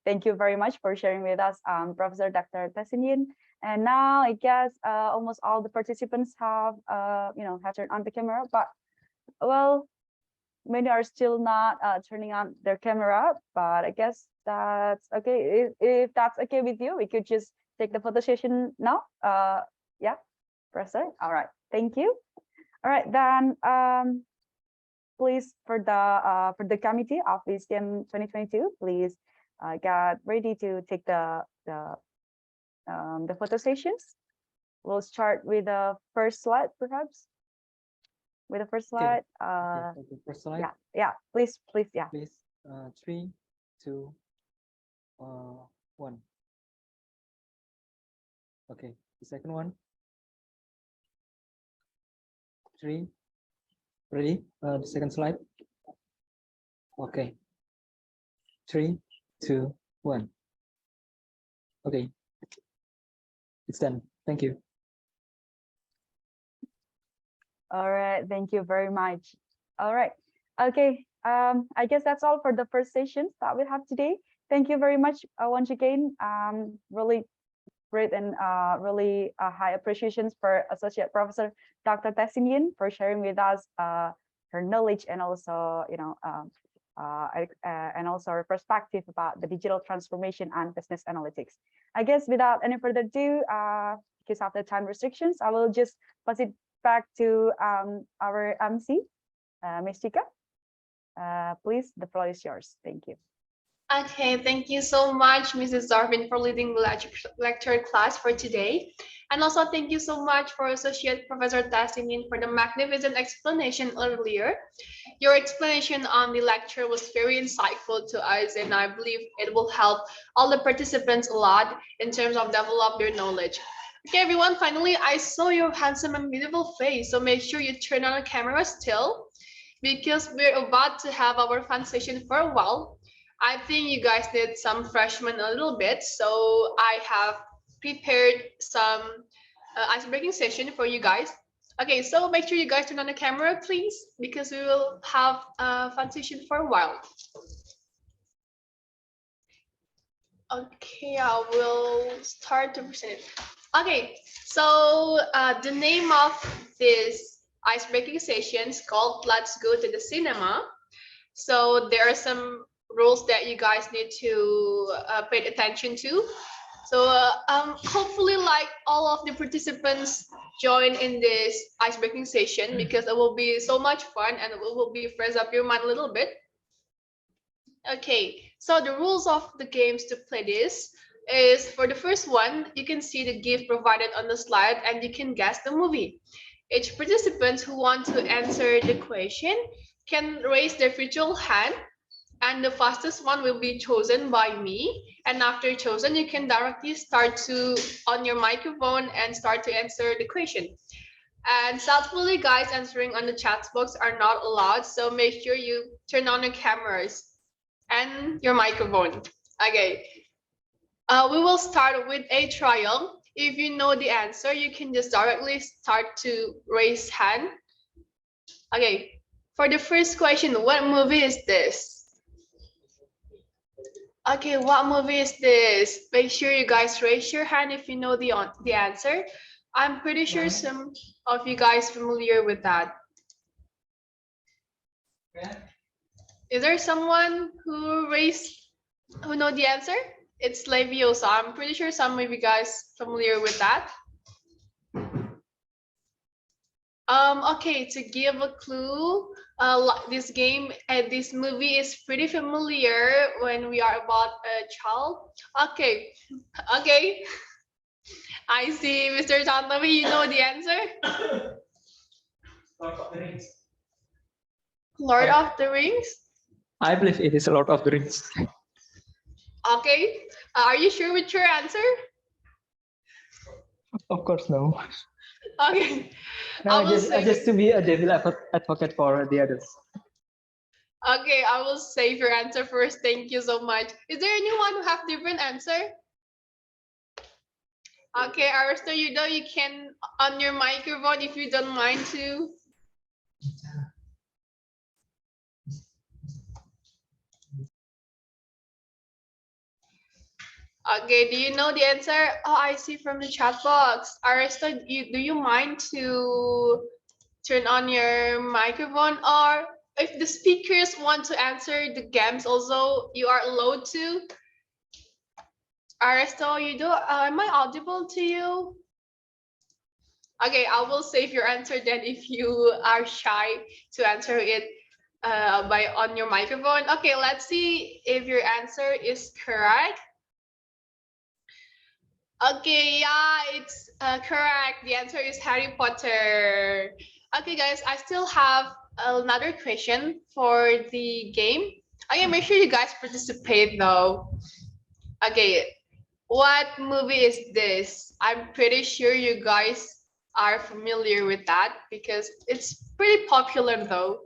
Thank you very much for sharing with us, Professor Dr. Teh Sin Yin. And now I guess almost all the participants have, have turned on the camera, but well, many are still not turning on their camera, but I guess that's okay. If that's okay with you, we could just take the photo session now. Yeah, Professor. All right, thank you. All right, then please, for the committee of the SEAMEO 2022, please get ready to take the photo sessions. We'll start with the first slide, perhaps. With the first slide, the first slide. Yeah, please, yeah. Please, 3, 2, 1. Okay, the second one. 3. Ready? The second slide. Okay. 3, 2, 1. Okay. It's done. Thank you. All right, thank you very much. All right, okay. I guess that's all for the first sessions that we have today. Thank you very much once again. Really great and really high appreciations for Associate Professor Dr. Teh Sin Yin for sharing with us her knowledge and also, you know, and also her perspective about the digital transformation and business analytics. I guess without any further ado, because of the time restrictions, I will just pass it back to our MC, Ms. Chika. Please, the floor is yours. Thank you. Okay, thank you so much, Mrs. Darwin, for leading the lecture class for today. And also thank you so much for Associate Professor Teh Sin Yin for the magnificent explanation earlier. Your explanation on the lecture was very insightful to us, and I believe it will help all the participants a lot in terms of develop their knowledge. Okay, everyone, finally, I saw your handsome and beautiful face, so make sure you turn on the camera still, because we're about to have our fun session for a while. I think you guys need some freshmen a little bit, so I have prepared some ice-breaking session for you guys. Okay, so make sure you guys turn on the camera, please, because we will have a fun session for a while. Okay, I will start to present it. Okay, so the name of this ice-breaking session is called Let's Go to the Cinema. So there are some rules that you guys need to pay attention to. So hopefully like all of the participants join in this ice-breaking session, because it will be so much fun and it will be fresh up your mind a little bit. Okay, so the rules of the games to play this is, for the first one, you can see the gift provided on the slide and you can guess the movie. Each participant who wants to answer the question can raise their virtual hand, and the fastest one will be chosen by me. And after chosen, you can directly start to on your microphone and start to answer the question. And sadly, guys, answering on the chat box are not allowed, so make sure you turn on your cameras and your microphone. Okay, we will start with a trial. If you know the answer, you can just directly start to raise hand. Okay, for the first question, what movie is this? Okay, what movie is this? Make sure you guys raise your hand if you know the answer. I'm pretty sure some of you guys familiar with that. Is there someone who know the answer? It's Leviosa. I'm pretty sure some of you guys familiar with that. Okay, to give a clue, this game and this movie is pretty familiar when we are about a child. Okay, okay. I see, Mr. Chantavi, you know the answer? Lord of the Rings. Lord of the Rings? I believe it is Lord of the Rings. Okay, are you sure with your answer? Of course, no. Okay. No, just to be a devil advocate for the others. Okay, I will save your answer first. Thank you so much. Is there anyone who have different answer? Okay, Aristo, you know you can on your microphone if you don't mind to. Okay, do you know the answer? Oh, I see from the chat box. Aristo, do you mind to turn on your microphone? Or if the speakers want to answer the games also, you are allowed to. Aristo, am I audible to you? Okay, I will save your answer then if you are shy to answer it on your microphone. Okay, let's see if your answer is correct. Okay, yeah, it's correct. The answer is Harry Potter. Okay, guys, I still have another question for the game. Okay, make sure you guys participate though. Okay, What movie is this? I'm pretty sure you guys are familiar with that because it's pretty popular though.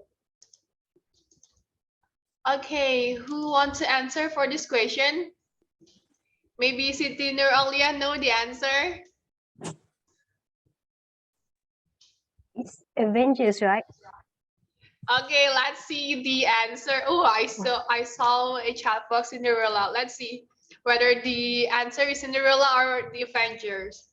Okay, who wants to answer for this question? Maybe Siti Nur Aulia know the answer. It's Avengers, right? Okay, let's see the answer. Oh, I saw a chat box Cinderella. Let's see whether the answer is Cinderella or the Avengers.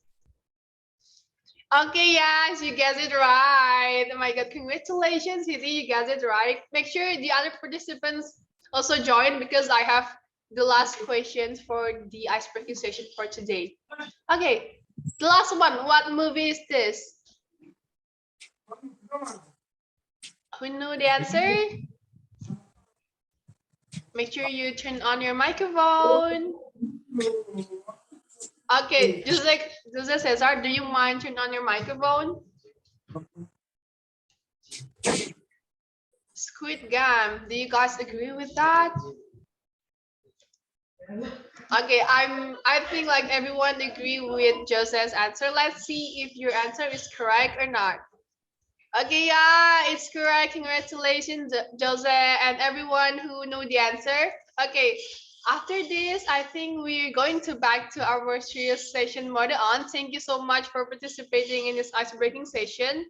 Okay, yes, you guessed it right. Oh my God, congratulations, Siti, you guessed it right. Make sure the other participants also join because I have the last questions for the icebreaking session for today. Okay, the last one. What movie is this? Who knew the answer? Make sure you turn on your microphone. Okay, Jose Cesar, do you mind turn on your microphone? Squid Game, do you guys agree with that? Okay, I think like everyone agree with Jose's answer. Let's see if your answer is correct or not. Okay, yeah, it's correct. Congratulations, Jose, and everyone who know the answer. Okay, after this, I think we're going to back to our serious session mode on. Thank you so much for participating in this icebreaking session.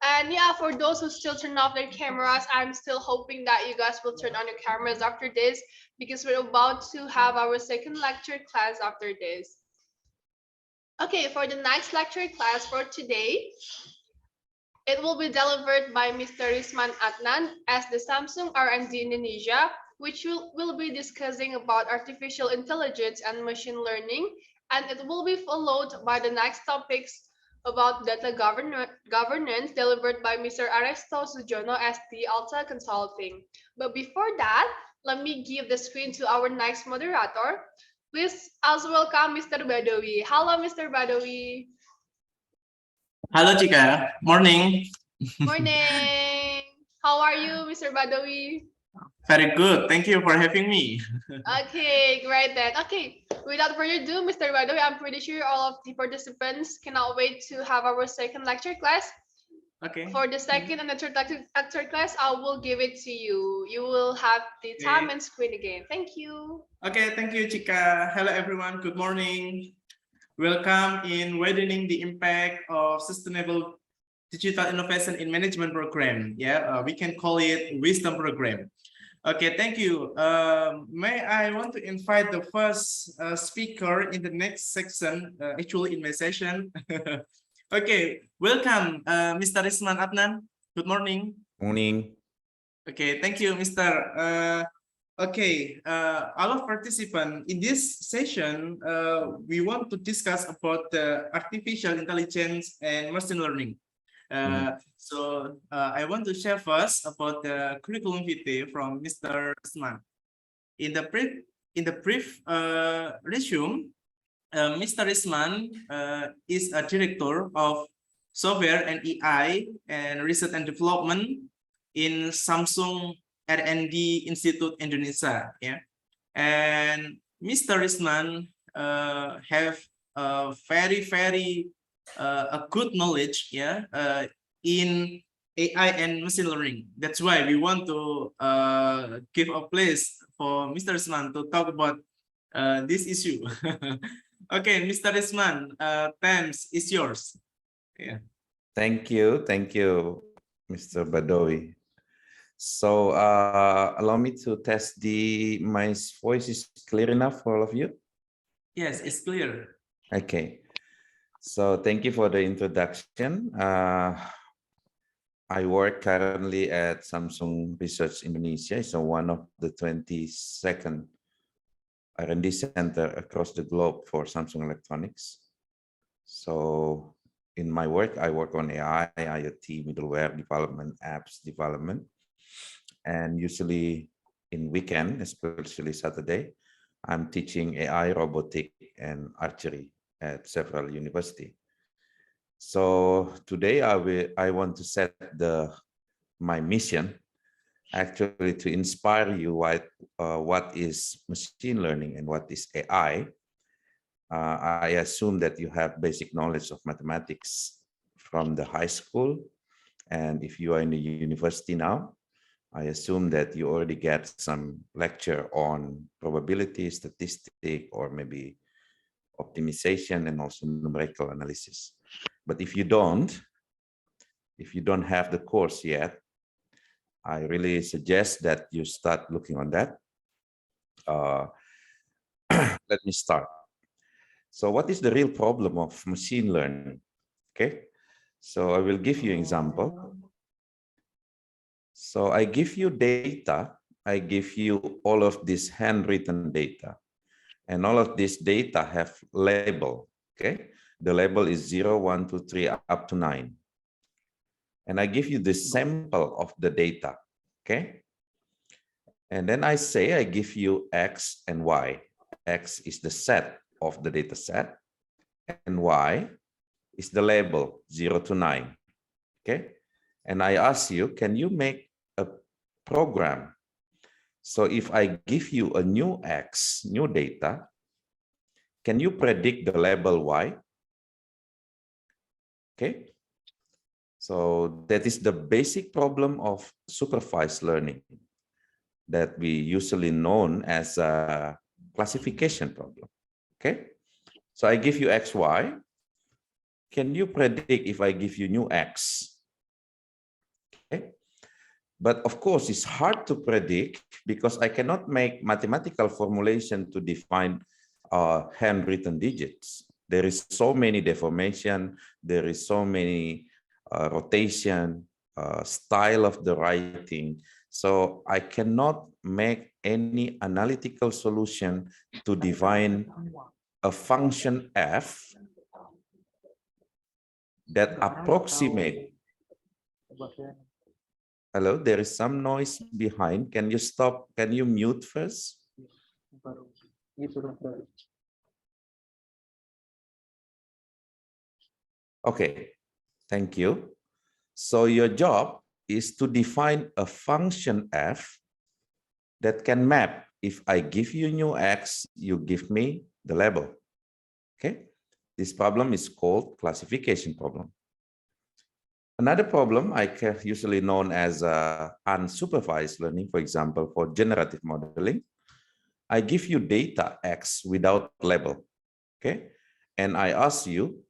And yeah, for those who still turn off their cameras, I'm still hoping that you guys will turn on your cameras after this because we're about to have our second lecture class after this. Okay, for the next lecture class for today, it will be delivered by Mr. Risman Adnan as the Samsung R&D Indonesia, which will be discussing about artificial intelligence and machine learning, and it will be followed by the next topics about data governance delivered by Mr. Aresto Sujono as the Alta Consulting. But before that, let me give the screen to our next moderator. Please also welcome Mr. Badawi. Hello, Mr. Badawi. Hello, Chika. Morning. Morning. How are you, Mr. Badawi? Very good. Thank you for having me. Okay, great then. Okay, without further ado, Mr. Badawi, I'm pretty sure all of the participants cannot wait to have our second lecture class. Okay. For the second and the third lecture class, I will give it to you. You will have the time and screen again. Thank you. Okay, thank you, Chika. Hello, everyone. Good morning. Welcome in Widening the Impact of Sustainable Digital Innovation in Management Program. Yeah, we can call it Wisdom Program. Okay, thank you. May I want to invite the first speaker in the next section, actually in my session. Okay, welcome, Mr. Risman Adnan. Good morning. Morning. Okay, thank you, Mr. Okay, all participants in this session, we want to discuss about the artificial intelligence and machine learning. So I want to share first about the curriculum vitae from Mr. Risman. In the brief resume, Mr. Risman is a director of software and AI and research and development in Samsung R&D Institute Indonesia. Yeah, and Mr. Risman have a very a good knowledge, yeah, in AI and machine learning. That's why we want to give a place for Mr. Risman to talk about this issue. Okay, Mr. Risman, time is yours. Yeah. Thank you, Mr. Badawi. So allow me to test my voice is clear enough for all of you? Yes, it's clear. Okay. So thank you for the introduction. I work currently at Samsung Research Indonesia. So one of the 22nd R&D center across the globe for Samsung Electronics. So in my work, I work on AI, IoT, middleware development, apps development. And usually in weekend, especially Saturday, I'm teaching AI, robotic, and archery at several universities. So today I want to set my mission actually to inspire you what is machine learning and what is AI. I assume that you have basic knowledge of mathematics from the high school. And if you are in the university now, I assume that you already get some lecture on probability, statistic, or maybe optimization and also numerical analysis. But if you don't have the course yet, I really suggest that you start looking on that. Let me start. So what is the real problem of machine learning? Okay, so I will give you an example. So I give you data. I give you all of this handwritten data. And all of this data have label, okay? The label is 0, 1, 2, 3, up to 9. And I give you the sample of the data, okay? And then I say I give you X and Y. X is the set of the data set, and Y is the label 0 to 9, okay? And I ask you, can you make a program? So if I give you a new X, new data, can you predict the label Y? Okay. So that is the basic problem of supervised learning that we usually known as a classification problem. Okay. So I give you X, Y. Can you predict if I give you new X? Okay. But of course, it's hard to predict because I cannot make mathematical formulation to define handwritten digits. There is so many deformation, there is so many rotation, style of the writing. So I cannot make any analytical solution to define a function f that approximate. Hello, there is some noise behind. Can you stop? Can you mute first? Okay, thank you. So your job is to define a function f that can map. If I give you new X, you give me the label. Okay, this problem is called classification problem. Another problem usually known as unsupervised learning, for example, for generative modeling. I give you data X without label, okay? And I ask you,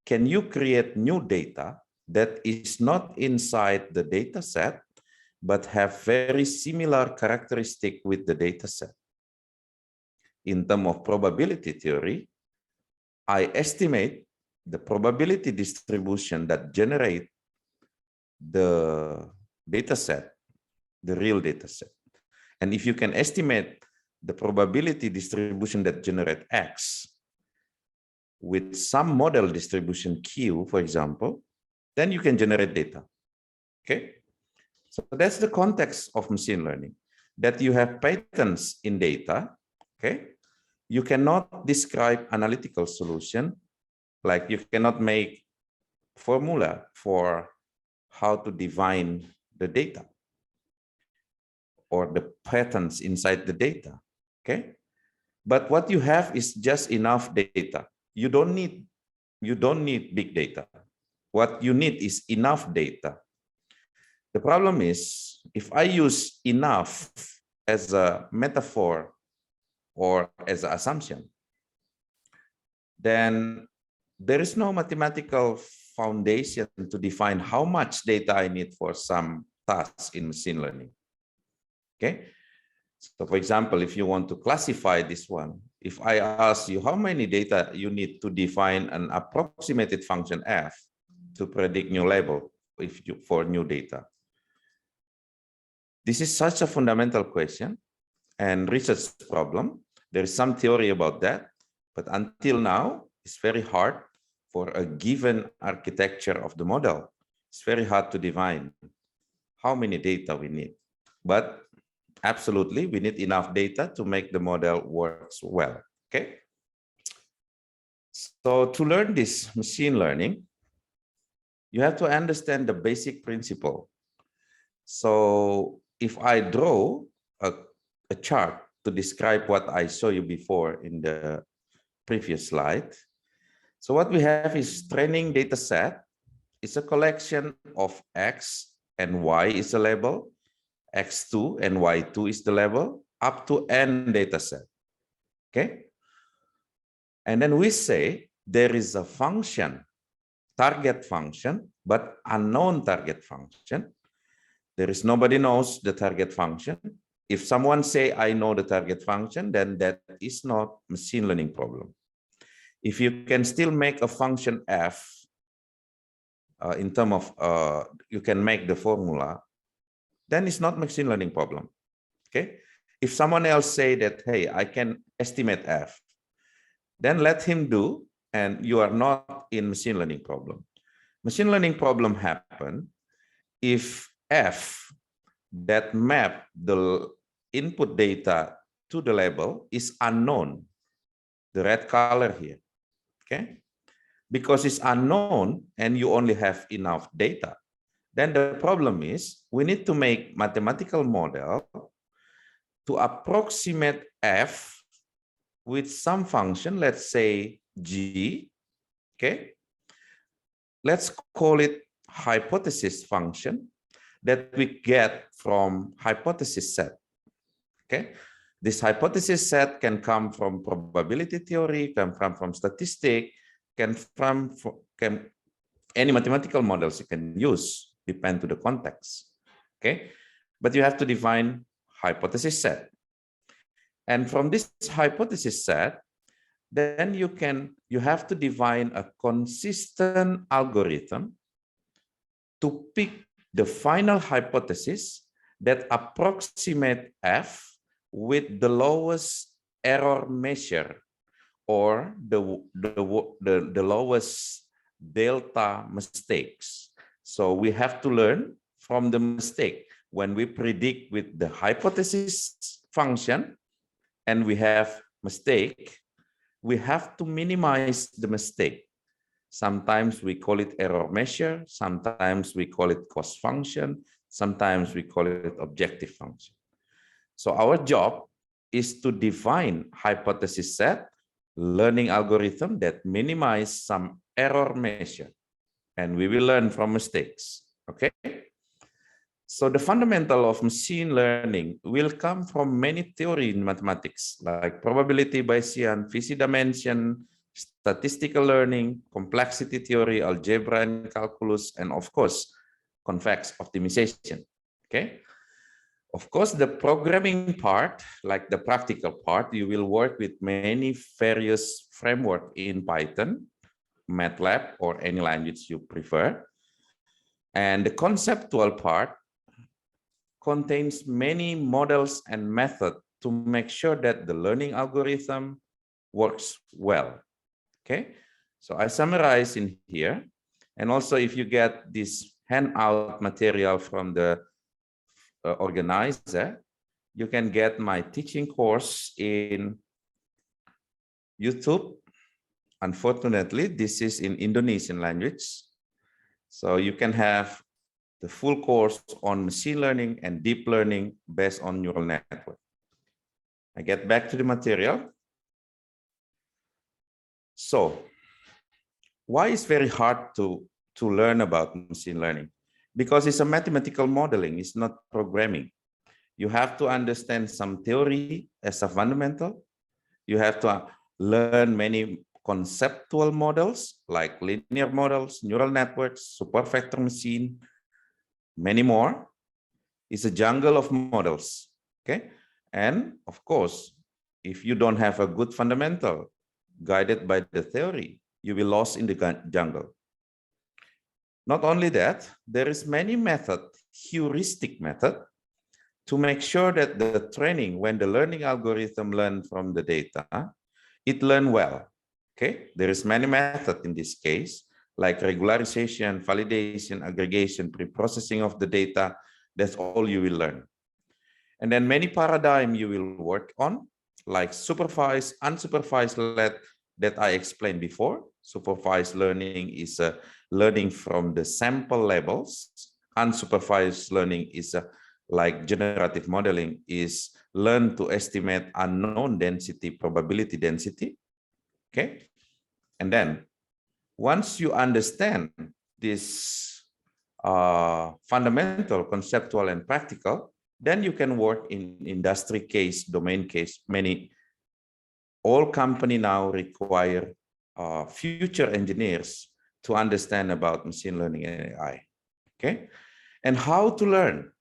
can you create new data that is not inside the data set, but have very similar characteristic with the data set? In terms of probability theory, I estimate the probability distribution that generate the data set, the real data set. And if you can estimate the probability distribution that generate X with some model distribution Q, for example, then you can generate data. Okay. So that's the context of machine learning, that you have patterns in data. Okay. You cannot describe analytical solution, like you cannot make formula for how to define the data or the patterns inside the data, okay? But what you have is just enough data. You don't need big data. What you need is enough data. The problem is, if I use enough as a metaphor or as an assumption, then there is no mathematical foundation to define how much data I need for some tasks in machine learning. Okay. So for example, if you want to classify this one, if I ask you how many data you need to define an approximated function f to predict new label for new data. This is such a fundamental question and research problem. There is some theory about that, but until now, it's very hard for a given architecture of the model. It's very hard to define how many data we need. But absolutely, we need enough data to make the model works well, okay? So to learn this machine learning, you have to understand the basic principle. So if I draw a chart to describe what I showed you before in the previous slide. So what we have is training data set. It's a collection of X and Y is a label, X2 and Y2 is the label, up to N data set. Okay. And then we say there is a function, target function, but unknown target function. There is nobody knows the target function. If someone say, I know the target function, then that is not machine learning problem. If you can still make a function f in terms of, you can make the formula, then it's not machine learning problem, okay? If someone else say that, hey, I can estimate f, then let him do, and you are not in machine learning problem. Machine learning problem happen if f that map the input data to the label is unknown, the red color here, okay? Because it's unknown and you only have enough data, then the problem is we need to make mathematical model to approximate f with some function, let's say g, okay? Let's call it hypothesis function that we get from hypothesis set, okay? This hypothesis set can come from probability theory, can come from statistics, can any mathematical models you can use, depend to the context, okay? But you have to define hypothesis set. And from this hypothesis set, then you have to define a consistent algorithm to pick the final hypothesis that approximate f with the lowest error measure or the lowest delta mistakes. So we have to learn from the mistake. When we predict with the hypothesis function and we have mistake, we have to minimize the mistake. Sometimes we call it error measure, sometimes we call it cost function, sometimes we call it objective function. So our job is to define hypothesis set, learning algorithm that minimize some error measure, and we will learn from mistakes, okay? So the fundamental of machine learning will come from many theory in mathematics, like probability Bayesian, Fishy dimension, statistical learning, complexity theory, algebra and calculus, and of course, convex optimization, okay? Of course, the programming part, like the practical part, you will work with many various framework in Python, MATLAB, or any language you prefer. And the conceptual part contains many models and methods to make sure that the learning algorithm works well, okay? So I summarize in here. And also if you get this handout material from the organizer, you can get my teaching course in YouTube. Unfortunately, this is in Indonesian language. So you can have the full course on machine learning and deep learning based on neural network. I get back to the material. So why is very hard to learn about machine learning? Because it's a mathematical modeling, it's not programming. You have to understand some theory as a fundamental. You have to learn many conceptual models like linear models, neural networks, supervector machine, many more. It's a jungle of models, okay? And of course, if you don't have a good fundamental guided by the theory, you will lost in the jungle. Not only that, there is many method, heuristic method, to make sure that the training, when the learning algorithm learn from the data, it learn well, okay? There is many method in this case, like regularization, validation, aggregation, pre-processing of the data. That's all you will learn. And then many paradigm you will work on, like supervised, unsupervised that I explained before. Supervised learning is learning from the sample labels. Unsupervised learning is like generative modeling, is learn to estimate unknown density, probability density. Okay. And then once you understand this fundamental, conceptual, and practical, then you can work in industry case, domain case. All company now require future engineers to understand about machine learning and AI. Okay. And how to learn?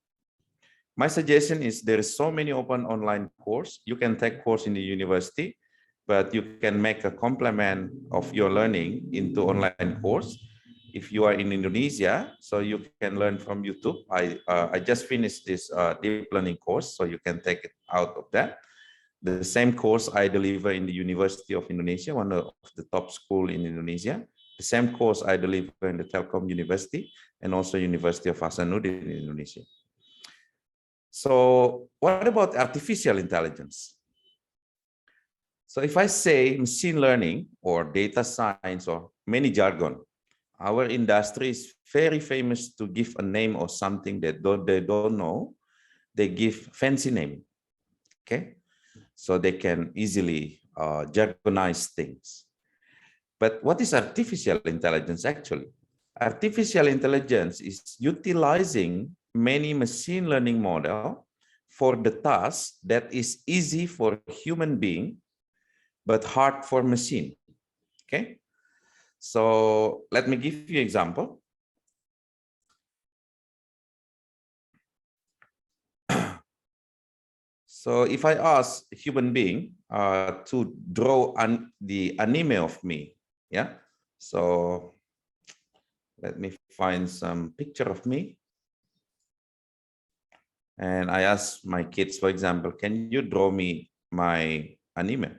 My suggestion is there is so many open online course. You can take course in the university, but you can make a complement of your learning into online course. If you are in Indonesia, so you can learn from YouTube. I just finished this deep learning course, so you can take it out of that. The same course I deliver in the University of Indonesia, one of the top school in Indonesia. The same course I deliver in the Telkom University and also University of Hasanuddin in Indonesia. So what about artificial intelligence? So if I say machine learning or data science or many jargon, our industry is very famous to give a name or something that they don't know. They give fancy name, okay? So they can easily jargonize things. But what is artificial intelligence actually? Artificial intelligence is utilizing many machine learning model for the task that is easy for human being, but hard for machine, okay? So let me give you an example. So if I ask a human being to draw the anime of me, yeah? So let me find some picture of me. And I ask my kids, for example, can you draw me my anime?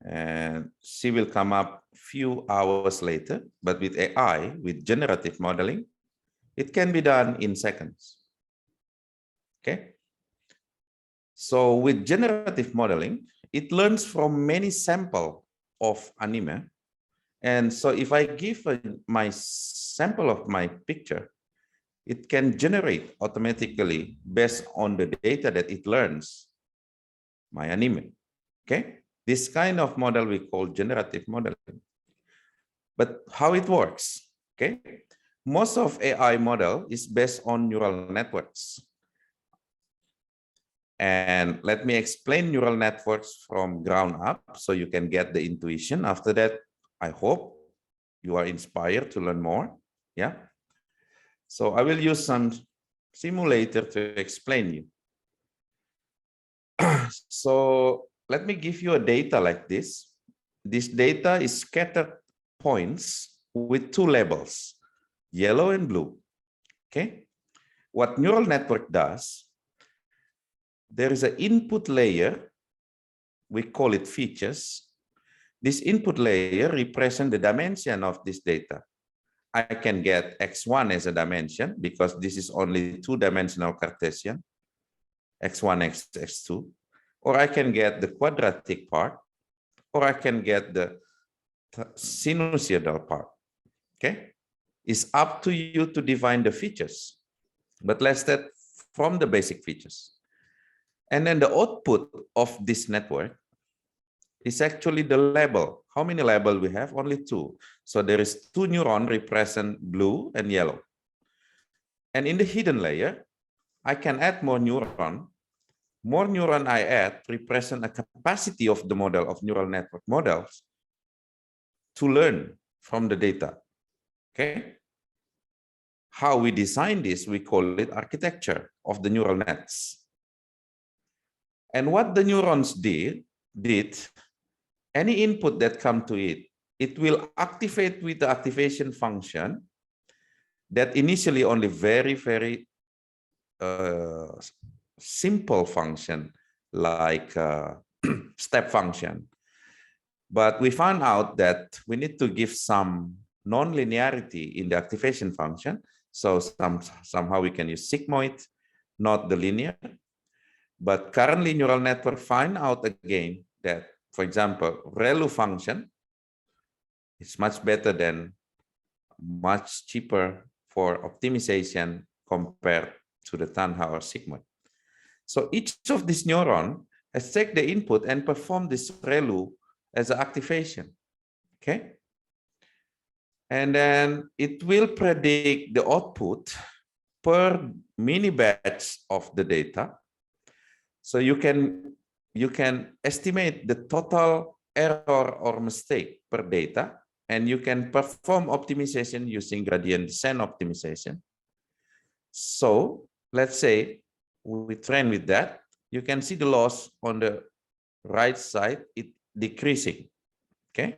And she will come up a few hours later, but with AI, with generative modeling, it can be done in seconds, okay? So with generative modeling, it learns from many samples of anime. And so if I give my sample of my picture, it can generate automatically based on the data that it learns my anime, okay? This kind of model we call generative modeling. But how it works, okay? Most of AI model is based on neural networks. And let me explain neural networks from ground up so you can get the intuition. After that, I hope you are inspired to learn more, yeah? So I will use some simulator to explain you. So let me give you a data like this. This data is scattered points with two labels, yellow and blue, okay? What neural network does, there is an input layer, we call it features. This input layer represents the dimension of this data. I can get x1 as a dimension because this is only two-dimensional Cartesian, x1, x2, or I can get the quadratic part, or I can get the sinusoidal part, okay? It's up to you to define the features, but let's start from the basic features. And then the output of this network is actually the label. How many labels we have? Only two. So there is two neurons represent blue and yellow. And in the hidden layer, I can add more neuron. More neuron I add represent a capacity of the model of neural network models to learn from the data, okay? How we design this, we call it architecture of the neural nets. And what the neurons did, any input that come to it, it will activate with the activation function that initially only very, very simple function like step function. But we found out that we need to give some non-linearity in the activation function. So somehow we can use sigmoid, not the linear. But currently neural network find out again that, for example, ReLU function is much better than, much cheaper for optimization compared to the Tanha or sigmoid. So each of these neuron has take the input and perform this ReLU as an activation. Okay. And then it will predict the output per mini batch of the data. So you can estimate the total error or mistake per data, and you can perform optimization using gradient descent optimization. So let's say we train with that. You can see the loss on the right side, it decreasing. Okay.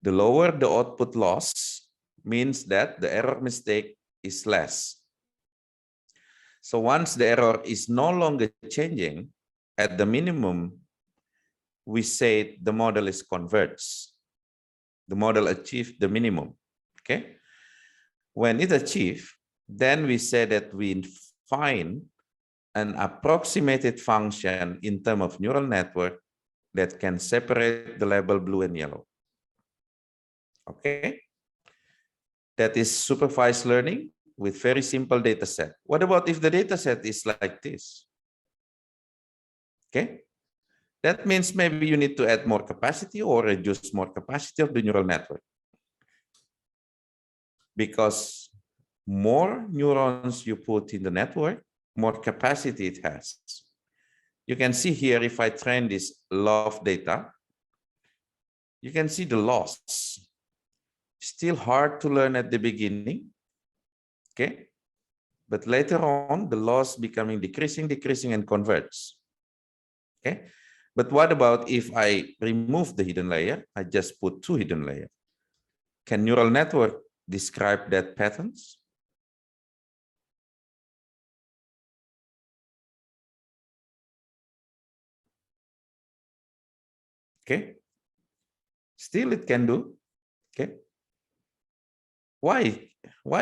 The lower the output loss means that the error mistake is less. So once the error is no longer changing at the minimum, we say the model is converged. The model achieved the minimum. Okay. When it achieved, then we say that we find an approximated function in terms of neural network that can separate the label blue and yellow. Okay. That is supervised learning with very simple data set. What about if the data set is like this? Okay. That means maybe you need to add more capacity or reduce more capacity of the neural network. Because more neurons you put in the network, more capacity it has. You can see here, if I train this love data, you can see the loss. Still hard to learn at the beginning. Okay. But later on, the loss becoming decreasing, and converge. Okay. But what about if I remove the hidden layer? I just put 2 hidden layers. Can neural network describe that patterns? Okay. Still it can do. Okay. Why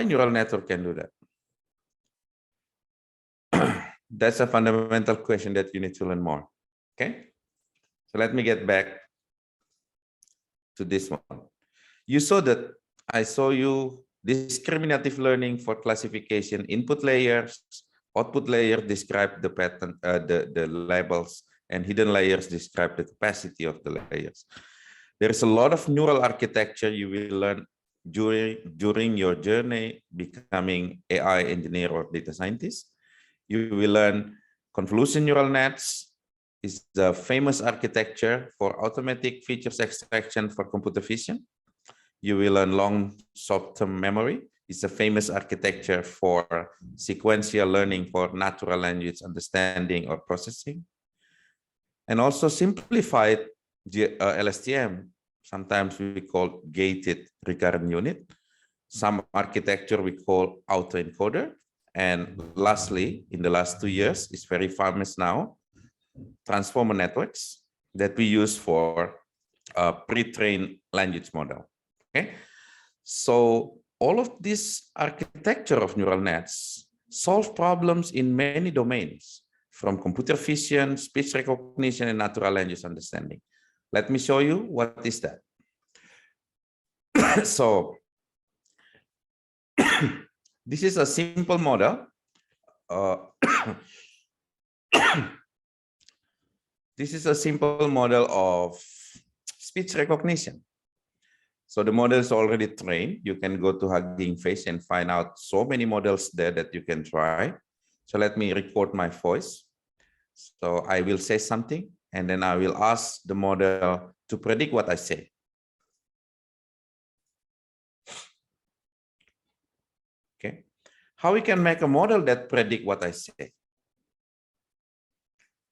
neural network can do that? That's a fundamental question that you need to learn more. Okay. So let me get back to this one. You saw that I saw you discriminative learning for classification, input layers, output layer describe the pattern, the labels, and hidden layers describe the capacity of the layers. There's a lot of neural architecture you will learn during your journey becoming AI engineer or data scientist. You will learn convolution neural nets is the famous architecture for automatic features extraction for computer vision. You will learn long short-term memory. It's a famous architecture for sequential learning for natural language understanding or processing. And also simplified LSTM. Sometimes we call gated recurrent unit. Some architecture we call autoencoder. And lastly, in the last 2 years, it's very famous now, transformer networks that we use for pre-trained language model. Okay, so all of this architecture of neural nets solve problems in many domains, from computer vision, speech recognition, and natural language understanding. Let me show you what is that. So this is a simple model. This is a simple model of speech recognition. So the model is already trained. You can go to Hugging Face and find out so many models there that you can try. So let me record my voice. So I will say something, and then I will ask the model to predict what I say. Okay. How we can make a model that predict what I say?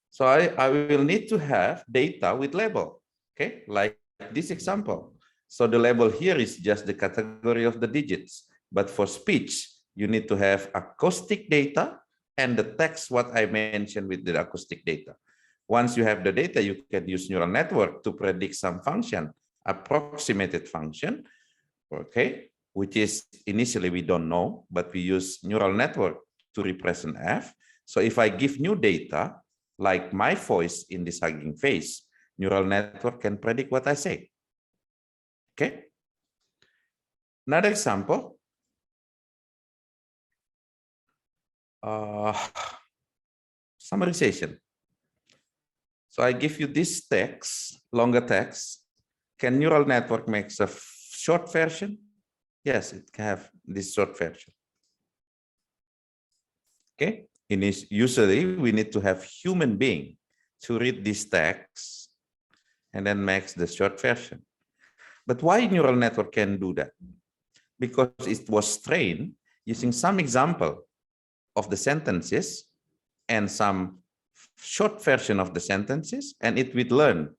So I will need to have data with label. Okay, like this example. So the label here is just the category of the digits. But for speech, you need to have acoustic data and the text what I mentioned with the acoustic data. Once you have the data, you can use neural network to predict some function, approximated function, okay, which is initially we don't know, but we use neural network to represent F. So if I give new data, like my voice in this Hugging Face, neural network can predict what I say. Okay. Another example. Summarization. So I give you this text, longer text. Can neural network make a short version? Yes, it can have this short version. Okay, usually we need to have human being to read this text and then makes the short version. But why neural network can do that? Because it was trained using some example of the sentences and some short version of the sentences, and it will learn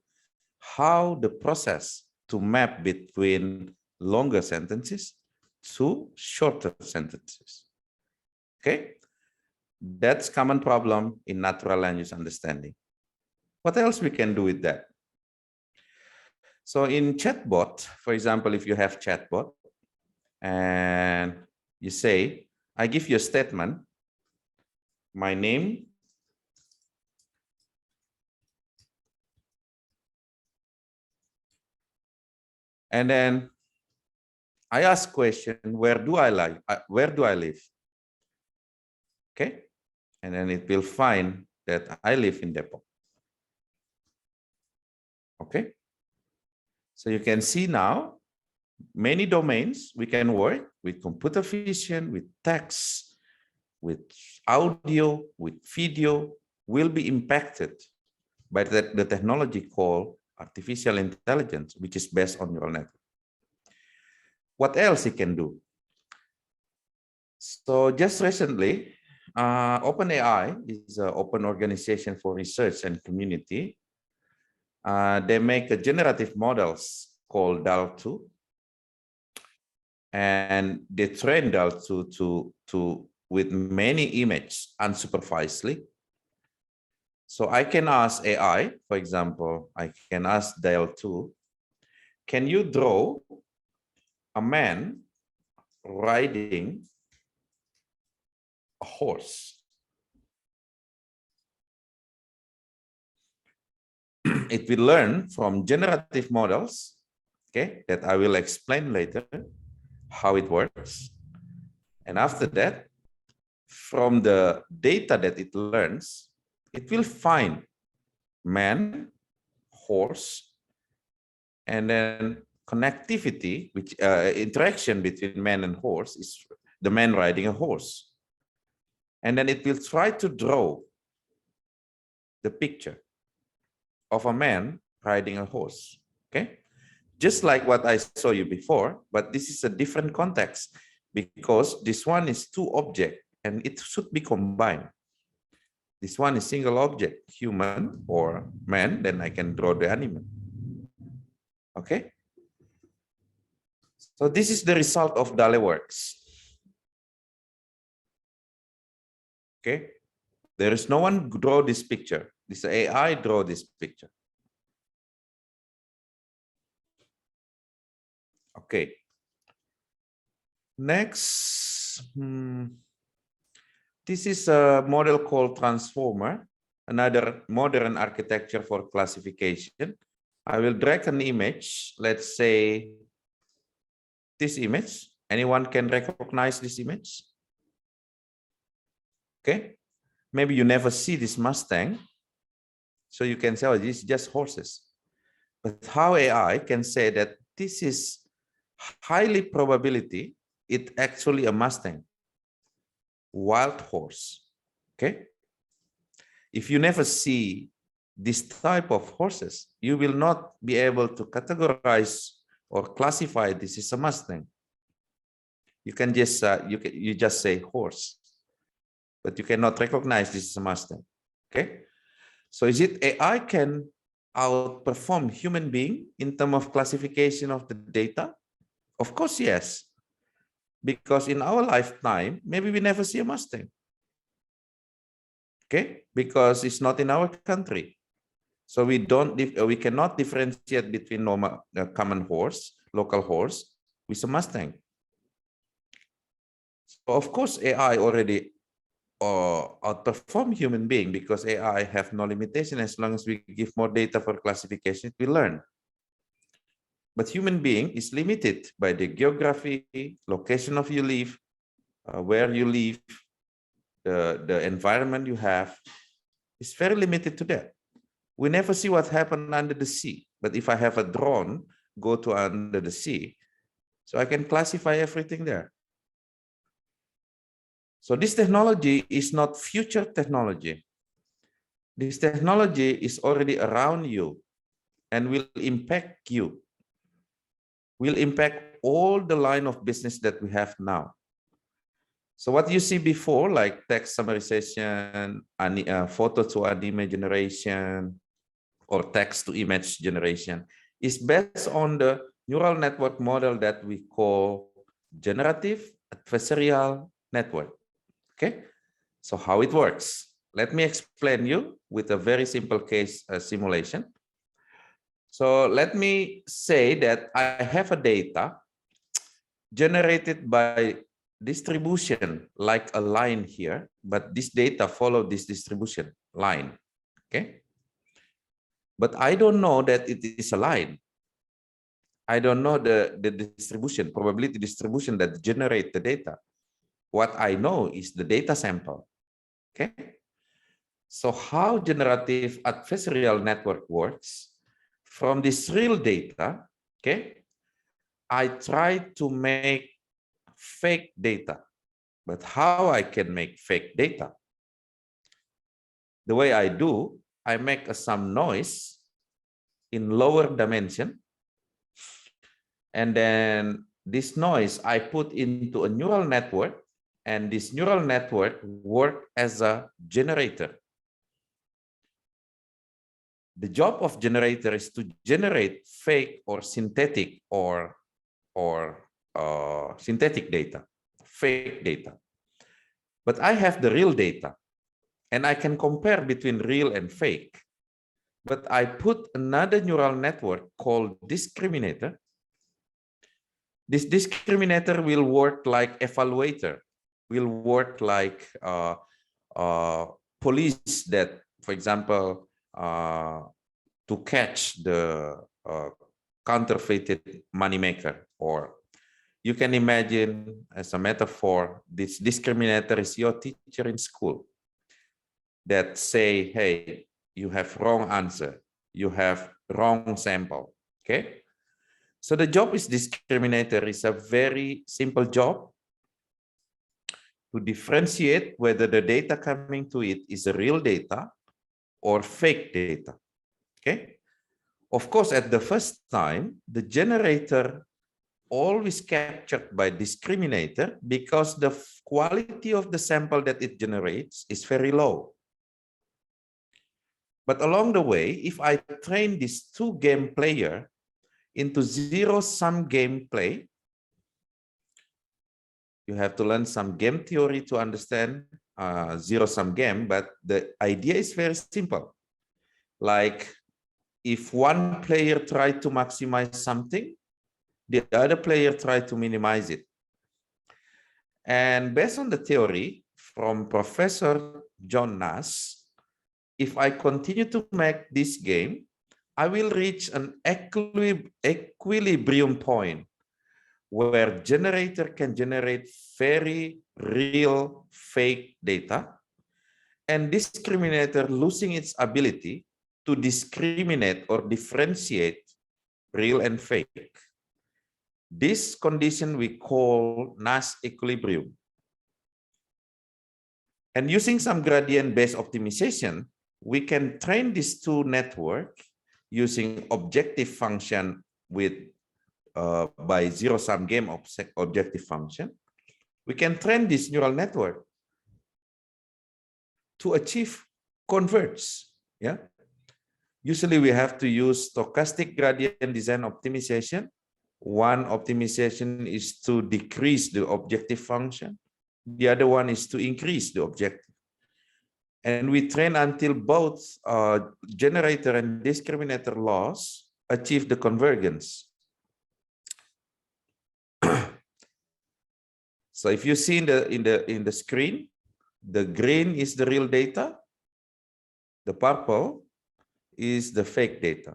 how the process to map between longer sentences to shorter sentences. Okay, that's common problem in natural language understanding. What else we can do with that? So in chatbot, for example, if you have chatbot and you say, I give you a statement, my name, and then I ask question, where do I live? Okay, and then it will find that I live in Depok. Okay, so you can see now many domains we can work with computer vision, with text, with audio, with video will be impacted by the technology called artificial intelligence, which is based on neural network. What else it can do? So just recently, OpenAI is an open organization for research and community. They make a generative models called DAL2, and they train DAL2 with many images unsupervisedly. So I can ask AI, for example, I can ask DAL2, can you draw a man riding a horse? It will learn from generative models, okay, that I will explain later how it works. And after that, from the data that it learns, it will find man, horse, and then connectivity, which interaction between man and horse is the man riding a horse. And then it will try to draw the picture of a man riding a horse, okay? Just like what I saw you before, but this is a different context because this one is two objects and it should be combined. This one is single object, human or man, then I can draw the animal, okay? So this is the result of DALE works. Okay, there is no one draw this picture. This AI draw this picture. Okay. Next, this is a model called Transformer, another modern architecture for classification. I will drag an image. Let's say this image. Anyone can recognize this image? Okay, maybe you never see this Mustang, so you can say, oh, this is just horses. But how AI can say that this is highly probability it actually a Mustang, wild horse, okay? If you never see this type of horses, you will not be able to categorize or classify this is a Mustang. You can just, you just say horse, but you cannot recognize this is a Mustang, okay? So is it AI can outperform human being in terms of classification of the data? Of course, yes. Because in our lifetime, maybe we never see a Mustang, okay? Because it's not in our country. So we cannot differentiate between normal common horse, local horse, with a Mustang. So of course, AI already outperform human being because AI have no limitation. As long as we give more data for classification, it will learn. But human being is limited by the geography, location of you live, where you live, the environment you have. It's very limited to that. We never see what happened under the sea. But if I have a drone go to under the sea, so I can classify everything there. So this technology is not future technology. This technology is already around you and will impact you, will impact all the line of business that we have now. So what you see before, like text summarization, photo to anime generation, or text to image generation, is based on the neural network model that we call generative adversarial network. Okay, so how it works. Let me explain you with a very simple case simulation. So let me say that I have a data generated by distribution like a line here, but this data follow this distribution line. Okay, but I don't know that it is a line. I don't know the distribution, probability distribution that generate the data. What I know is the data sample. Okay, so how generative adversarial network works, from this real data, okay, I try to make fake data. But how I can make fake data? The way I do, I make some noise in lower dimension, and then this noise I put into a neural network, and this neural network work as a generator. The job of generator is to generate fake or synthetic or synthetic data, fake data. But I have the real data, and I can compare between real and fake. But I put another neural network called discriminator. This discriminator will work like evaluator, will work like police that, for example, to catch the counterfeited moneymaker. Or you can imagine, as a metaphor, this discriminator is your teacher in school that say, hey, you have wrong answer, you have wrong sample. Okay, so the job is discriminator is a very simple job to differentiate whether the data coming to it is a real data or fake data. Okay, of course, at the first time, the generator always captured by discriminator because the quality of the sample that it generates is very low. But along the way, if I train these two game player into zero-sum gameplay, you have to learn some game theory to understand zero-sum game, but the idea is very simple. Like if one player tried to maximize something, the other player tried to minimize it. And based on the theory from Professor John Nash, if I continue to make this game, I will reach an equilibrium point where generator can generate very real fake data, and discriminator losing its ability to discriminate or differentiate real and fake. This condition we call Nash equilibrium. And using some gradient-based optimization, we can train these two networks using objective function with by zero-sum game objective function. We can train this neural network to achieve converge. Yeah. Usually we have to use stochastic gradient design optimization. One optimization is to decrease the objective function. The other one is to increase the objective. And we train until both generator and discriminator laws achieve the convergence. So if you see in the screen, the green is the real data, the purple is the fake data.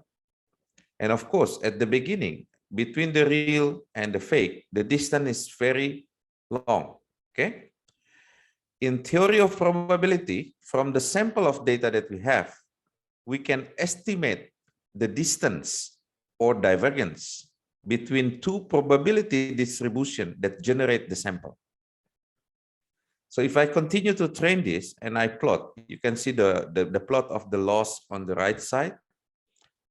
And of course, at the beginning, between the real and the fake, the distance is very long. Okay. In theory of probability, from the sample of data that we have, we can estimate the distance or divergence between two probability distribution that generate the sample. So if I continue to train this and I plot, you can see the plot of the loss on the right side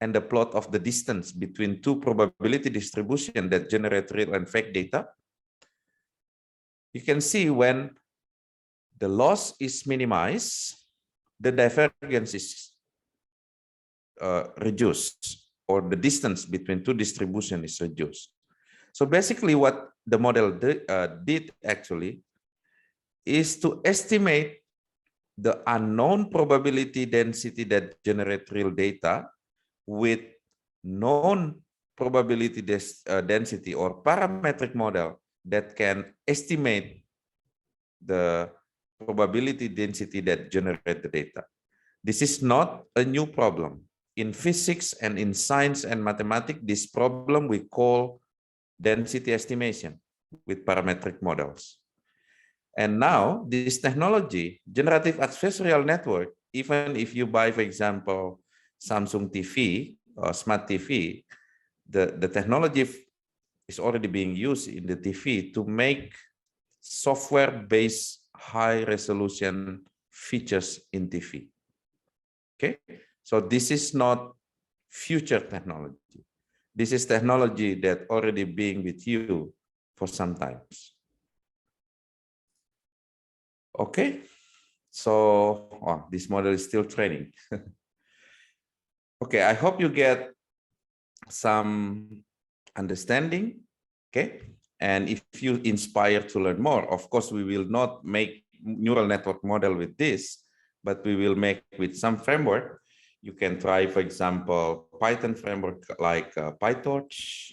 and the plot of the distance between two probability distribution that generate real and fake data. You can see when the loss is minimized, the divergence is reduced, or the distance between two distribution is reduced. So basically what the model did actually is to estimate the unknown probability density that generate real data with known probability density or parametric model that can estimate the probability density that generate the data. This is not a new problem. In physics and in science and mathematics, this problem we call density estimation with parametric models. And now this technology, generative adversarial network, even if you buy, for example, Samsung TV or smart TV, the technology is already being used in the TV to make software-based high-resolution features in TV. Okay, so this is not future technology. This is technology that already being with you for some time. Okay, so this model is still training. Okay, I hope you get some understanding. Okay, and if you inspire to learn more, of course, we will not make neural network model with this, but we will make with some framework. You can try, for example, Python framework like PyTorch.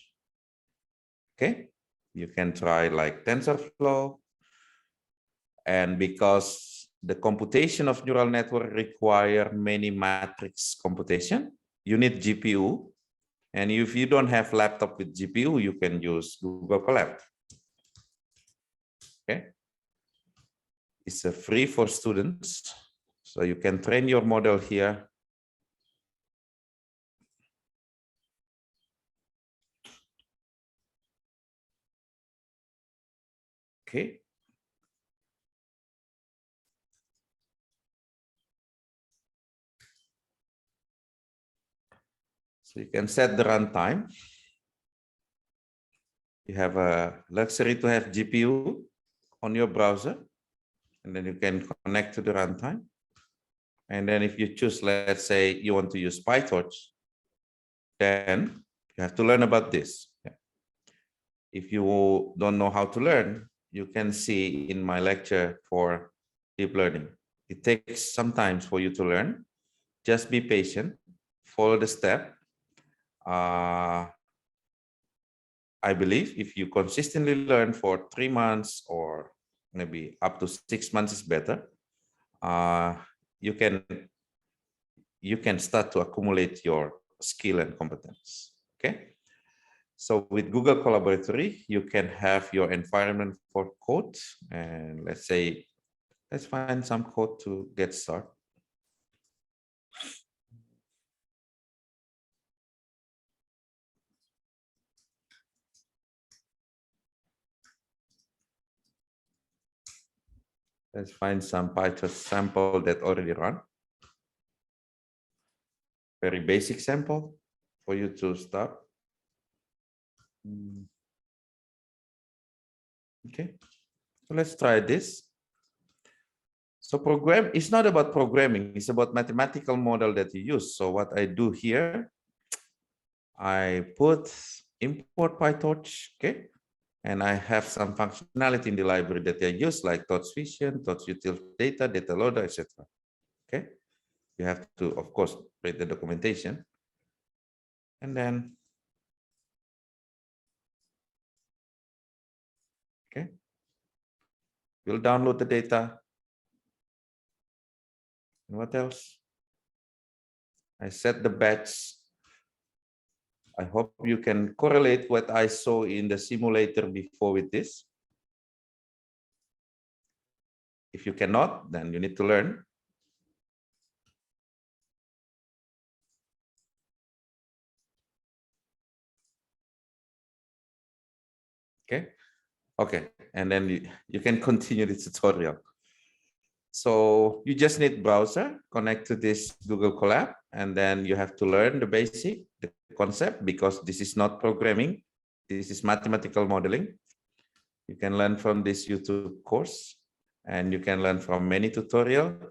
Okay, you can try like TensorFlow. And because the computation of neural network require many matrix computation, you need GPU. And if you don't have laptop with GPU, you can use Google Colab. Okay, it's free for students, so you can train your model here. Okay. So you can set the runtime. You have a luxury to have GPU on your browser, and then you can connect to the runtime. And then if you choose, let's say you want to use PyTorch, then you have to learn about this. If you don't know how to learn, you can see in my lecture for deep learning. It takes some time for you to learn. Just be patient, follow the step. I believe if you consistently learn for 3 months or maybe up to 6 months is better, you can start to accumulate your skill and competence. Okay. So with Google Collaboratory, you can have your environment for code. And let's say, let's find some code to get started. Let's find some PyTorch sample that already run. Very basic sample for you to start. Okay, so let's try this. So program is not about programming, it's about mathematical model that you use. So what I do here, I put import PyTorch, okay? And I have some functionality in the library that I use, like Torch Vision, Torch Util Data, Data Loader, etc. Okay, you have to, of course, read the documentation, and then, okay, you'll download the data. And what else? I set the batch. I hope you can correlate what I saw in the simulator before with this. If you cannot, then you need to learn. Okay, and then you can continue the tutorial. So you just need browser, connect to this Google Colab, and then you have to learn the basic, the concept, because this is not programming, this is mathematical modeling. You can learn from this YouTube course, and you can learn from many tutorials.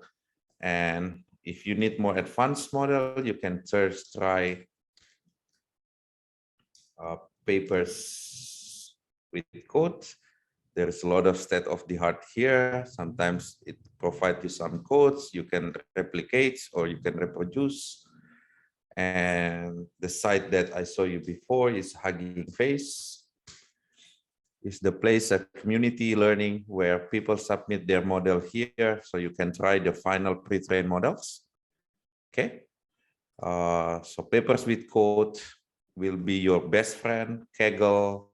And if you need more advanced model, you can try papers with code. There's a lot of state of the art here. Sometimes it provides you some codes you can replicate or you can reproduce. And the site that I saw you before is Hugging Face. It's the place of community learning where people submit their model here, so you can try the final pre-trained models. Okay. So papers with code will be your best friend, Kaggle.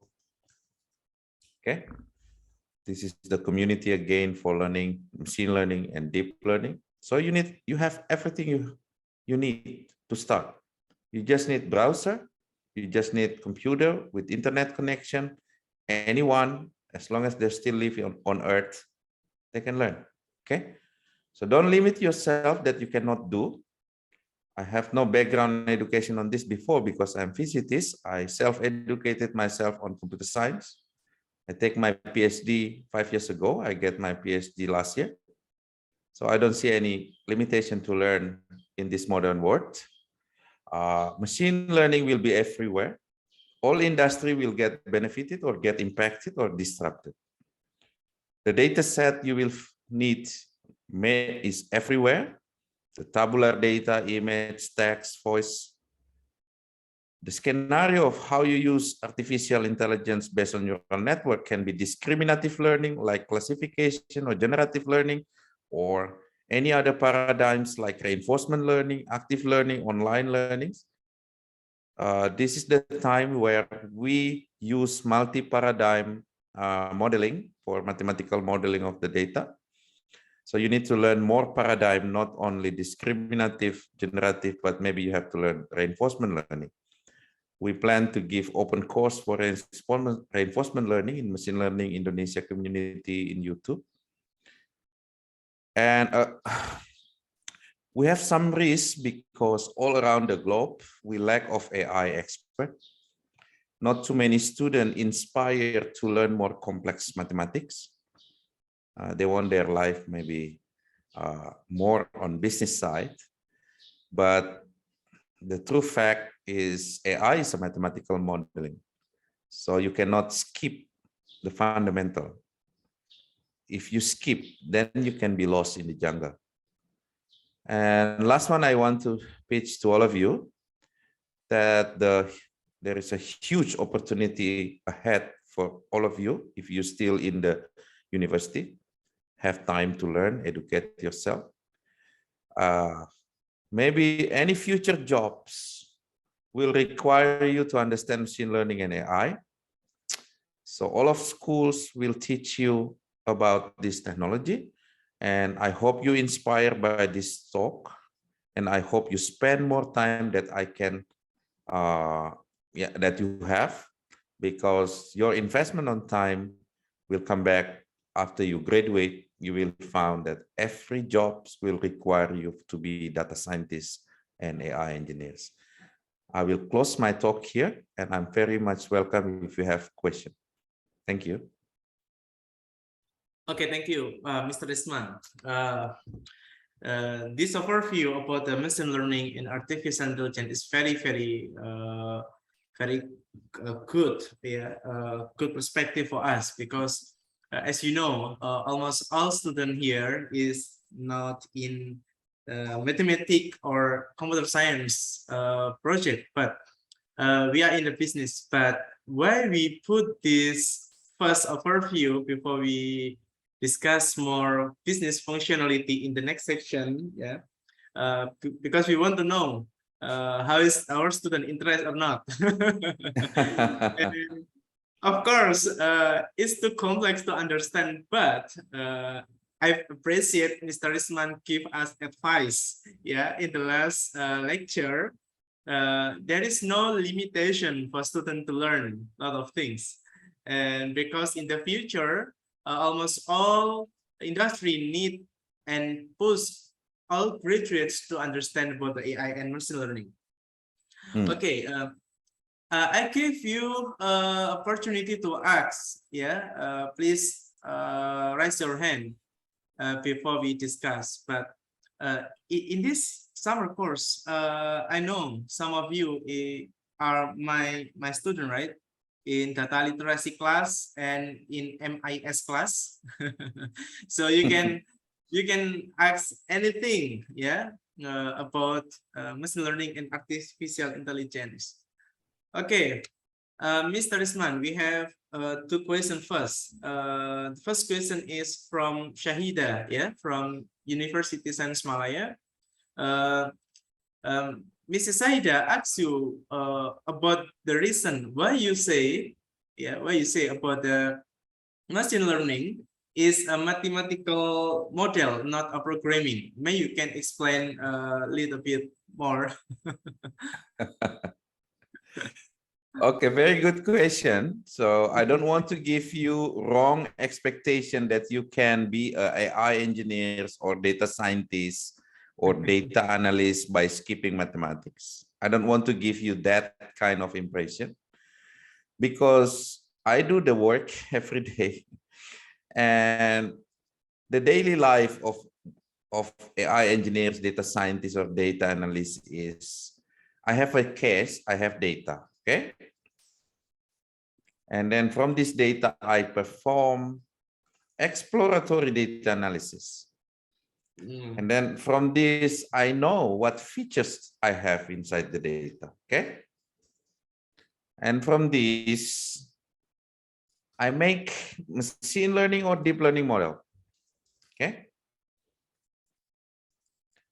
Okay. This is the community again for learning, machine learning and deep learning. So you have everything you need to start. You just need browser, you just need computer with internet connection. Anyone, as long as they're still living on Earth, they can learn. Okay. So don't limit yourself that you cannot do. I have no background education on this before because I'm physicist. I self-educated myself on computer science. I take my Ph.D. 5 years ago. I get my Ph.D. last year. So I don't see any limitation to learn in this modern world. Machine learning will be everywhere. All industry will get benefited or get impacted or disrupted. The data set you will need is everywhere. The tabular data, image, text, voice. The scenario of how you use artificial intelligence based on neural network can be discriminative learning like classification or generative learning, or any other paradigms like reinforcement learning, active learning, online learning. This is the time where we use multi-paradigm modeling for mathematical modeling of the data. So you need to learn more paradigm, not only discriminative, generative, but maybe you have to learn reinforcement learning. We plan to give open course for reinforcement learning in machine learning Indonesia community in YouTube. And we have some risks because all around the globe, we lack of AI experts. Not too many students inspired to learn more complex mathematics. They want their life maybe more on business side. But the true fact is AI is a mathematical modeling. So you cannot skip the fundamental. If you skip, then you can be lost in the jungle. And last one I want to pitch to all of you that there is a huge opportunity ahead for all of you if you're still in the university, have time to learn, educate yourself. Maybe any future jobs will require you to understand machine learning and AI. So all of schools will teach you about this technology. And I hope you inspired by this talk. And I hope you spend more time that I can, that you have, because your investment on time will come back after you graduate. You will find that every job will require you to be data scientists and AI engineers. I will close my talk here, and I'm very much welcome if you have questions. Thank you. Okay, thank you, Mr. Risman. This overview about the machine learning and artificial intelligence is very good, good perspective for us, because as you know, almost all students here is not in mathematics or computer science project, but we are in the business. But why we put this first overview before we discuss more business functionality in the next section, because we want to know how is our student interested or not. And of course, it's too complex to understand, but I appreciate Mr. Risman give us advice. In the last lecture, there is no limitation for students to learn a lot of things. And because in the future, almost all industry need and push all graduates to understand about the AI and machine learning. Okay, I give you opportunity to ask. Yeah, please raise your hand before we discuss. But in this summer course, I know some of you are my student, right? In data literacy class and in MIS class. So you can ask anything, yeah, about machine learning and artificial intelligence. Okay, Mr. Risman, we have two questions first. The first question is from Shahida, yeah, from Universiti Sains Malaysia. Mrs. Saida asks you about the reason why you say about the machine learning is a mathematical model, not a programming. Maybe you can explain a little bit more. Okay, very good question. So I don't want to give you wrong expectation that you can be a AI engineers or data scientists or data analysts by skipping mathematics. I don't want to give you that kind of impression because I do the work every day, and the daily life of AI engineers, data scientists, or data analysts is I have a case, I have data, okay? And then from this data, I perform exploratory data analysis. And then from this, I know what features I have inside the data, okay? And from this, I make machine learning or deep learning model, okay?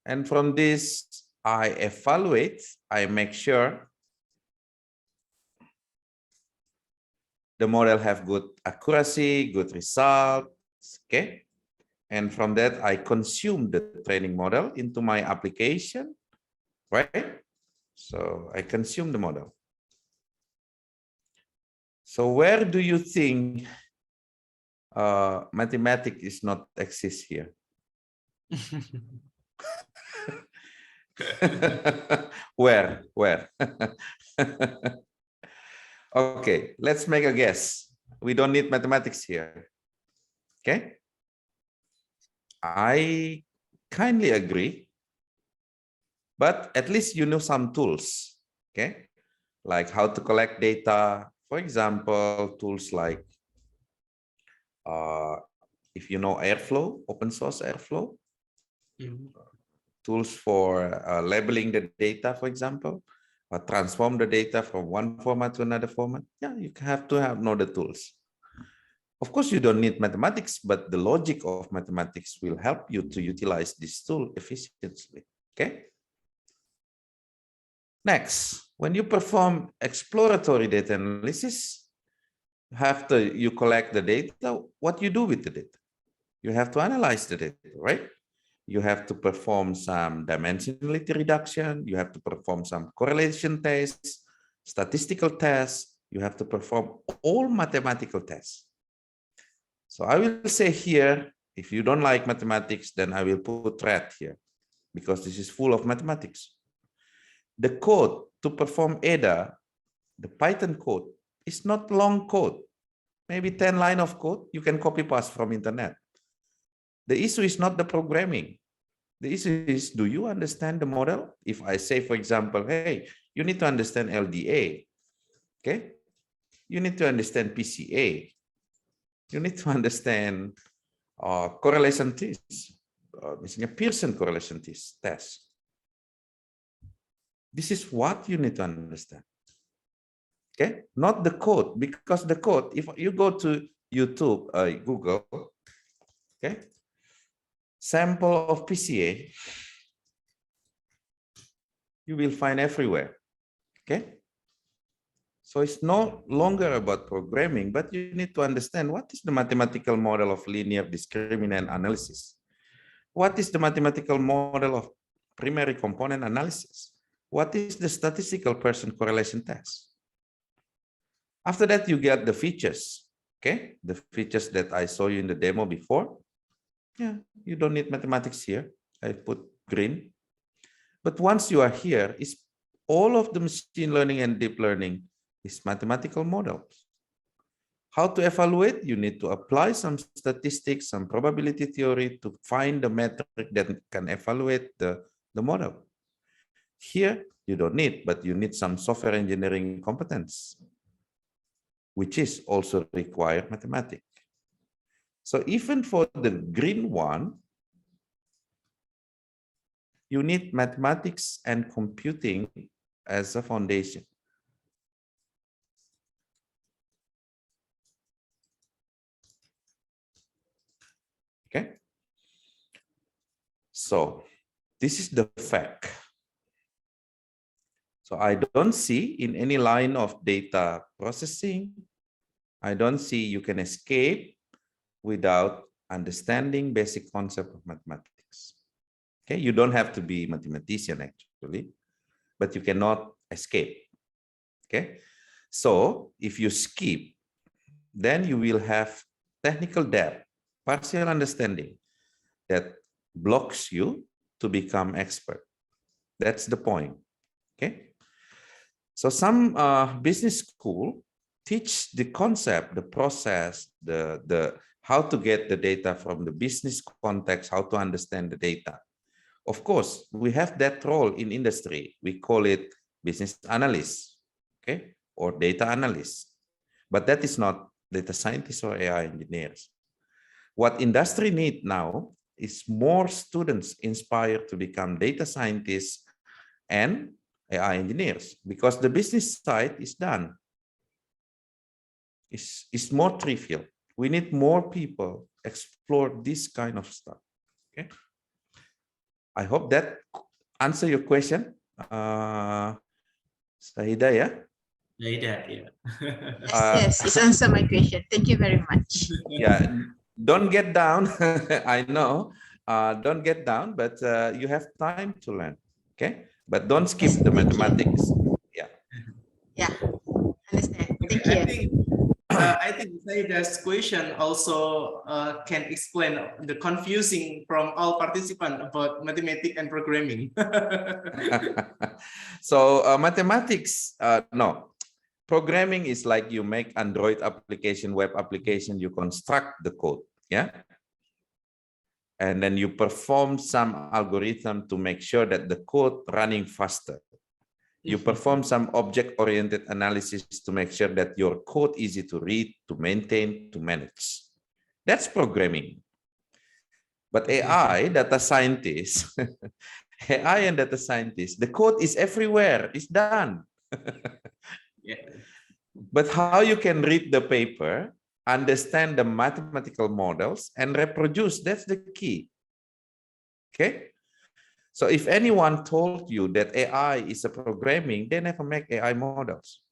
And from this, I evaluate, I make sure the model have good accuracy, good results, okay? And from that, I consume the training model into my application, right? So I consume the model. So where do you think mathematics is not exist here? Where? Okay, let's make a guess. We don't need mathematics here. Okay. I kindly agree, but at least you know some tools, okay? Like how to collect data. For example, tools like, if you know Airflow, open source Airflow, tools for labeling the data, for example, or transform the data from one format to another format. Yeah, you have to know the tools. Of course, you don't need mathematics, but the logic of mathematics will help you to utilize this tool efficiently, okay? Next, when you perform exploratory data analysis, after you collect the data, what you do with the data? You have to analyze the data, right? You have to perform some dimensionality reduction. You have to perform some correlation tests, statistical tests. You have to perform all mathematical tests. So I will say here, if you don't like mathematics, then I will put red here because this is full of mathematics. The code to perform ADA, the Python code, is not long code. Maybe 10 lines of code, you can copy paste from internet. The issue is not the programming. The issue is, do you understand the model? If I say, for example, hey, you need to understand LDA, okay? You need to understand PCA. You need to understand correlation tests, misalnya Pearson correlation test. This is what you need to understand. Okay, not the code, because the code, if you go to YouTube, Google, okay, sample of PCA, you will find everywhere. Okay. So it's no longer about programming, but you need to understand what is the mathematical model of linear discriminant analysis. What is the mathematical model of primary component analysis? What is the statistical Pearson correlation test? After that, you get the features. Okay, the features that I saw you in the demo before. Yeah, you don't need mathematics here. I put green. But once you are here, is all of the machine learning and deep learning is mathematical models. How to evaluate? You need to apply some statistics, some probability theory to find the metric that can evaluate the model. Here, you don't need, but you need some software engineering competence, which is also required mathematics. So even for the green one, you need mathematics and computing as a foundation. Okay. So this is the fact. So I don't see in any line of data processing, I don't see you can escape without understanding basic concept of mathematics. Okay, you don't have to be a mathematician actually, but you cannot escape. Okay, so if you skip, then you will have technical debt, partial understanding that blocks you to become expert. That's the point. Okay. So some business school teach the concept, the process, the how to get the data from the business context, how to understand the data. Of course, we have that role in industry. We call it business analyst, okay, or data analyst. But that is not data scientists or AI engineers. What industry needs now is more students inspired to become data scientists and AI engineers, because the business side is done. It's more trivial. We need more people explore this kind of stuff. Okay. I hope that answer your question. Sahida, yeah? Yeah. Yes, it's answered my question. Thank you very much. Yeah, don't get down. I know, don't get down, but you have time to learn. Okay, but don't skip the mathematics. Yeah. Yeah, understand. Thank I you. think I think Sahida's question also can explain the confusing from all participants about mathematics and programming. So mathematics, no. Programming is like you make Android application, web application, you construct the code, yeah? And then you perform some algorithm to make sure that the code running faster. You perform some object-oriented analysis to make sure that your code easy to read, to maintain, to manage. That's programming. But AI, data scientists, AI and data scientists, the code is everywhere, it's done. Yeah. But how you can read the paper, understand the mathematical models, and reproduce, that's the key. Okay? So if anyone told you that AI is a programming, they never make AI models.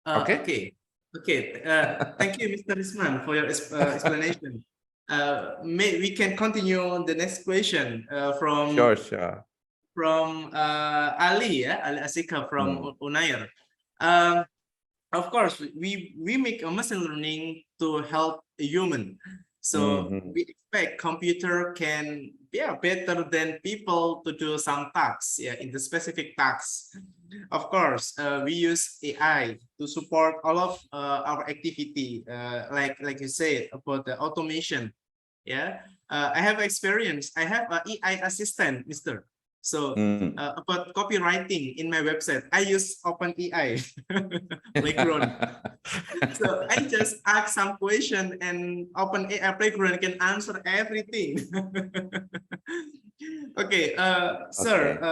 Okay. Thank you, Mr. Risman, for your explanation. We can continue on the next question from Sure. From Ali, yeah, Ali Asika from Unair. Of course, we make a machine learning to help a human. So we expect computer can better than people to do some tasks, in the specific tasks. Of course, we use AI to support all of our activity, like you said about the automation. Yeah, I have experience. I have an AI assistant, Mr. So about copywriting in my website, I use OpenAI playground. So I just ask some question and OpenAI playground can answer everything. Okay, sir,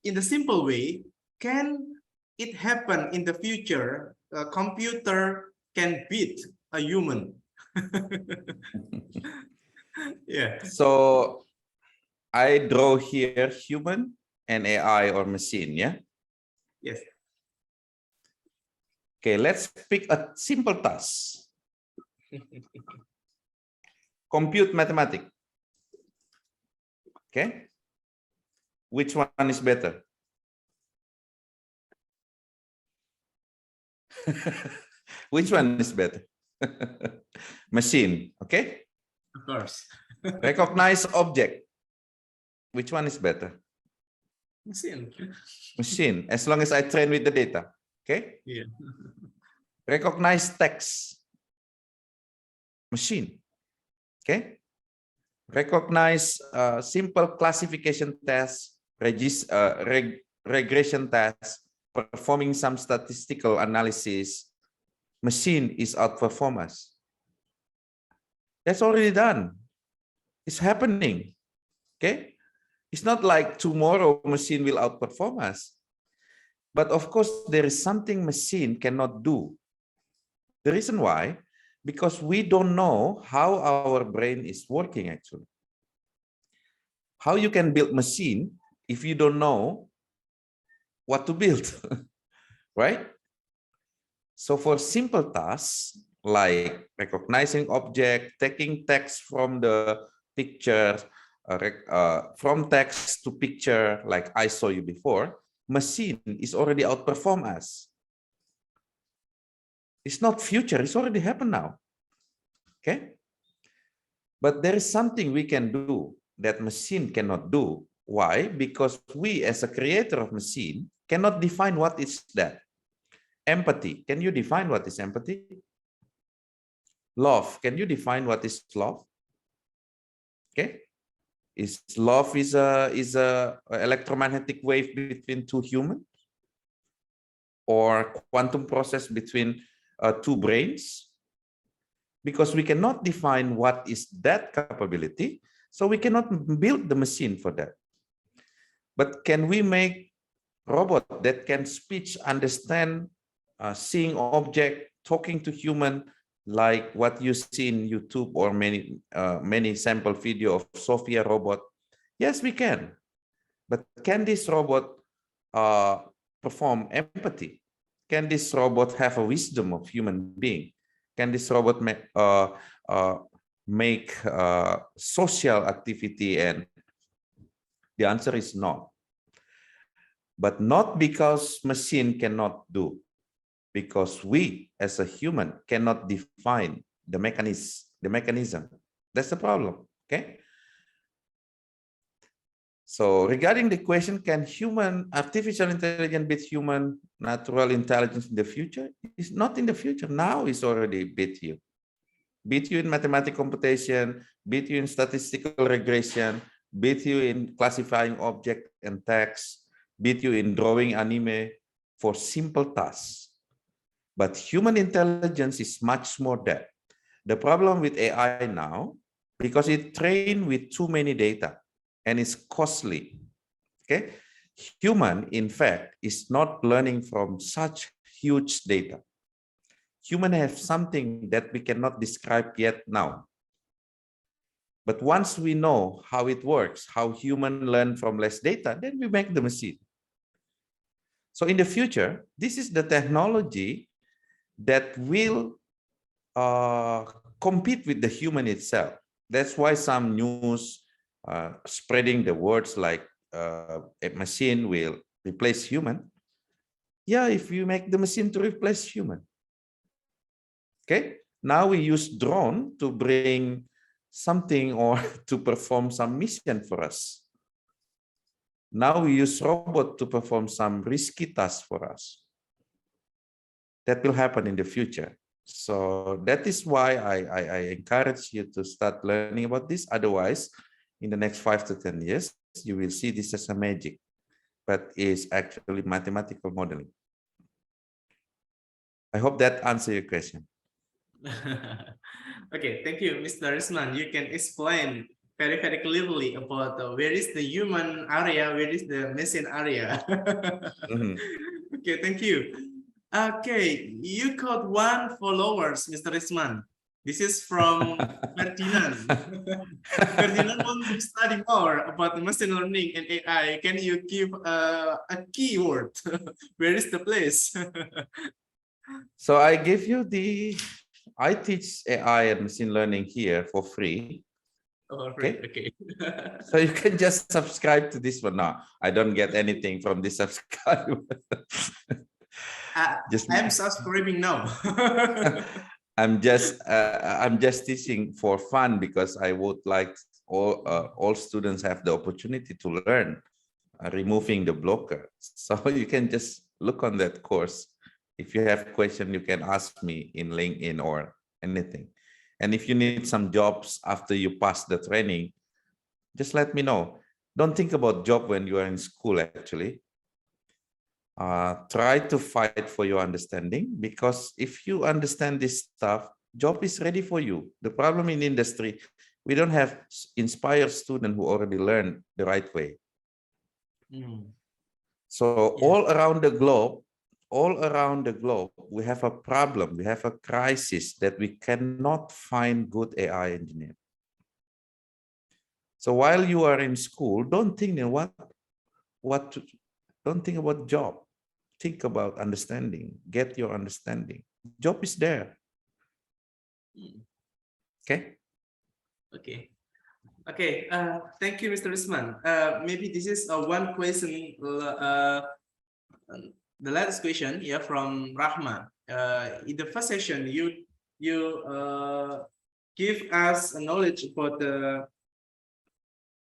in the simple way, can it happen in the future? A computer can beat a human. Yeah. So I draw here human and AI or machine, yeah? Yes. Okay, let's pick a simple task. Compute mathematics. Okay. Which one is better? Which one is better? Machine, okay? Of course. Recognize object. Which one is better? Machine. Machine, as long as I train with the data, okay? Yeah. Recognize text. Machine, okay? Recognize simple classification tests, regression tests, performing some statistical analysis. Machine is outperform us. That's already done. It's happening. Okay? It's not like tomorrow machine will outperform us. But of course, there is something machine cannot do. The reason why, because we don't know how our brain is working actually. How you can build machine if you don't know what to build, right? So for simple tasks like recognizing object, taking text from the picture, from text to picture, like I saw you before, machine is already outperform us. It's not future, it's already happened now. Okay? But there is something we can do that machine cannot do. Why? Because we as a creator of machine cannot define what is that. Empathy. Can you define what is empathy? Love. Can you define what is love? Okay. Love is a electromagnetic wave between two humans, or quantum process between two brains? Because we cannot define what is that capability, so we cannot build the machine for that. But can we make robot that can speech, understand, seeing object, talking to human, like what you see in YouTube or many sample video of Sophia robot? Yes, we can. But can this robot perform empathy? Can this robot have a wisdom of human being? Can this robot make social activity? And the answer is no. But not because machine cannot do, because we as a human cannot define the mechanism. That's the problem. Okay. So regarding the question, can artificial intelligence beat human natural intelligence in the future? It's not in the future. Now it's already beat you. Beat you in mathematical computation, beat you in statistical regression, beat you in classifying object and text, beat you in drawing anime for simple tasks. But human intelligence is much more depth. The problem with AI now, because it trained with too many data and it's costly. Okay, human, in fact, is not learning from such huge data. Human have something that we cannot describe yet now. But once we know how it works, how human learn from less data, then we make the machine. So in the future, this is the technology that will compete with the human itself. That's why some news spreading the words like a machine will replace human. Yeah, if you make the machine to replace human. Okay, now we use drone to bring something or to perform some mission for us. Now we use robot to perform some risky tasks for us. That will happen in the future. So that is why I encourage you to start learning about this. Otherwise, in the next 5 to 10 years, you will see this as a magic, but is actually mathematical modeling. I hope that answers your question. Okay, thank you, Mr. Risman. You can explain very clearly about where is the human area, where is the machine area. Okay, thank you. Okay, you got 1 followers, Mr. Risman. This is from Ferdinand. Ferdinand wants to study more about machine learning and AI. Can you give a keyword? Where is the place? So I give you I teach AI and machine learning here for free. Oh, okay. So you can just subscribe to this one now. I don't get anything from this subscribe. I'm subscribing now. I'm just teaching for fun because I would like all students have the opportunity to learn removing the blocker. So you can just look on that course. If you have question, you can ask me in LinkedIn or anything. And if you need some jobs after you pass the training, just let me know. Don't think about job when you are in school, actually. Try to fight for your understanding, because if you understand this stuff, job is ready for you. The problem in industry, we don't have inspired students who already learned the right way. So all around the globe, we have a problem. We have a crisis that we cannot find good AI engineer. So while you are in school, don't think don't think about job. Think about understanding. Get your understanding. Job is there. Okay. Okay. Okay. Thank you, Mr. Risman. Maybe this is one question. The last question, yeah, from Rahma. In the first session, you give us a knowledge about the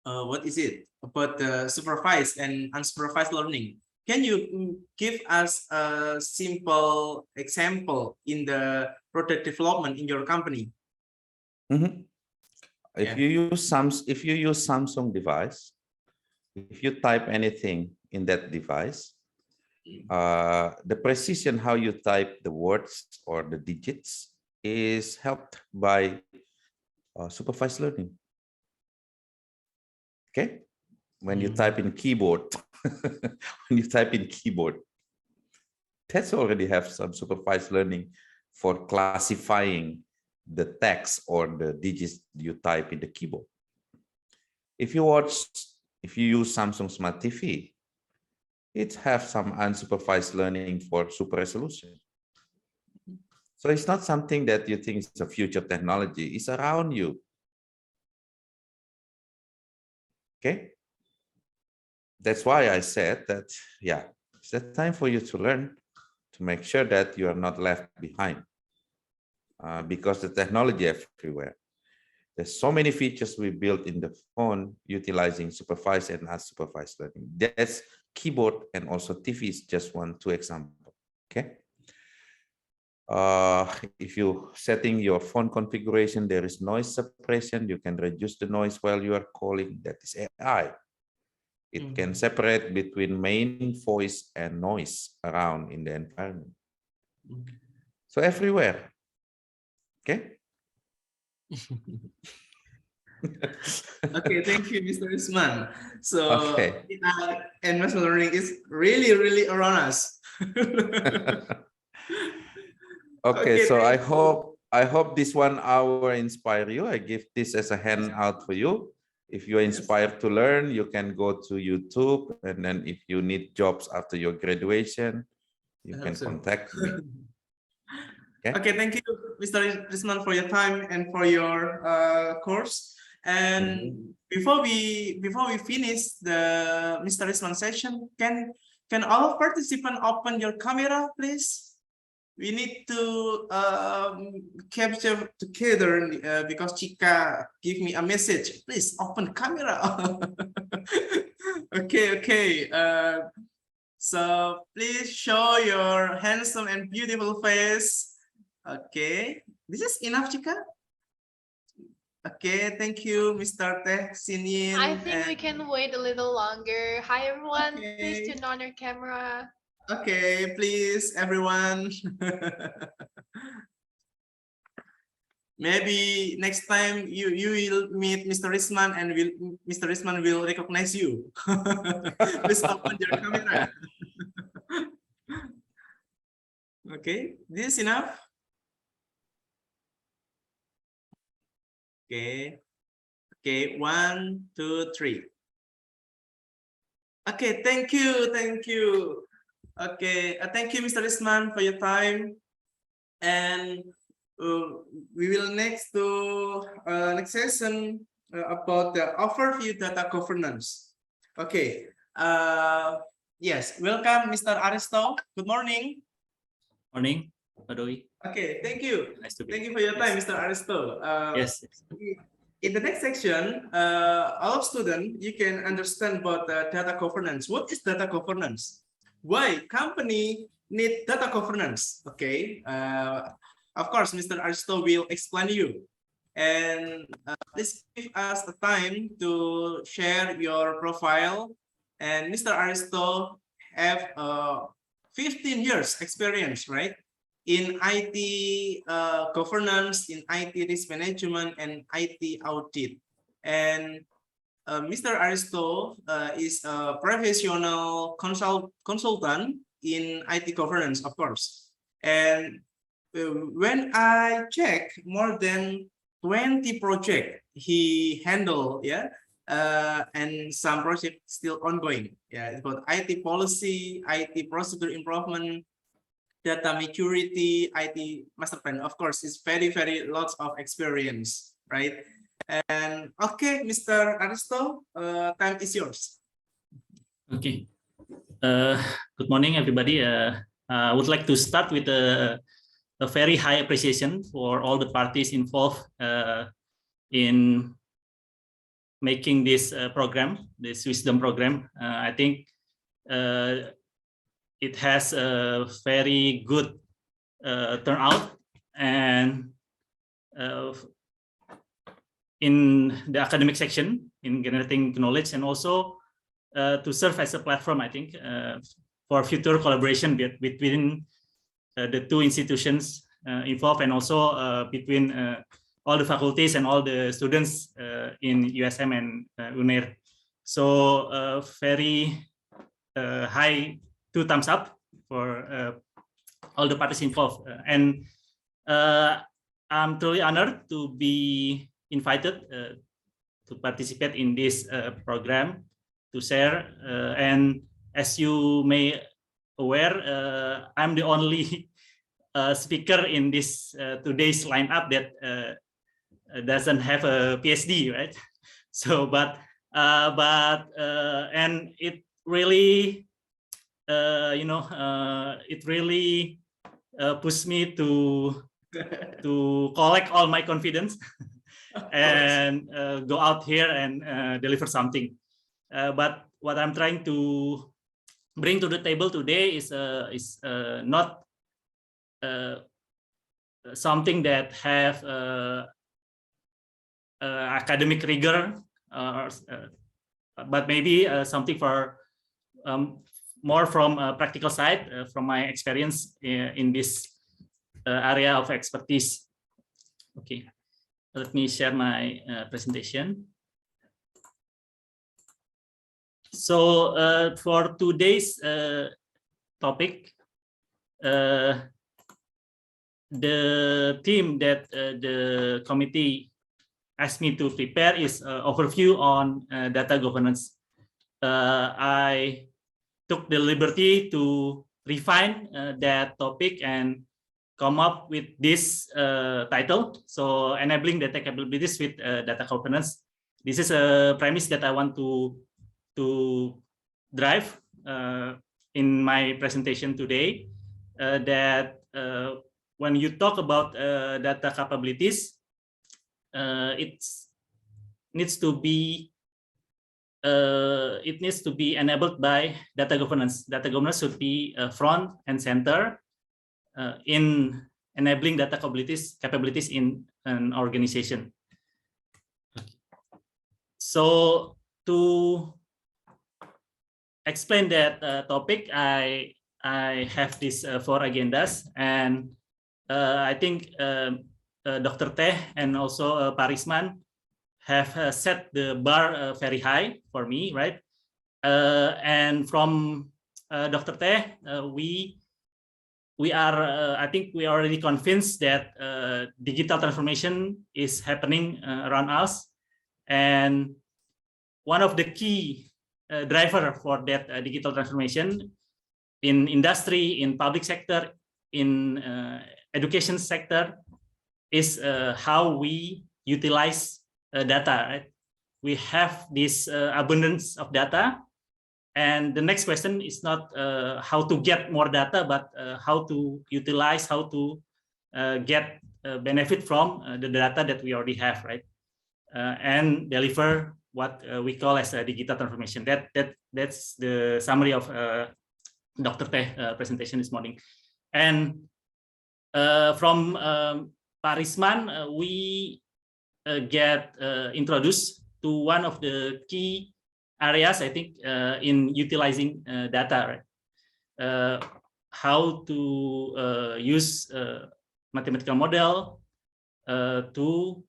what is it about the supervised and unsupervised learning. Can you give us a simple example in the product development in your company? If you use Samsung device, if you type anything in that device, the precision how you type the words or the digits is helped by supervised learning. Okay, when you type in keyboard, that's already have some supervised learning for classifying the text or the digits you type in the keyboard. If you use Samsung Smart TV, it has some unsupervised learning for super resolution. So it's not something that you think is a future technology, it's around you. Okay, that's why I said that, yeah, it's the time for you to learn, to make sure that you are not left behind, because the technology everywhere. There's so many features we built in the phone utilizing supervised and unsupervised learning. That's keyboard and also TV is just two examples. Okay. If you setting your phone configuration, there is noise suppression. You can reduce the noise while you are calling. That is AI. It can separate between main voice and noise around in the environment. So everywhere. Okay. Okay, thank you, Mr. Risman. So, and machine learning is really, really around us. Okay, so I hope this 1 hour inspire you. I give this as a handout for you. If you're inspired to learn, you can go to YouTube, and then if you need jobs after your graduation, you can contact me. Okay, thank you, Mr. Risman, for your time and for your course. And before we finish the Mr. Risman session, can all participants open your camera, please? We need to capture together because Chika give me a message. Please open camera. Okay. So please show your handsome and beautiful face. Okay, this is enough, Chika. Okay, thank you, Mr. Teh Sin Yin. I think we can wait a little longer. Hi, everyone. Please turn on your camera. Okay, please, everyone. Maybe next time you will meet Mr. Risman and Mr. Risman will recognize you. Please open your camera. Okay, this is enough. Okay. 1, 2, 3. Okay, thank you. Okay, thank you, Mr. Risman, for your time. And we will next session about the overview data governance. Okay. Yes, welcome, Mr. Aristo. Good morning. Morning, Badowi. Okay, thank you. Nice to be Thank you for your time, Mr. Aristo. Yes. In the next section, all of students, you can understand about data governance. What is data governance? Why company need data governance? Okay, of course, Mr. Aristo will explain to you. And please give us the time to share your profile. And Mr. Aristo have 15 years experience, right? In IT governance, in IT risk management, and IT audit. And Mr. Aristo is a professional consultant in IT governance, of course. And when I check, more than 20 projects he handled, yeah, and some projects still ongoing. Yeah, about IT policy, IT procedure improvement, data maturity, IT master plan. Of course, it's very lots of experience, right? And okay, Mr. Aristo, time is yours. Okay. Good morning, everybody. I would like to start with a very high appreciation for all the parties involved in making this program, this wisdom program. I think it has a very good turnout, and in the academic section, in generating knowledge, and also to serve as a platform, I think, for future collaboration between the two institutions involved, and also between all the faculties and all the students in USM and UNER. So very high 2 thumbs up for all the parties involved. And I'm truly honored to be invited to participate in this program, to share. And as you may aware, I'm the only speaker in this today's lineup that doesn't have a PhD, right? So, and it really, it really pushed me to collect all my confidence and go out here and deliver something. But what I'm trying to bring to the table today is not something that have academic rigor, but maybe something for more from a practical side, from my experience in this area of expertise. Okay, let me share my presentation. So for today's topic, the theme that the committee asked me to prepare is overview on data governance. I took the liberty to refine that topic and come up with this title. So enabling data capabilities with data governance. This is a premise that I want to drive in my presentation today, that when you talk about data capabilities, it needs to be enabled by data governance. Data governance should be front and center in enabling data capabilities in an organization. So to explain that topic, I have these 4 agendas, and I think Dr. Teh and also Pak Risman have set the bar very high for me, right? And from Dr. Teh, we are, I think we are already convinced that digital transformation is happening around us, and one of the key driver for that digital transformation in industry, in public sector, in education sector is how we utilize data. Right? We have this abundance of data, And the next question is not how to get more data, but how to utilize, how to get benefit from the data that we already have, right? And deliver what we call as a digital transformation. That's the summary of Dr. Teh presentation this morning. And from Pak Risman, we get introduced to one of the key areas, I think, in utilizing data, right? How to use mathematical model to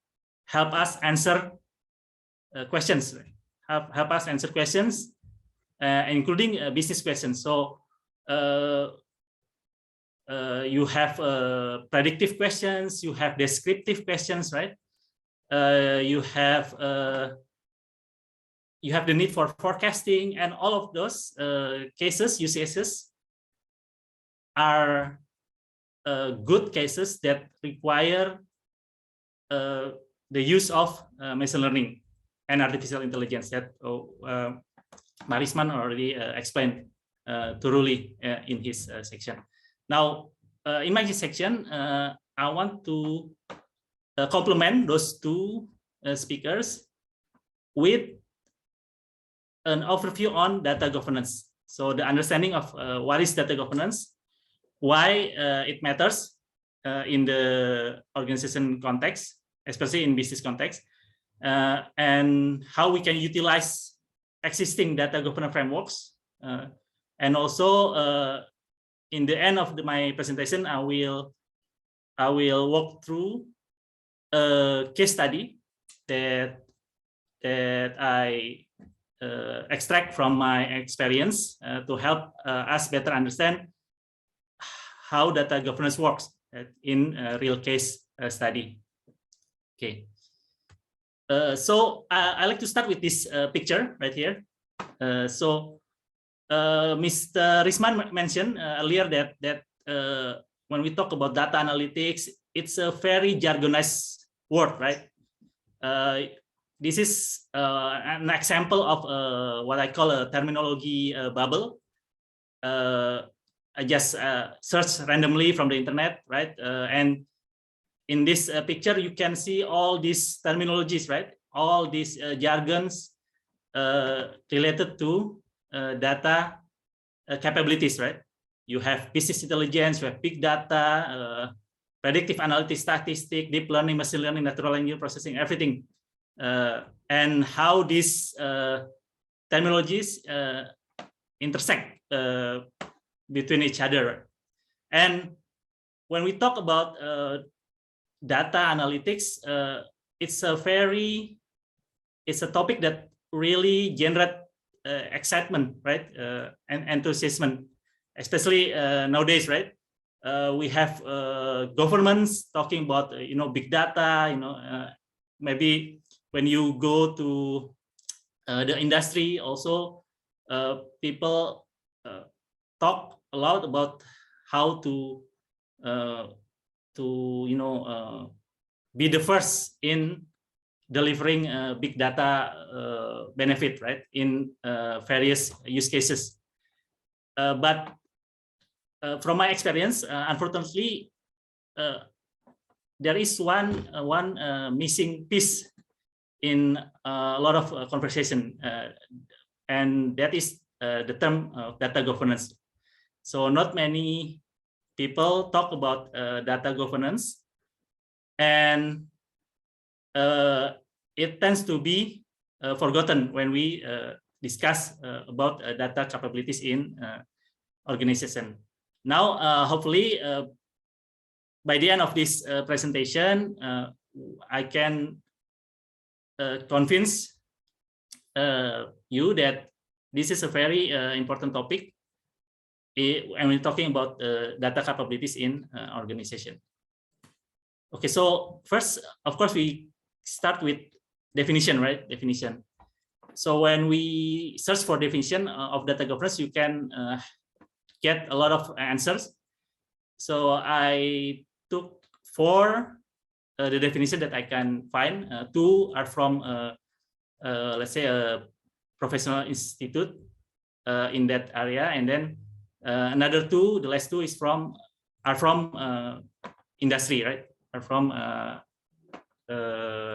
help us answer questions, right? Help us answer questions, including business questions. So you have predictive questions, you have descriptive questions, right? You have the need for forecasting, and all of those use cases are good cases that require the use of machine learning and artificial intelligence that Risman already explained thoroughly in his section. Now, in my section, I want to complement those two speakers with an overview on data governance. So the understanding of what is data governance, why it matters in the organization context, especially in business context, and how we can utilize existing data governance frameworks. And also, in the end of my presentation, I will walk through a case study that I extract from my experience to help us better understand how data governance works in a real case study. Okay. So I like to start with this picture right here. Mr. Risman mentioned earlier that when we talk about data analytics, it's a very jargonized word, right? This is an example of what I call a terminology bubble. I just search randomly from the internet, right? And in this picture, you can see all these terminologies, right? All these jargons related to data capabilities, right? You have business intelligence, you have big data, predictive analytics, statistics, deep learning, machine learning, natural language processing, everything. And how these terminologies intersect between each other. And when we talk about data analytics, it's a topic that really generates excitement, right? And enthusiasm, especially nowadays, right? We have governments talking about big data. Maybe when you go to the industry, also people talk a lot about how to be the first in delivering big data benefit, right, in various use cases. But from my experience, unfortunately, there is one missing piece in a lot of conversation, and that is the term data governance. So not many people talk about data governance, and it tends to be forgotten when we discuss about data capabilities in organization. Now, hopefully, by the end of this presentation, I can convince you that this is a very important topic when we're talking about data capabilities in organization. Okay, so first, of course, we start with definition, right? Definition. So when we search for definition of data governance, you can get a lot of answers. So I took 4 the definition that I can find. 2 are from let's say a professional institute, in that area, and then another two, the last two are from industry, right? Are from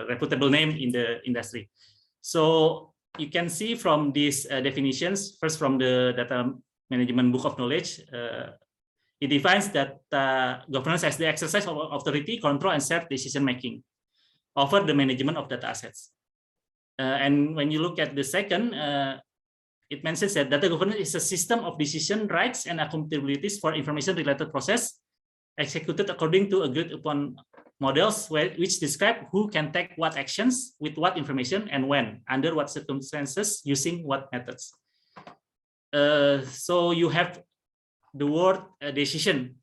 reputable name in the industry. So you can see from these definitions, first from the data management book of knowledge, it defines that governance as the exercise of authority, control, and shared decision making over the management of data assets. And when you look at the second, it mentions that data governance is a system of decision rights and accountabilities for information-related process executed according to agreed upon models which describe who can take what actions with what information and when, under what circumstances, using what methods. So you have the word decision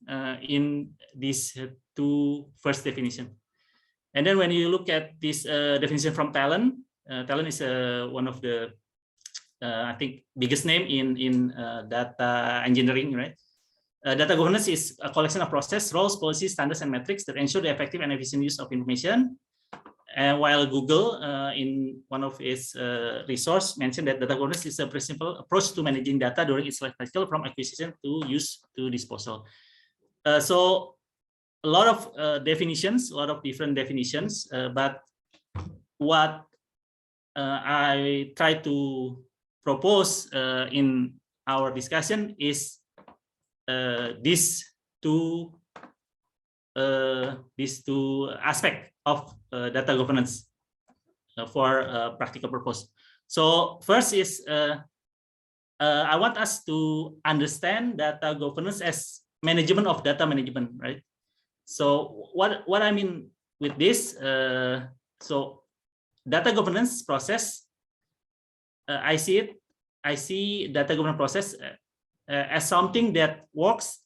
in these two first definition. And then when you look at this definition from Talon, Talon is one of the I think biggest name in data engineering, right? Data governance is a collection of process, roles, policies, standards, and metrics that ensure the effective and efficient use of information. And while Google, in one of its resource, mentioned that data governance is a principal approach to managing data during its life cycle from acquisition to use to disposal. So a lot of definitions, a lot of different definitions, but what I try to propose in our discussion is these two aspects of data governance for practical purpose. So first is I want us to understand data governance as management of data management, right? So what I mean with this, so data governance process, I see data governance process as something that works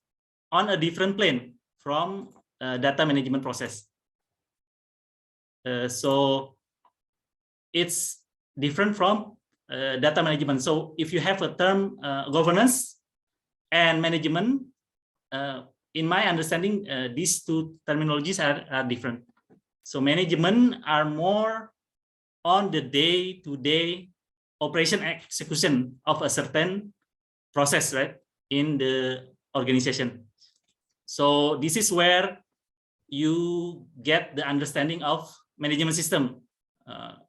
on a different plane from data management process. So it's different from data management. So if you have a term governance and management, in my understanding, these two terminologies are different. So management are more on the day-to-day operation execution of a certain process, right, in the organization. So this is where you get the understanding of management system,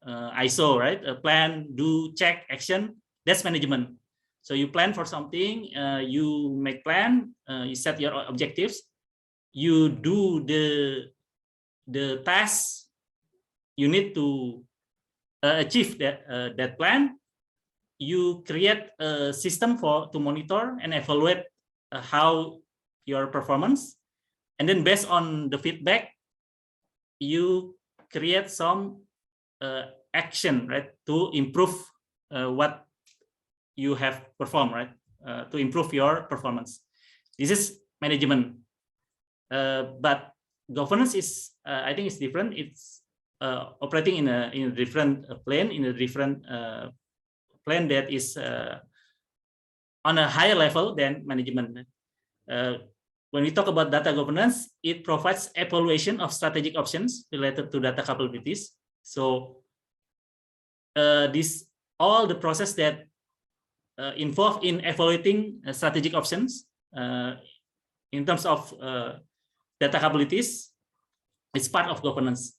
ISO, right? Plan, do, check, action. That's management. So you plan for something, you make plan, you set your objectives, you do the tasks you need to achieve that plan. You create a system to monitor and evaluate how your performance, and then based on the feedback, you create some action, right, to improve what you have performed, right, to improve your performance. This is management, but governance is, I think, it's different. It's operating in a different plane, in a different plan that is on a higher level than management. When we talk about data governance, it provides evaluation of strategic options related to data capabilities. So all the process that involved in evaluating strategic options in terms of data capabilities, it's part of governance.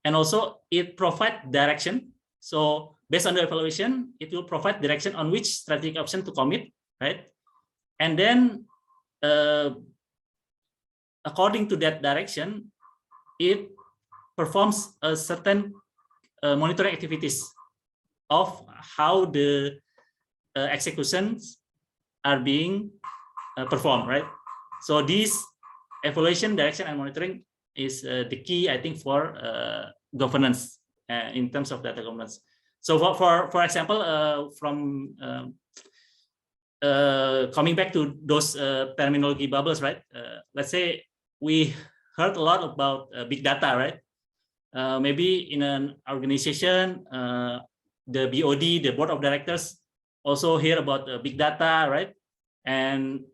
And also it provides direction. So based on the evaluation, it will provide direction on which strategic option to commit, right? And then according to that direction, it performs a certain monitoring activities of how the executions are being performed, right? So this evaluation, direction, and monitoring is the key, I think, for governance in terms of data governance. So for example, from coming back to those terminology bubbles, right? Let's say we heard a lot about big data, right? Maybe in an organization, the BOD, the board of directors, also hear about big data, right? And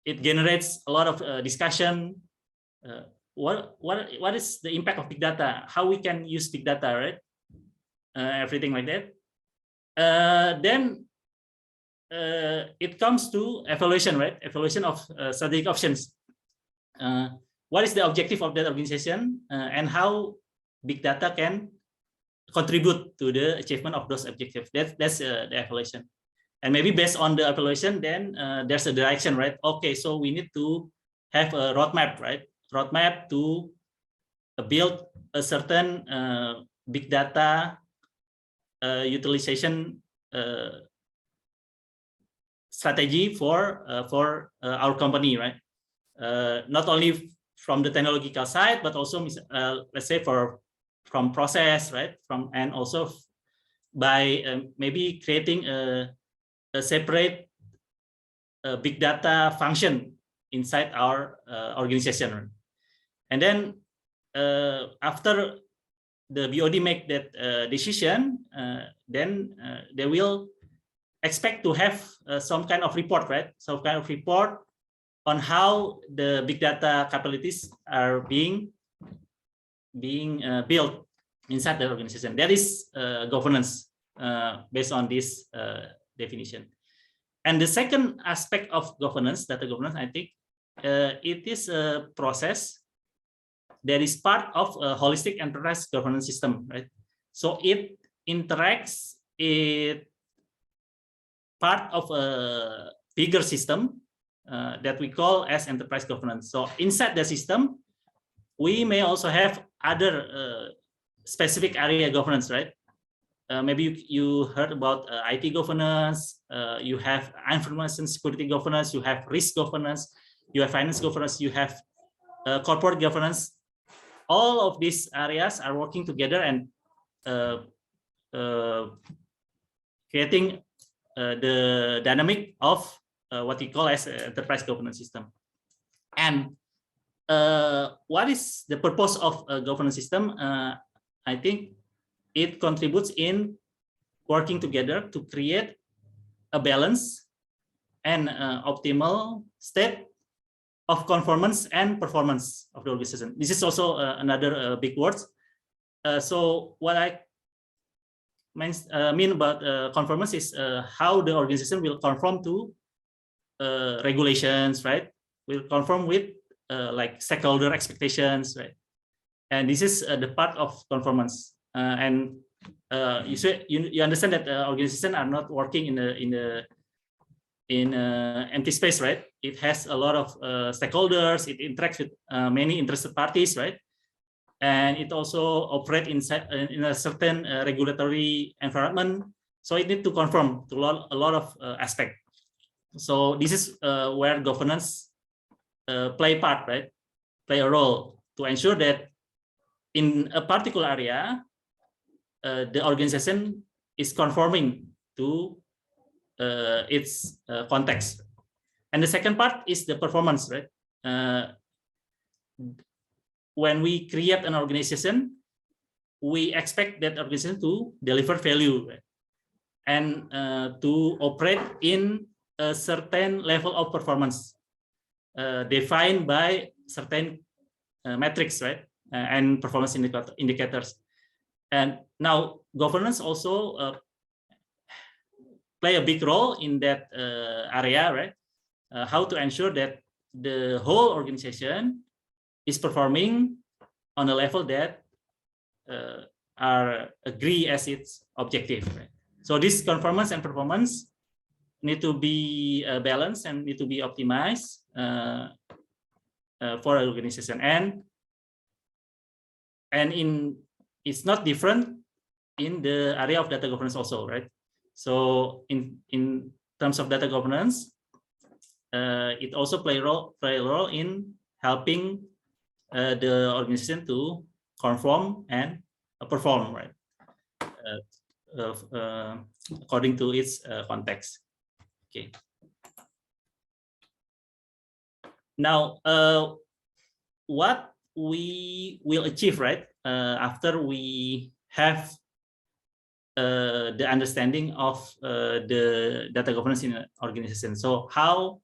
it generates a lot of discussion. What is the impact of big data? How we can use big data, right? Everything like that. Then it comes to evaluation, right? Evaluation of strategic options. What is the objective of that organization, and how big data can contribute to the achievement of those objectives? That's the evaluation. And maybe based on the evaluation, then there's a direction, right? Okay, so we need to have a roadmap, right? Roadmap to build a certain big data utilization strategy for our company, right? Not only from the technological side, but also let's say from process, right? And also by maybe creating a separate big data function inside our organization, right? And then after the BOD make that decision, then they will expect to have some kind of report, right? Some kind of report on how the big data capabilities are being built inside the organization. That is governance based on this definition. And the second aspect of governance, data governance, I think it is a process that is part of a holistic enterprise governance system, right? So it interacts, it part of a bigger system that we call as enterprise governance. So inside the system, we may also have other specific area governance, right? Maybe you heard about IT governance, you have information security governance, you have risk governance, you have finance governance, you have corporate governance. All of these areas are working together and creating the dynamic of what we call as enterprise governance system. And what is the purpose of a governance system? I think it contributes in working together to create a balance and optimal state of conformance and performance of the organization. This is also another big word. So what I mean about conformance is how the organization will conform to regulations, right? Will conform with like stakeholder expectations, right? And this is the part of conformance. And you understand that organizations are not working in empty space, right? It has a lot of stakeholders. It interacts with many interested parties, right? And it also operates in a certain regulatory environment. So it needs to conform to a lot of aspects. So this is where governance play part, right? Play a role to ensure that in a particular area, the organization is conforming to its context. And the second part is the performance, right? When we create an organization, we expect that organization to deliver value, right? And to operate in a certain level of performance defined by certain metrics, right? And performance indicators. And now governance also play a big role in that area, right? How to ensure that the whole organization is performing on a level that are agree as its objective, right? So this conformance and performance need to be balanced and need to be optimized for an organization. And it's not different in the area of data governance also, right? So in terms of data governance, it also play a role in helping the organization to conform and perform, right? According to its context. Okay. Now, what we will achieve, right? After we have the understanding of the data governance in an organization. So how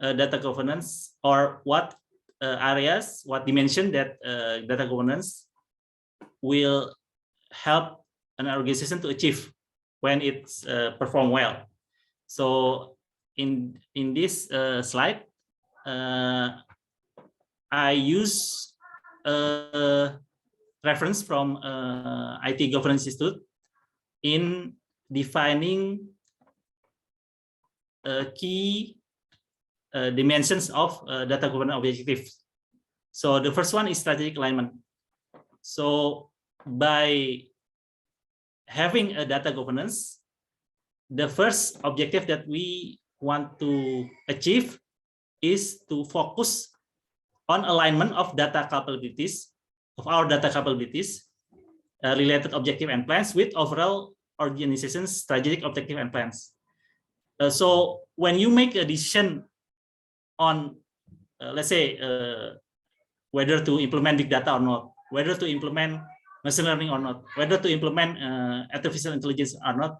data governance, or what areas, what dimension that data governance will help an organization to achieve when it's performed well. So in this slide, I use a reference from IT Governance Institute in defining key dimensions of data governance objectives. So the first one is strategic alignment. So by having a data governance, the first objective that we want to achieve is to focus on alignment of data capabilities, of our data capabilities, related objective and plans with overall organization's strategic objective and plans. So when you make a decision on, let's say, whether to implement big data or not, whether to implement machine learning or not, whether to implement artificial intelligence or not,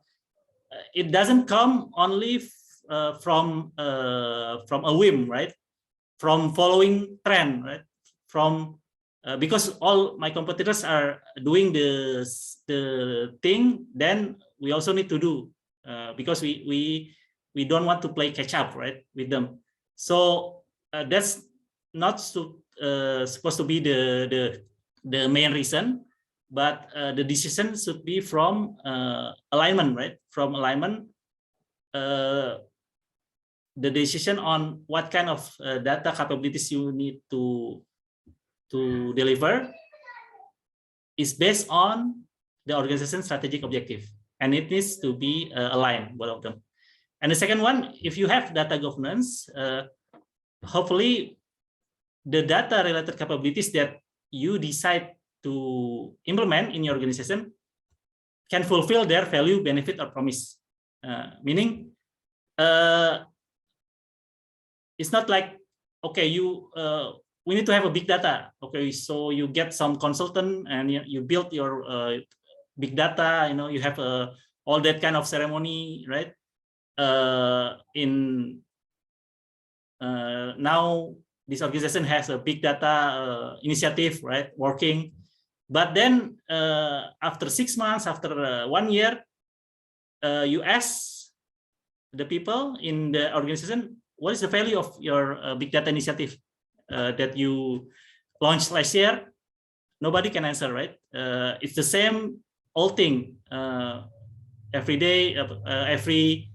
it doesn't come only from a whim, right? From following trend, right? From because all my competitors are doing the thing, then we also need to do because we don't want to play catch up, right, with them. So that's not supposed to be the main reason, but the decision should be from alignment, right? From alignment, the decision on what kind of data capabilities you need to deliver is based on the organization's strategic objective, and it needs to be aligned, both of them. And the second one, if you have data governance, hopefully the data related capabilities that you decide to implement in your organization can fulfill their value, benefit, or promise. Meaning, it's not like, okay, we need to have a big data. Okay, so you get some consultant and you build your big data. You know, you have all that kind of ceremony, right? Now this organization has a big data initiative, right, working. But then after 6 months, after 1 year, you ask the people in the organization, what is the value of your big data initiative that you launched last year? Nobody can answer, right? It's the same old thing. Every day, every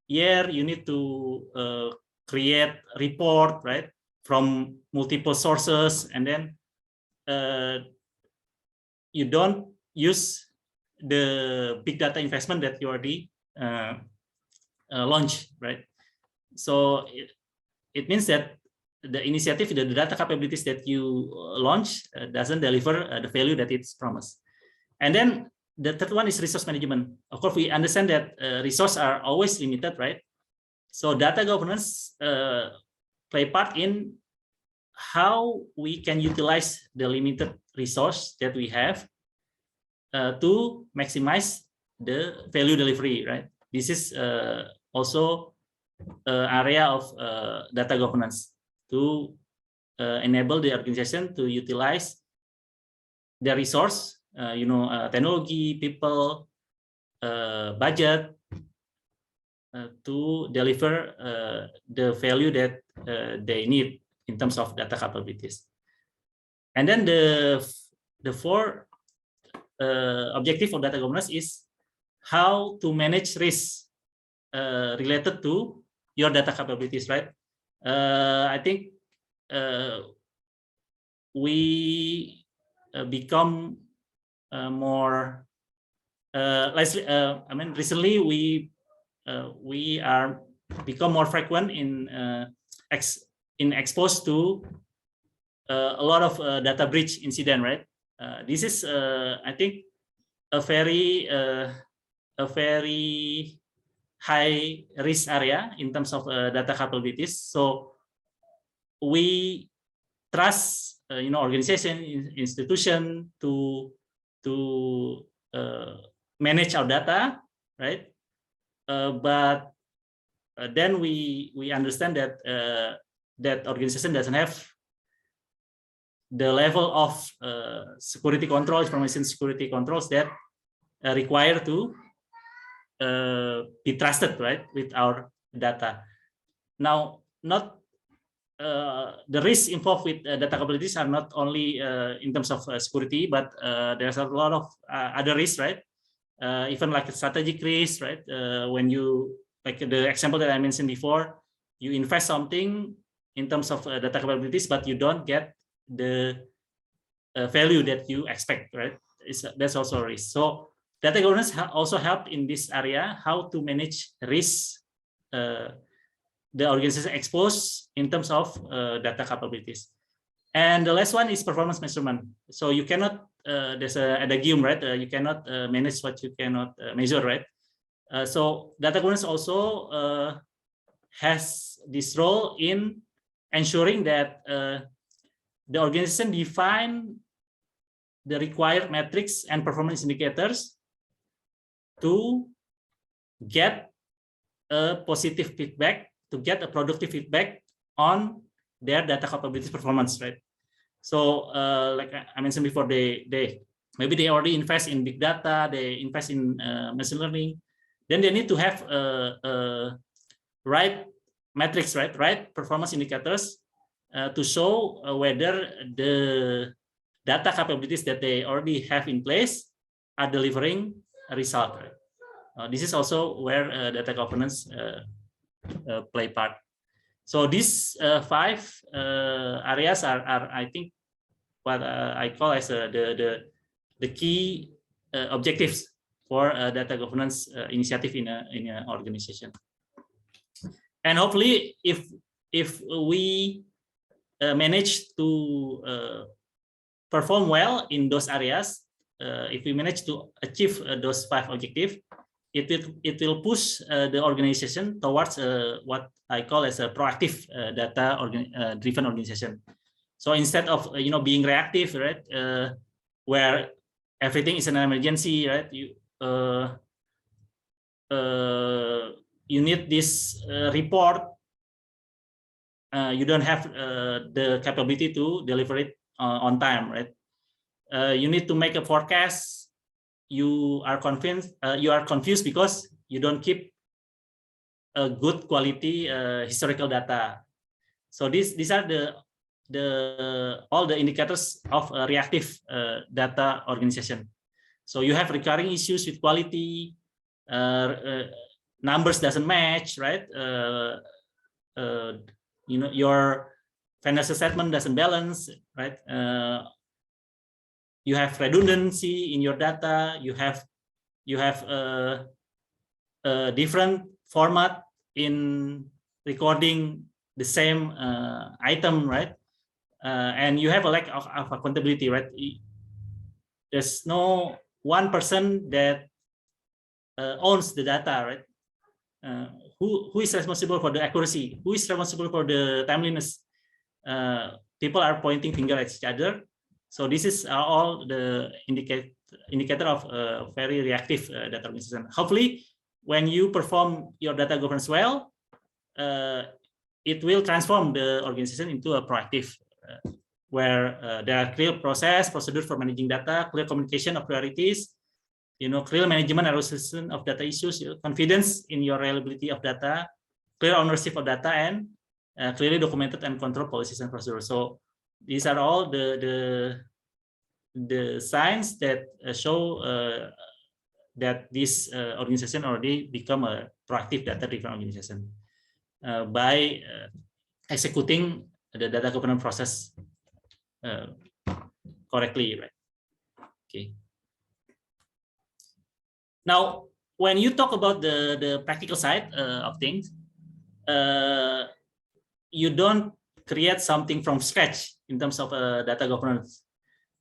year, you need to create report, right, from multiple sources, and then you don't use the big data investment that you already launched, right? So it means that the initiative, the data capabilities that you launch doesn't deliver the value that it's promised. And then the third one is resource management. Of course, we understand that resources are always limited, right? So data governance play part in how we can utilize the limited resource that we have to maximize the value delivery, right? This is also area of data governance to enable the organization to utilize their resource, technology, people, budget, to deliver the value that they need in terms of data capabilities. And then the fourth objective of data governance is how to manage risk related to your data capabilities, right? I think we become more recently we are become more frequent in exposed to a lot of data breach incident, right? This is I think a very high risk area in terms of data capabilities. So we trust organization, institution to manage our data, right? But then we understand that that organization doesn't have the level of security controls, information security controls that are required to be trusted, right, with our data. Now, not the risks involved with data capabilities are not only in terms of security, but there's a lot of other risks, right? Even like a strategic risk, right? When you, like the example that I mentioned before, you invest something in terms of data capabilities, but you don't get the value that you expect, right? That's also a risk. So data governance also helped in this area, how to manage risk the organization exposed in terms of data capabilities. And the last one is performance measurement. So you cannot, there's a adagium, right? You cannot manage what you cannot measure, right? So data governance also has this role in ensuring that the organization define the required metrics and performance indicators to get a positive feedback, to get a productive feedback on their data capabilities performance, right? So like I mentioned before, maybe they already invest in big data, they invest in machine learning, then they need to have right metrics, right performance indicators to show whether the data capabilities that they already have in place are delivering a result. Right? This is also where data governance play part. So these 5 areas are I think what I call as the key objectives for data governance initiative in an organization. And hopefully, if we manage to perform well in those areas, if we manage to achieve those 5 objectives, it will push the organization towards what I call as a proactive data driven organization. So instead of being reactive, right, where everything is an emergency, right, you need this report, you don't have the capability to deliver it on time, right? You need to make a forecast. You are confused because you don't keep a good quality historical data. So these are all the indicators of a reactive data organization. So you have recurring issues with quality, numbers doesn't match, right? Your financial statement doesn't balance, right? You have redundancy in your data. You have a different format in recording the same item, right? And you have a lack of accountability, right? There's no one person that owns the data, right? Who is responsible for the accuracy? Who is responsible for the timeliness? People are pointing finger at each other. So this is all the indicator of very reactive data organization. Hopefully, when you perform your data governance well, it will transform the organization into a proactive, where there are clear procedure for managing data, clear communication of priorities, clear management and resolution of data issues, confidence in your reliability of data, clear ownership of data, and clearly documented and controlled policies and procedures. So these are all the signs that show that this organization already become a proactive data-driven organization by executing the data governance process correctly, right? Okay. Now, when you talk about the practical side of things, you don't create something from scratch in terms of data governance.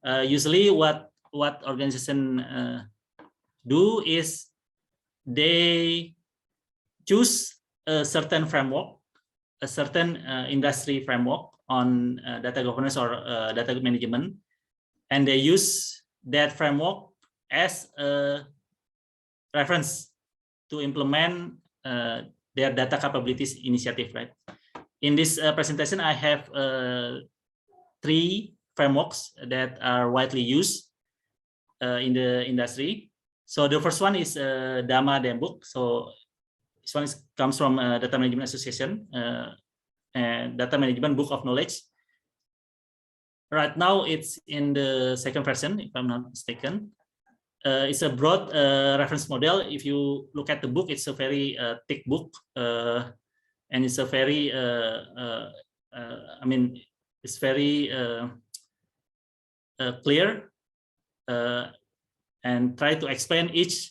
Usually, what organization do is they choose a certain framework, a certain industry framework on data governance or data management, and they use that framework as a reference to implement their data capabilities initiative, right? In this presentation, I have 3 frameworks that are widely used in the industry. So the first one is Dama Dembuk. So this one comes from Data Management Association and Data Management Book of Knowledge. Right now it's in the second version, if I'm not mistaken. It's a broad reference model. If you look at the book, it's a very thick book, and it's a very, I mean, it's very clear and try to explain each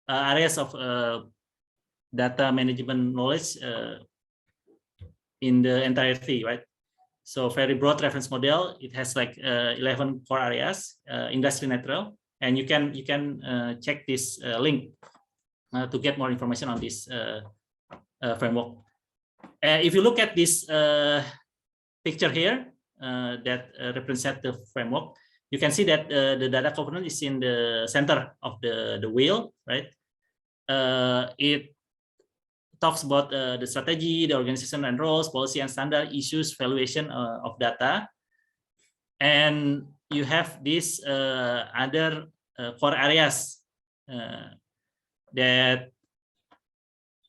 areas of data management knowledge in the entirety, right? So very broad reference model. It has like 11 core areas, industry neutral, and you can check this link to get more information on this framework. If you look at this picture here that represents the framework, you can see that the data component is in the center of the wheel, right? It talks about the strategy, the organization and roles, policy and standard, issues, valuation of data. And you have these other core areas that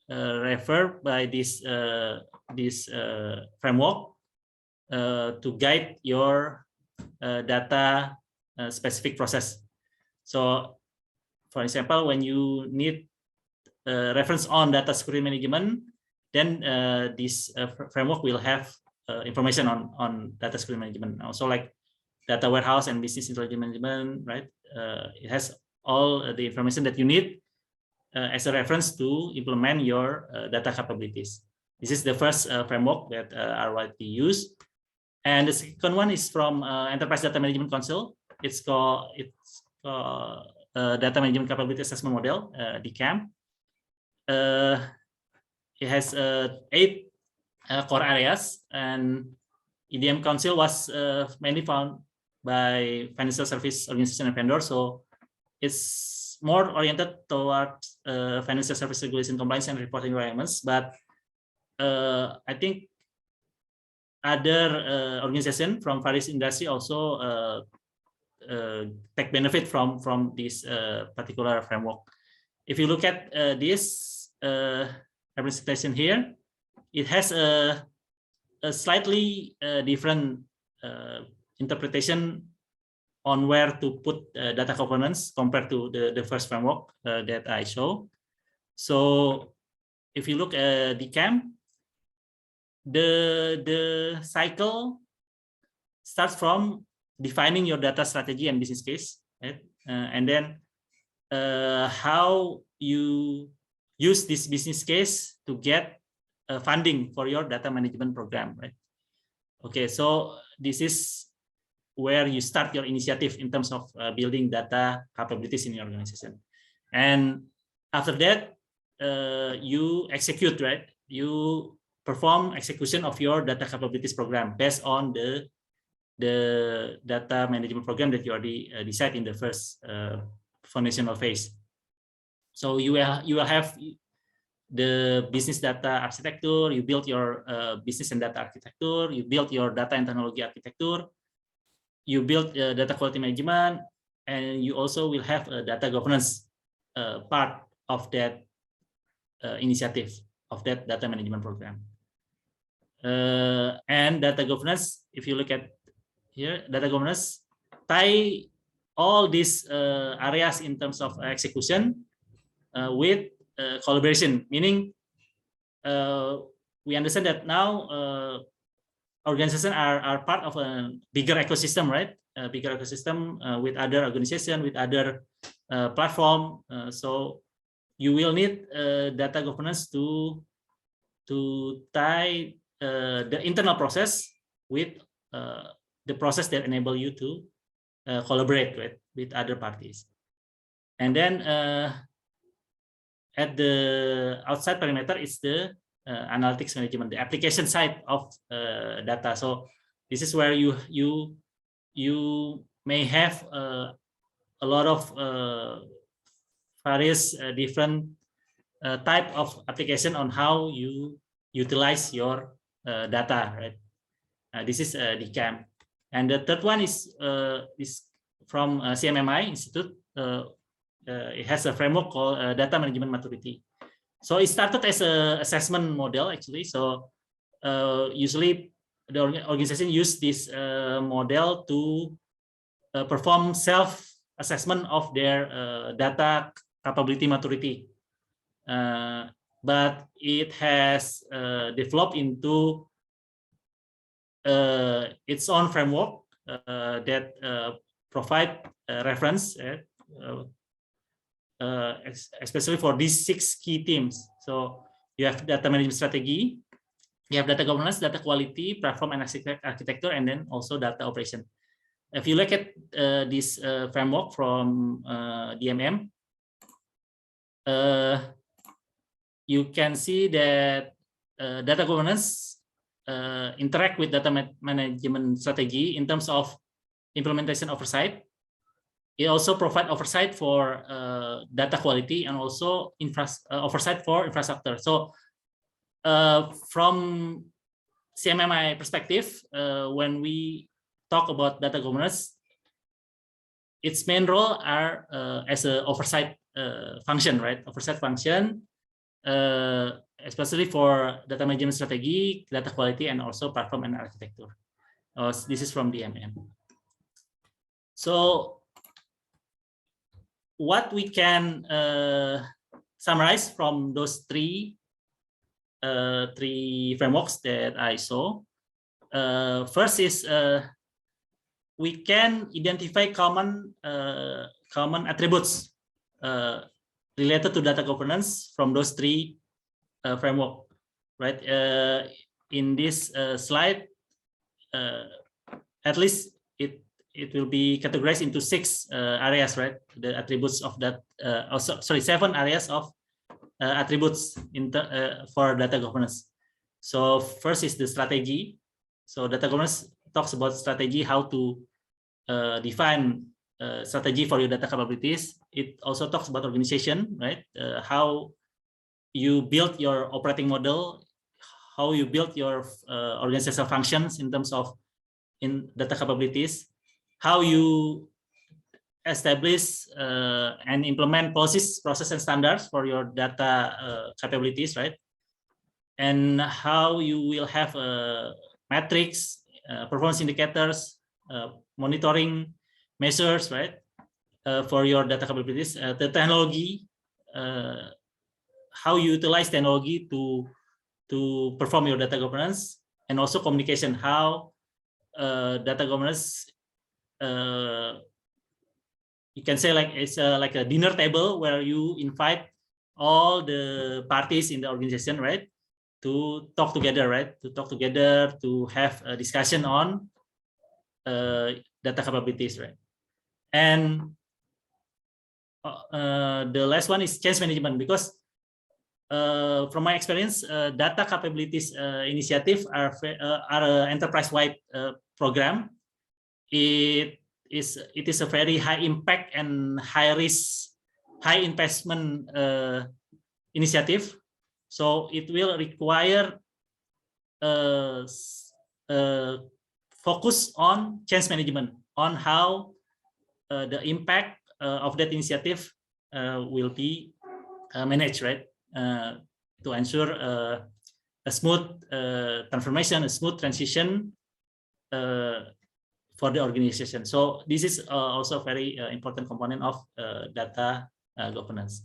refer by this framework to guide your data specific process. So, for example, when you need reference on data security management, then this framework will have information on data security management. Also, like data warehouse and business intelligence management, right? It has all the information that you need as a reference to implement your data capabilities. This is the first framework that are widely used. And the second one is from Enterprise Data Management Council. It's called Data Management Capability Assessment Model, DCAM. It has 8 core areas, and EDM Council was mainly found by financial service organization and vendors. So it's more oriented towards financial service regulation, compliance, and reporting requirements. But I think other organizations from various industry also take benefit from this particular framework. If you look at this representation here, it has a slightly different interpretation on where to put data components compared to the first framework that I show. So if you look at DCAM, the cycle starts from defining your data strategy and business case, right? And then how you use this business case to get funding for your data management program, right? Okay, so this is where you start your initiative in terms of building data capabilities in your organization. And after that, you execute, right? You perform execution of your data capabilities program based on the data management program that you already decide in the first foundational phase. So you will have the business data architecture, you build your business and data architecture, you build your data and technology architecture, you build data quality management, and you also will have a data governance part of that initiative of that data management program. And data governance, if you look at here, data governance tie all these areas in terms of execution with collaboration, meaning we understand that now organizations are part of a bigger ecosystem, right? A bigger ecosystem with other organizations, with other platform. So you will need data governance to tie the internal process with the process that enable you to collaborate with other parties. And then at the outside perimeter is the analytics management, the application side of data. So this is where you may have a lot of various different type of application on how you utilize your data, right? This is DCAM. And the third one is from CMMI Institute, it has a framework called data management maturity. So it started as an assessment model actually. So usually the organization use this model to perform self-assessment of their data capability maturity. But it has developed into its own framework that provide reference, especially for these 6 key themes. So you have data management strategy, you have data governance, data quality, platform and architecture, and then also data operation. If you look at this framework from DMM, you can see that data governance interact with data management strategy in terms of implementation oversight. It also provide oversight for data quality and also oversight for infrastructure. So from CMMI perspective, when we talk about data governance, its main role are as an oversight function, right? Oversight function, especially for data management strategy, data quality, and also platform and architecture. This is from DMM. So what we can summarize from those three frameworks that I saw. First is we can identify common attributes related to data governance from those 3 framework, right? In this slide, at least it will be categorized into 6 areas, right? The attributes of that, 7 areas of attributes for data governance. So first is the strategy. So data governance talks about strategy, how to define strategy for your data capabilities. It also talks about organization, right? How you build your operating model, how you build your organizational functions in terms of data capabilities, how you establish and implement policies, process, and standards for your data capabilities, right? And how you will have metrics, performance indicators, monitoring measures, right? For your data capabilities, the technology, how you utilize technology to perform your data governance, and also communication, how data governance, you can say like it's like a dinner table where you invite all the parties in the organization, right, to talk together, right, to have a discussion on data capabilities, right? And the last one is change management, because from my experience, data capabilities initiative are an enterprise-wide program. It is a very high impact and high risk, high investment initiative. So it will require focus on change management, on how the impact of that initiative will be managed, right? To ensure a smooth transformation, a smooth transition for the organization. So this is also a very important component of data governance.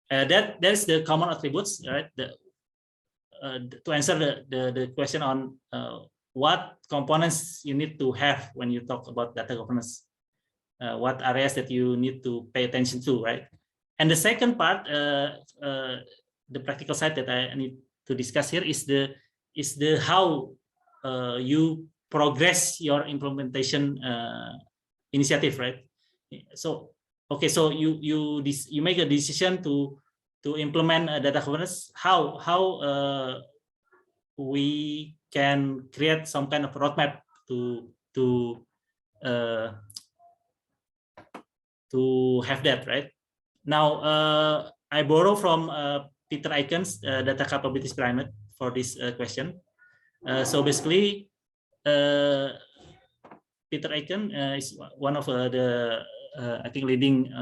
That is the common attributes, right? To answer the question on what components you need to have when you talk about data governance, what areas that you need to pay attention to, right? And the second part, the practical side that I need to discuss here is the how you progress your implementation initiative, right? So okay, so you make a decision to implement data governance. How we can create some kind of roadmap to have that, right? Now I borrow from Peter Aiken's data capabilities pyramid for this question. So basically, Peter Aiken is one of the I think leading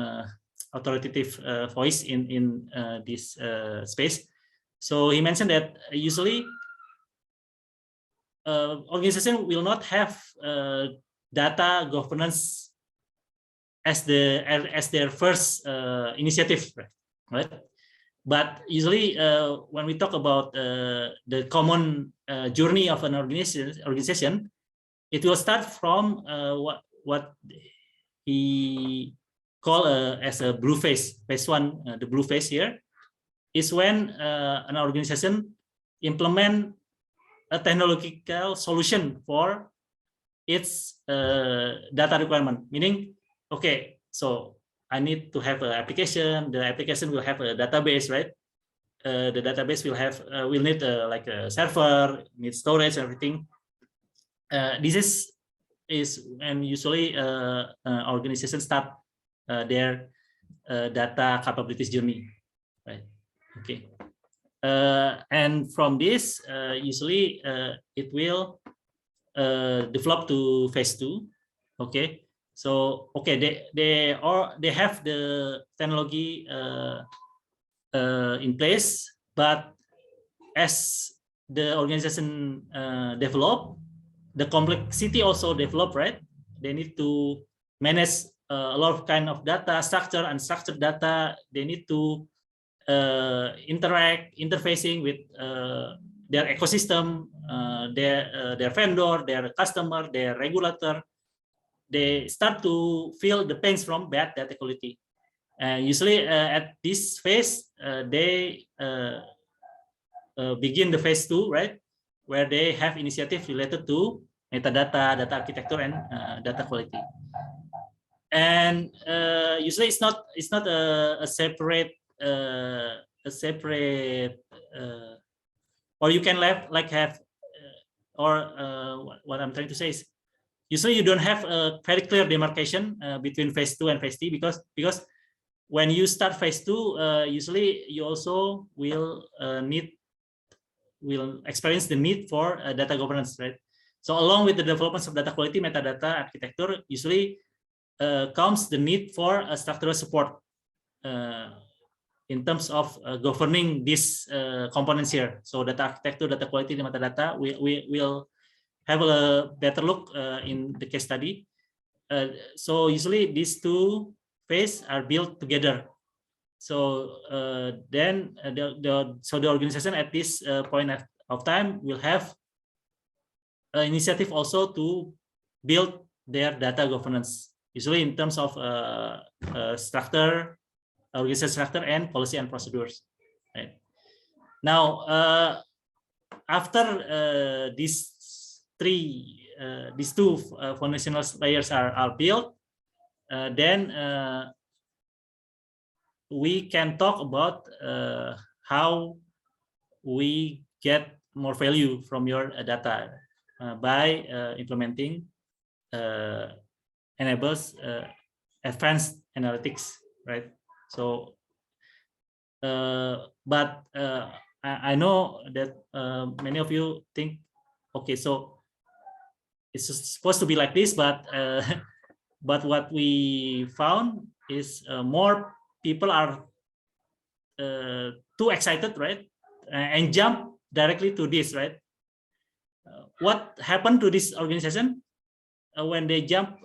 authoritative voice in this space. So he mentioned that usually organization will not have data governance as their first initiative, right? But usually when we talk about the common journey of an organization, it will start from what he call as a blue phase. Phase one, the blue phase here, is when an organization implement a technological solution for its data requirement. Meaning, okay, so I need to have an application. The application will have a database, right? The database will have will need like a server, need storage, everything. This is when usually organizations start their data capabilities journey, right? Okay, and from this usually it will develop to phase 2. Okay, so okay, they have the technology in place, but as the organization develop, the complexity also develop, right? They need to manage a lot of kind of data, structured and unstructured data. They need to interfacing with their ecosystem, their vendor, their customer, their regulator. They start to feel the pains from bad data quality. And usually at this phase, they begin the phase 2, right? Where they have initiative related to metadata, data architecture, and data quality. And usually it's not a separate or you can have what I'm trying to say is usually you don't have a very clear demarcation between phase 2 and phase 3 because when you start phase 2, usually you also will experience the need for data governance, right? So along with the development of data quality, metadata architecture, usually comes the need for a structural support in terms of governing these components here. So data architecture, data quality, and metadata, we will have a better look in the case study. So usually these two phases are built together. So then the organization at this point of time will have an initiative also to build their data governance, usually in terms of structure, organization structure, and policy and procedures. Right now, after these two foundational layers are built, then we can talk about how we get more value from your data by implementing enables advanced analytics, right? So, but I know that many of you think, okay, so it's supposed to be like this, but but what we found is more people are too excited, right, and jump directly to this, right? What happened to this organization when they jump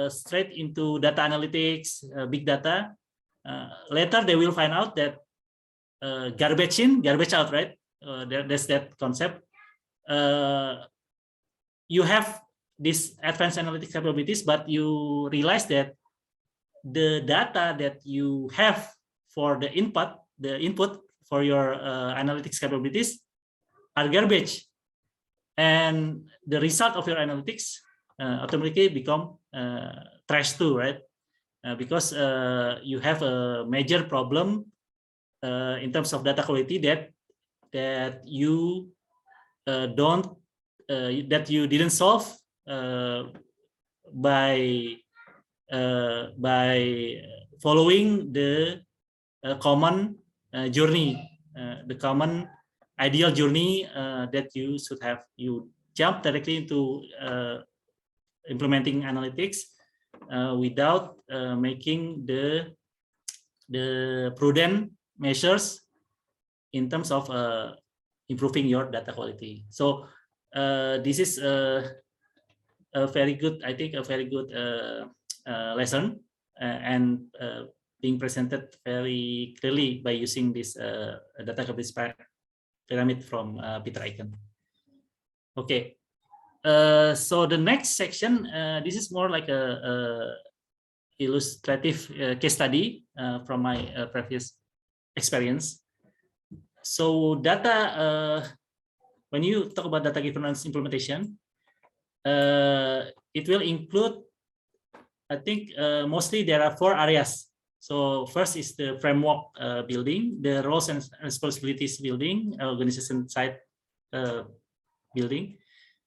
straight into data analytics, big data? Later they will find out that garbage in, garbage out, right? There's that concept. You have these advanced analytics capabilities, but you realize that the data that you have for the input for your analytics capabilities are garbage, and the result of your analytics automatically become trash too, right? Because you have a major problem in terms of data quality that you didn't solve by following the common journey, the common ideal journey that you should have. You jump directly into implementing analytics without making the the prudent measures in terms of improving your data quality. So this is a very good, I think, a very good lesson and being presented very clearly by using this data capability pyramid from Peter Eichen. Okay, so the next section, this is more like a illustrative case study from my previous experience. So data, when you talk about data governance implementation, it will include, I think, mostly there are 4 areas. So first is the framework building, the roles and responsibilities building, organization side building,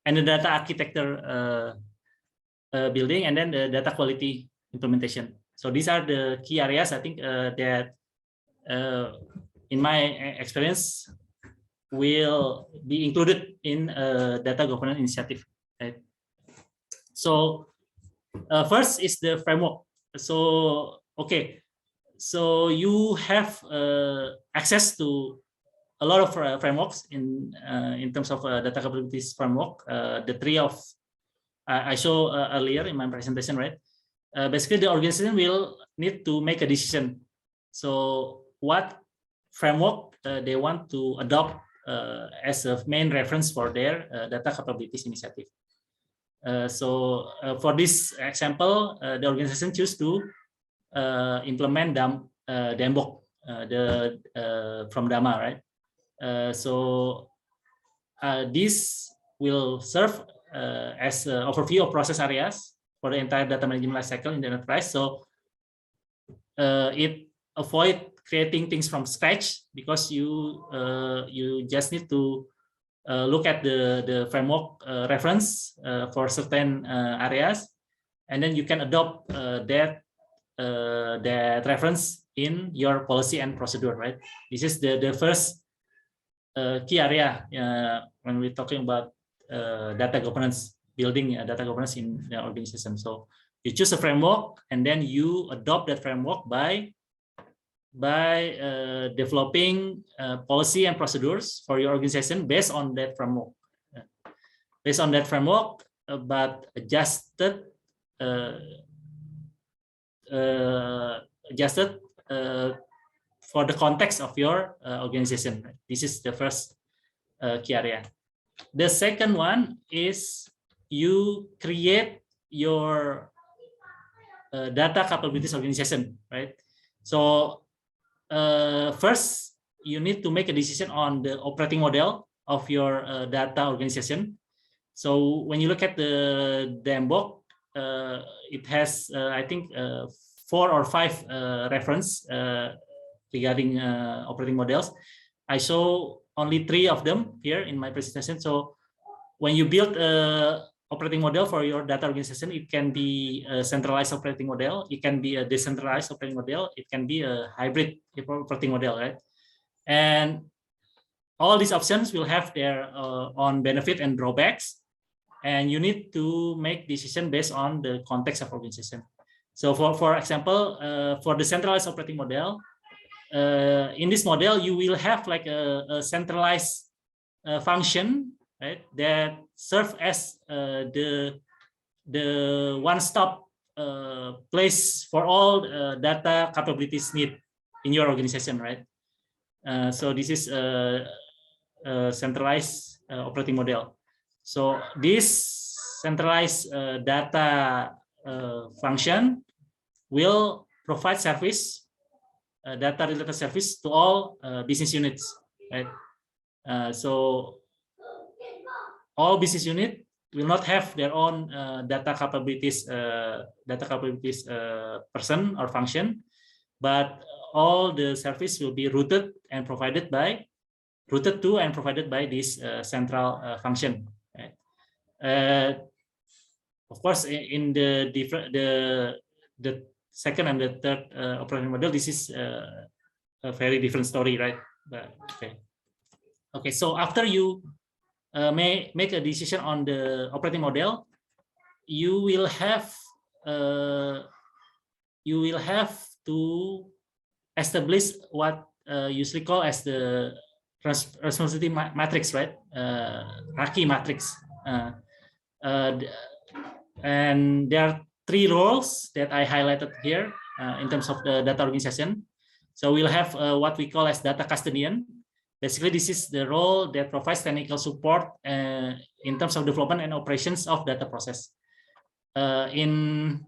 and the data architecture building, and then the data quality implementation. So these are the key areas, I think, that in my experience will be included in a data governance initiative. Right? So first is the framework. So okay, so you have access to a lot of frameworks in terms of data capabilities framework. The 3 of I showed earlier in my presentation, right? Basically, the organization will need to make a decision. So what framework they want to adopt as a main reference for their data capabilities initiative. So for this example, the organization choose to implement DAMBOK from DAMA, right? So this will serve as an overview of process areas for the entire data management lifecycle in the enterprise. So it avoid creating things from scratch, because you just need to look at the framework reference for certain areas, and then you can adopt that reference in your policy and procedure, right? This is the first key area when we're talking about data governance, building data governance in the organization. So you choose a framework, and then you adopt that framework by developing policy and procedures for your organization based on that framework. But adjusted for the context of your organization. This is the first key area. The second one is you create your data capabilities organization, right? So first, you need to make a decision on the operating model of your data organization. So when you look at the DAMBOK, it has, I think, 4 or 5 reference regarding operating models. I show only 3 of them here in my presentation. So when you build a operating model for your data organization, it can be a centralized operating model, it can be a decentralized operating model, it can be a hybrid operating model, right? And all these options will have their own benefit and drawbacks, and you need to make decision based on the context of organization. So for example, for the centralized operating model, in this model, you will have like a centralized function, right, that serve as the one-stop place for all data capabilities need in your organization, right? So this is a centralized operating model. So this centralized data function will provide service, data-related service to all business units, right? So all business unit will not have their own data capabilities person or function, but all the service will be routed to and provided by this central function. Right? Of course, in the second and the third operating model, this is a very different story, right? But, okay. So after you make a decision on the operating model, you will have to establish what usually called as the responsibility matrix, right? Raki matrix. And there are 3 roles that I highlighted here in terms of the data organization. So we'll have what we call as data custodian. Basically, this is the role that provides technical support in terms of development and operations of data process. In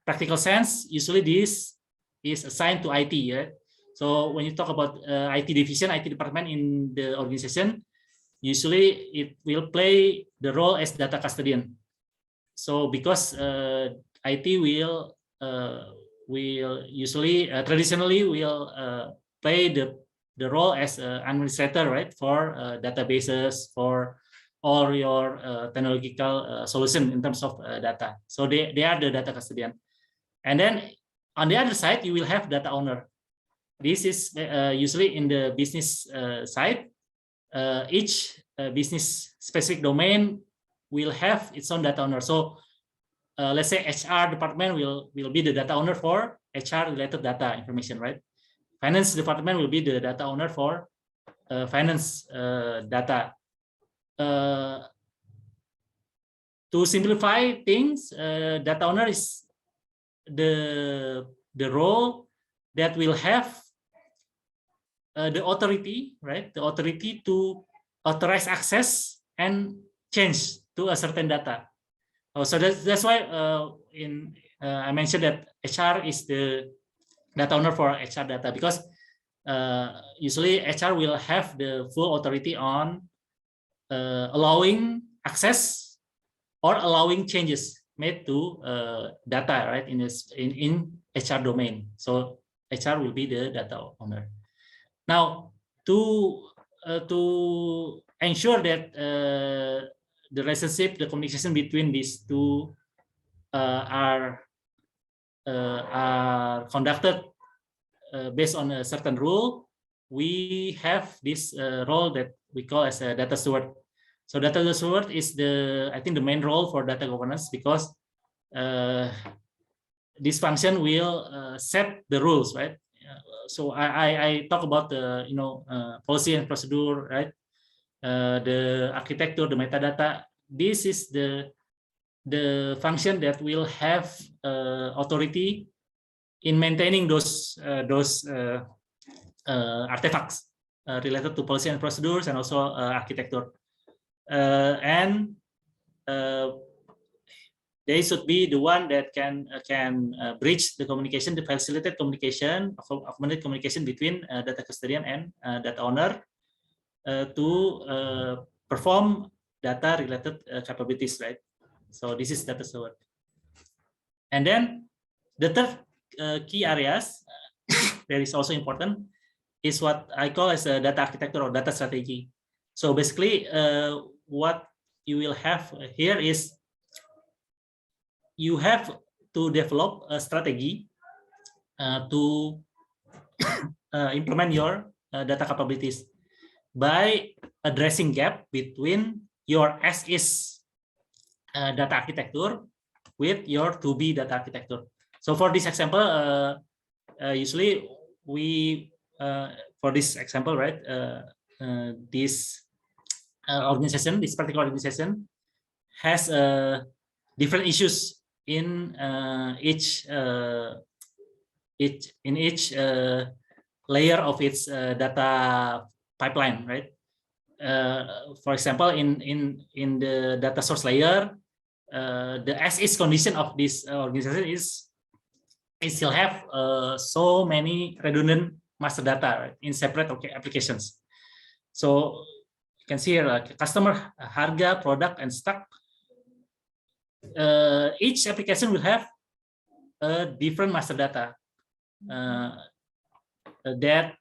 practical sense, usually this is assigned to IT. Right? So when you talk about IT division, IT department in the organization, usually it will play the role as data custodian. So because IT will usually traditionally will play the role as administrator, right, for databases, for all your technological solution in terms of data. So they are the data custodian. And then on the other side, you will have data owner. This is usually in the business side. Each business specific domain will have its own data owner. So let's say HR department will be the data owner for HR related data information, right? Finance department will be the data owner for finance data. To simplify things, data owner is the role that will have the authority, right? The authority to authorize access and change to a certain data. So that's why I mentioned that HR is the data owner for HR data, because usually HR will have the full authority on allowing access or allowing changes made to data, right, in HR domain. So HR will be the data owner. Now, to ensure that the relationship, the communication between these two are conducted based on a certain rule, we have this role that we call as a data steward. So data steward is I think the main role for data governance, because this function will set the rules, right? So I talk about the policy and procedure, right? The architecture, the metadata. This is the function that will have authority in maintaining those artifacts related to policy and procedures and also architecture. And they should be the one that can bridge the communication, the facilitate communication, augmented communication between data custodian and data owner to perform data related capabilities, right? So this is data steward. And then the third key areas that is also important is what I call as a data architecture or data strategy. So basically, what you will have here is you have to develop a strategy to implement your data capabilities by addressing gap between your as-is data architecture with your to-be data architecture. So for this example, usually we for this example, right? This organization, this particular organization, has different issues in each layer of its data pipeline, right? For example, in the data source layer, the as-is condition of this organization is it still have so many redundant master data, right, in separate applications. So you can see here, like customer, harga, product, and stock. Each application will have a different master data that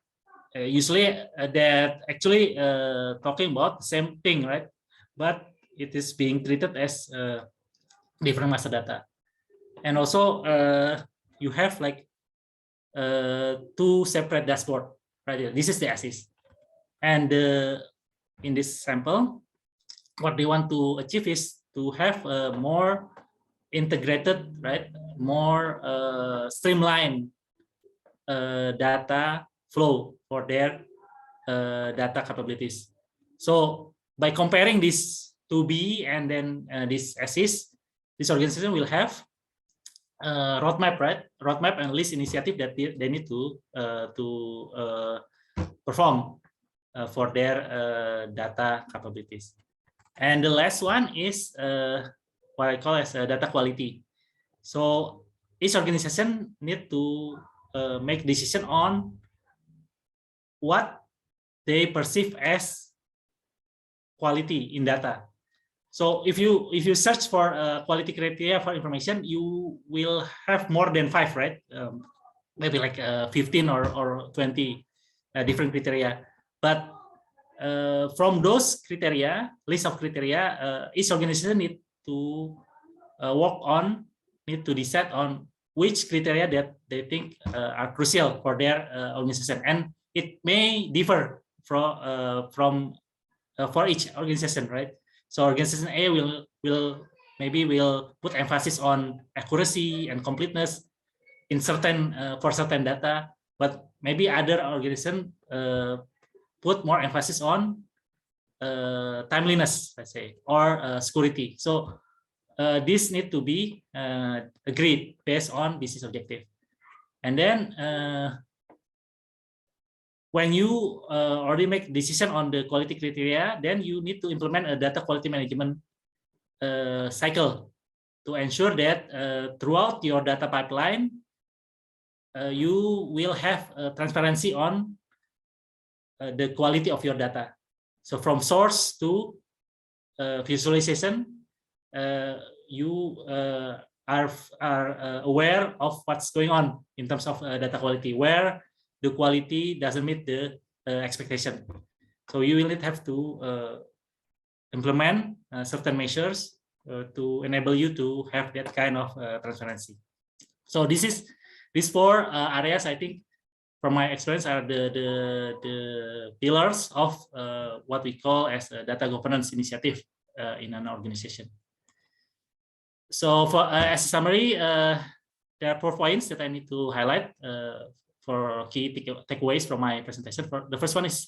usually that actually talking about the same thing, right? But it is being treated as different master data. And also you have like two separate dashboard right here. This is the as-is. And in this sample, what they want to achieve is to have a more integrated, right, more streamlined data flow for their data capabilities. So by comparing this 2B and then this ASIS, this organization will have roadmap, right? Roadmap and list initiative that they need to perform for their data capabilities. And the last one is what I call as data quality. So each organization need to make decision on what they perceive as quality in data. So if you search for quality criteria for information, you will have more than 5, right? Maybe like 15 or 20 different criteria. But from those criteria, list of criteria, each organization need to work on, need to decide on which criteria that they think are crucial for their organization, and it may differ from for each organization, right? So organization A will put emphasis on accuracy and completeness in certain for certain data, but maybe other organization put more emphasis on timeliness, let's say, or security. So this need to be agreed based on business objective. And then when you already make decision on the quality criteria, then you need to implement a data quality management cycle to ensure that throughout your data pipeline, you will have transparency on the quality of your data. So from source to visualization, you are aware of what's going on in terms of data quality, where the quality doesn't meet the expectation. So you will have to implement certain measures to enable you to have that kind of transparency. So these 4 areas, I think, from my experience, are the pillars of what we call as a data governance initiative in an organization. So for as a summary, there are 4 points that I need to highlight for key takeaways from my presentation. The first one is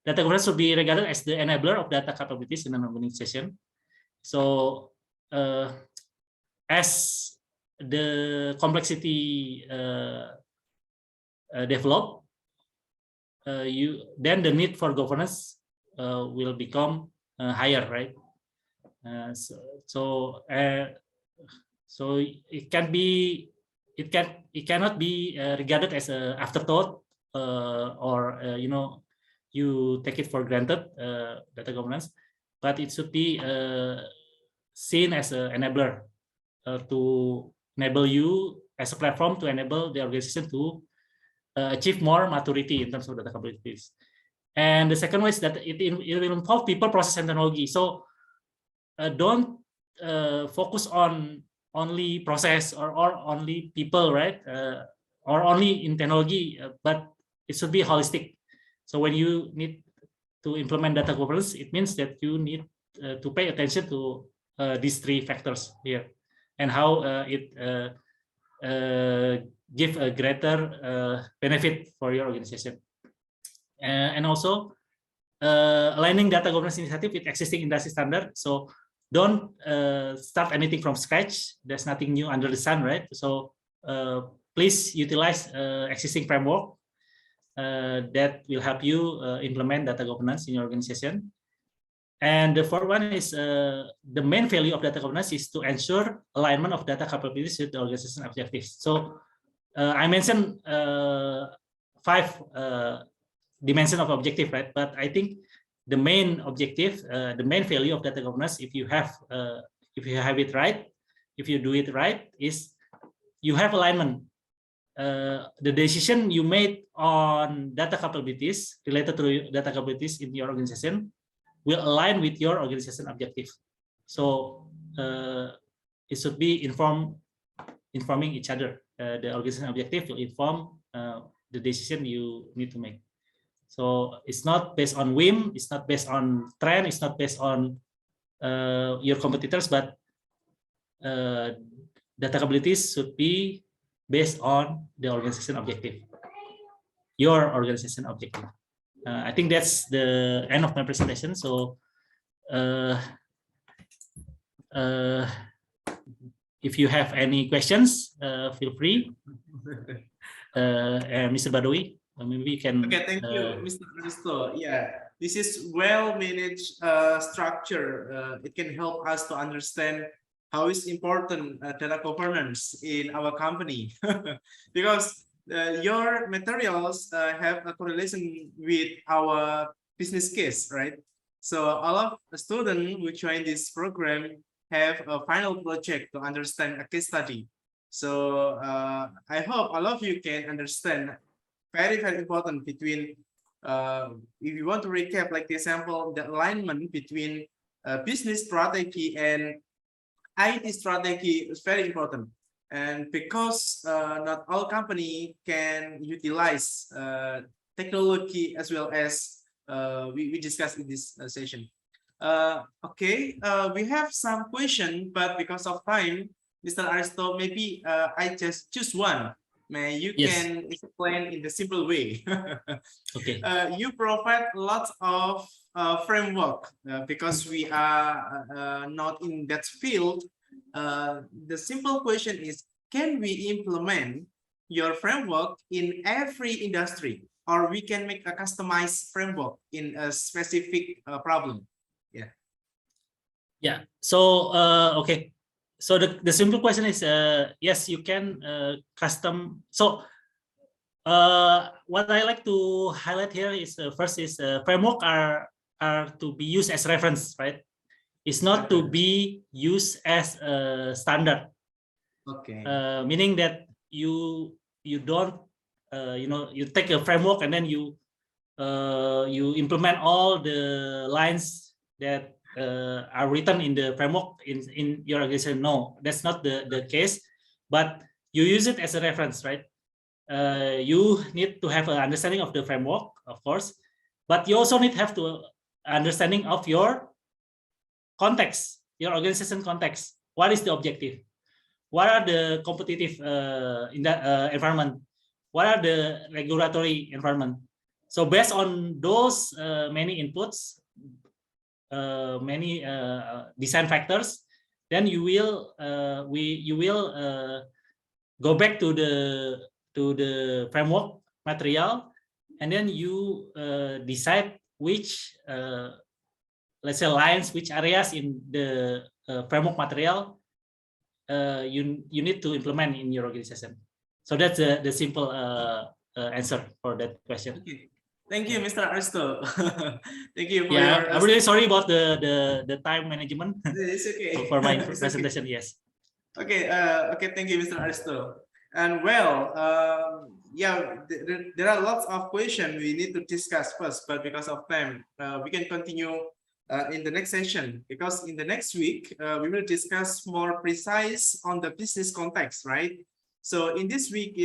data governance should be regarded as the enabler of data capabilities in an organization. So as the complexity develop, then the need for governance will become higher, right? So it cannot be regarded as an afterthought or you take it for granted, data governance, but it should be seen as an enabler to enable you as a platform to enable the organization to achieve more maturity in terms of data capabilities. And the second way is that it will involve people, process, and technology. So don't focus on only process or only people, right? Or only in technology, but it should be holistic. So when you need to implement data governance, it means that you need to pay attention to these 3 factors here and how it give a greater benefit for your organization. And also aligning data governance initiative with existing industry standard. So don't start anything from scratch. There's nothing new under the sun, right? So please utilize existing framework that will help you implement data governance in your organization. And the 4th one is the main value of data governance is to ensure alignment of data capabilities with the organization objectives. So I mentioned 5 dimensions of objective, right? But I think the main objective, the main value of data governance, if you have it right, if you do it right, is you have alignment. The decision you made on data capabilities related to data capabilities in your organization will align with your organization objective. So it should be informing each other. The organization objective will inform the decision you need to make. So it's not based on whim, it's not based on trend, it's not based on your competitors, but data capabilities should be based on the organization objective. your organization objective. I think that's the end of my presentation. So if you have any questions, feel free. Mr. Badawi, maybe we can. Okay, thank you, Mr. Aristo. Yeah, this is well managed structure. It can help us to understand how is important data governance in our company, because your materials have a correlation with our business case, right? So all of the students who join this program have a final project to understand a case study. So I hope all of you can understand very important between if you want to recap like the example, the alignment between business strategy and IT strategy is very important. And because not all company can utilize technology as well as we discussed in this session. Okay, we have some question, but because of time, Mr. Aristo, maybe I just choose one. May you can explain in the simple way. Okay. You provide lots of framework because we are not in that field. The simple question is, can we implement your framework in every industry, or we can make a customized framework in a specific problem? Yeah. Yeah. So okay. So the simple question is, yes, you can custom. So what I like to highlight here is first is framework are to be used as reference, right? It's not to be used as a standard. Okay. Meaning that you don't you take a framework and then you implement all the lines that are written in the framework in your organization. No, that's not the case, but you use it as a reference, right? You need to have an understanding of the framework, of course, but you also need to have to understanding of your context, your organization context. What is the objective? What are the competitive in that environment? What are the regulatory environment? So based on those many inputs, many design factors, then you will go back to the framework material, and then you decide which let's say lines, which areas in the framework material you need to implement in your organization. So that's the simple answer for that question. Okay. Thank you, Mr. Aristo. Thank you for your. your. I'm really sorry about the time management. It's okay. For my It's presentation. okay. Yes. Okay. Okay. Thank you, Mr. Aristo. And well, yeah, there are lots of questions we need to discuss first, but because of time, we can continue in the next session, because in the next week we will discuss more precise on the business context, right? So in this week,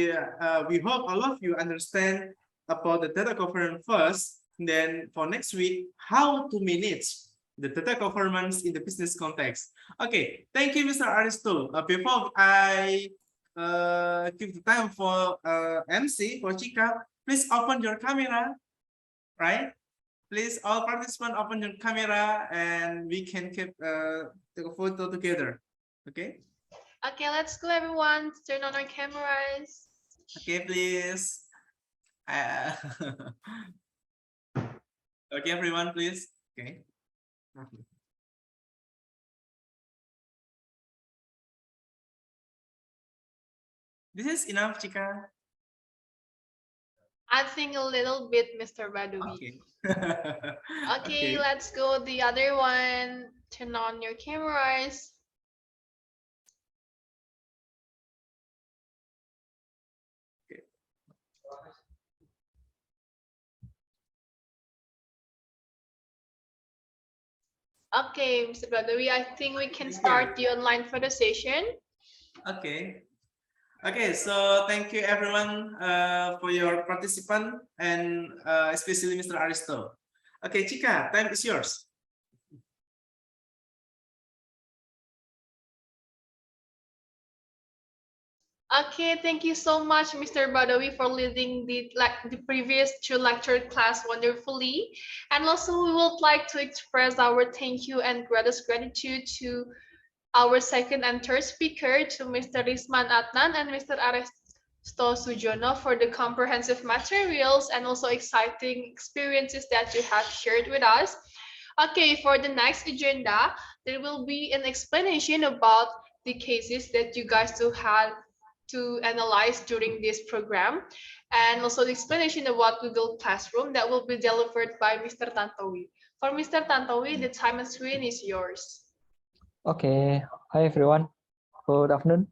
we hope all of you understand about the data governance first. Then for next week, how to manage the data governance in the business context. Okay, thank you, Mr. Aristo. Before I give the time for MC, for Chika, please open your camera, right? Please, all participants open your camera and we can keep take a photo together. Okay? Okay, let's go everyone. Turn on our cameras. Okay, please. Okay, everyone, please. Okay. This is enough, Chika. I think a little bit, Mr. Badawi. Okay. Okay, let's go the other one. Turn on your cameras. Okay, Mr. Badawi, I think we can start the online photo session. Okay. Okay, so thank you everyone for your participant and especially Mr. Aristo. Okay, Chika, time is yours. Okay, thank you so much, Mr. Badawi, for leading the previous 2 lecture class wonderfully. And also, we would like to express our thank you and greatest gratitude to our second and third speaker, to Mr. Risman Adnan and Mr. Aresto Sujono, for the comprehensive materials and also exciting experiences that you have shared with us. Okay, for the next agenda, there will be an explanation about the cases that you guys do had to analyze during this program, and also the explanation about Google Classroom that will be delivered by Mr. Tantowi. For Mr. Tantowi, the time and screen is yours. Okay, hi everyone. Good afternoon.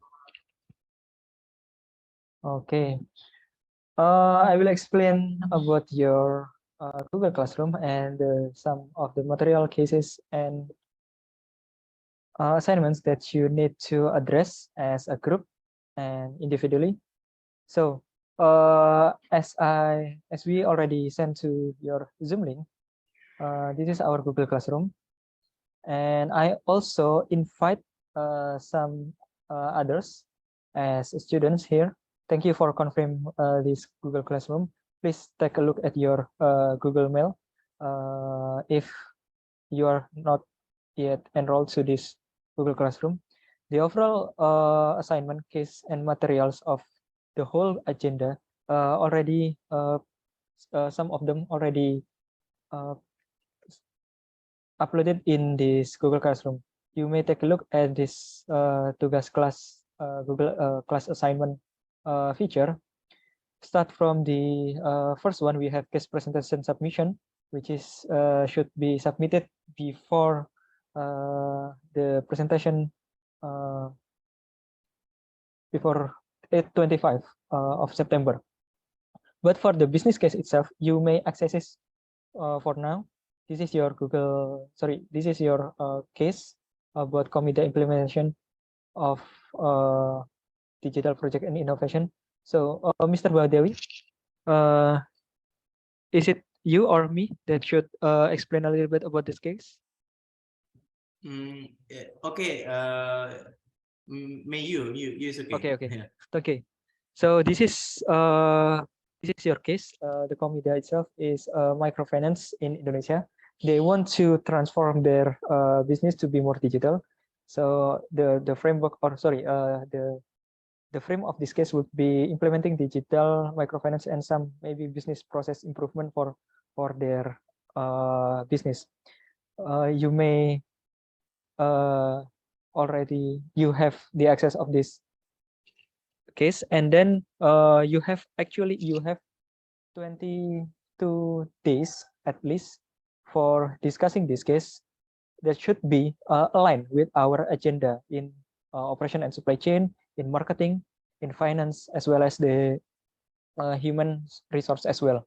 Okay, I will explain about your Google Classroom and some of the material cases and assignments that you need to address as a group and individually. So as we already sent to your Zoom link, this is our Google Classroom, and I also invite some others as students here. Thank you for confirming this Google Classroom. Please take a look at your Google Mail if you are not yet enrolled to this Google Classroom. The overall assignment, case, and materials of the whole agenda already, some of them already uploaded in this Google Classroom. You may take a look at this tugas class Google class assignment feature. Start from the first one. We have case presentation submission, which is should be submitted before the presentation before 25 of September. But for the business case itself, you may access it for now. This is your Google, sorry, this is your case about committee implementation of digital project and innovation. So, Mr. Badawi, is it you or me that should explain a little bit about this case? Okay, may you is okay. Okay. Yeah. Okay. So this is your case. The committee itself is microfinance in Indonesia. They want to transform their business to be more digital. So the framework, or sorry, the frame of this case would be implementing digital microfinance and some maybe business process improvement for their business. You may already you have the access of this case, and then you have 22 days at least for discussing this case that should be aligned with our agenda in operation and supply chain, in marketing, in finance, as well as the human resource as well.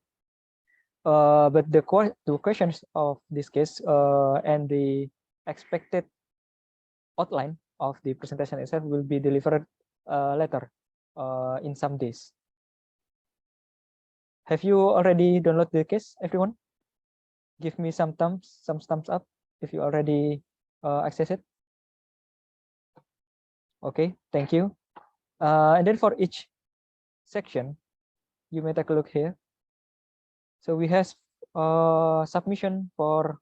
But the questions of this case and the expected outline of the presentation itself will be delivered later in some days. Have you already downloaded the case, everyone? Give me some thumbs up if you already access it. Okay, thank you. And then for each section, you may take a look here. So we have submission for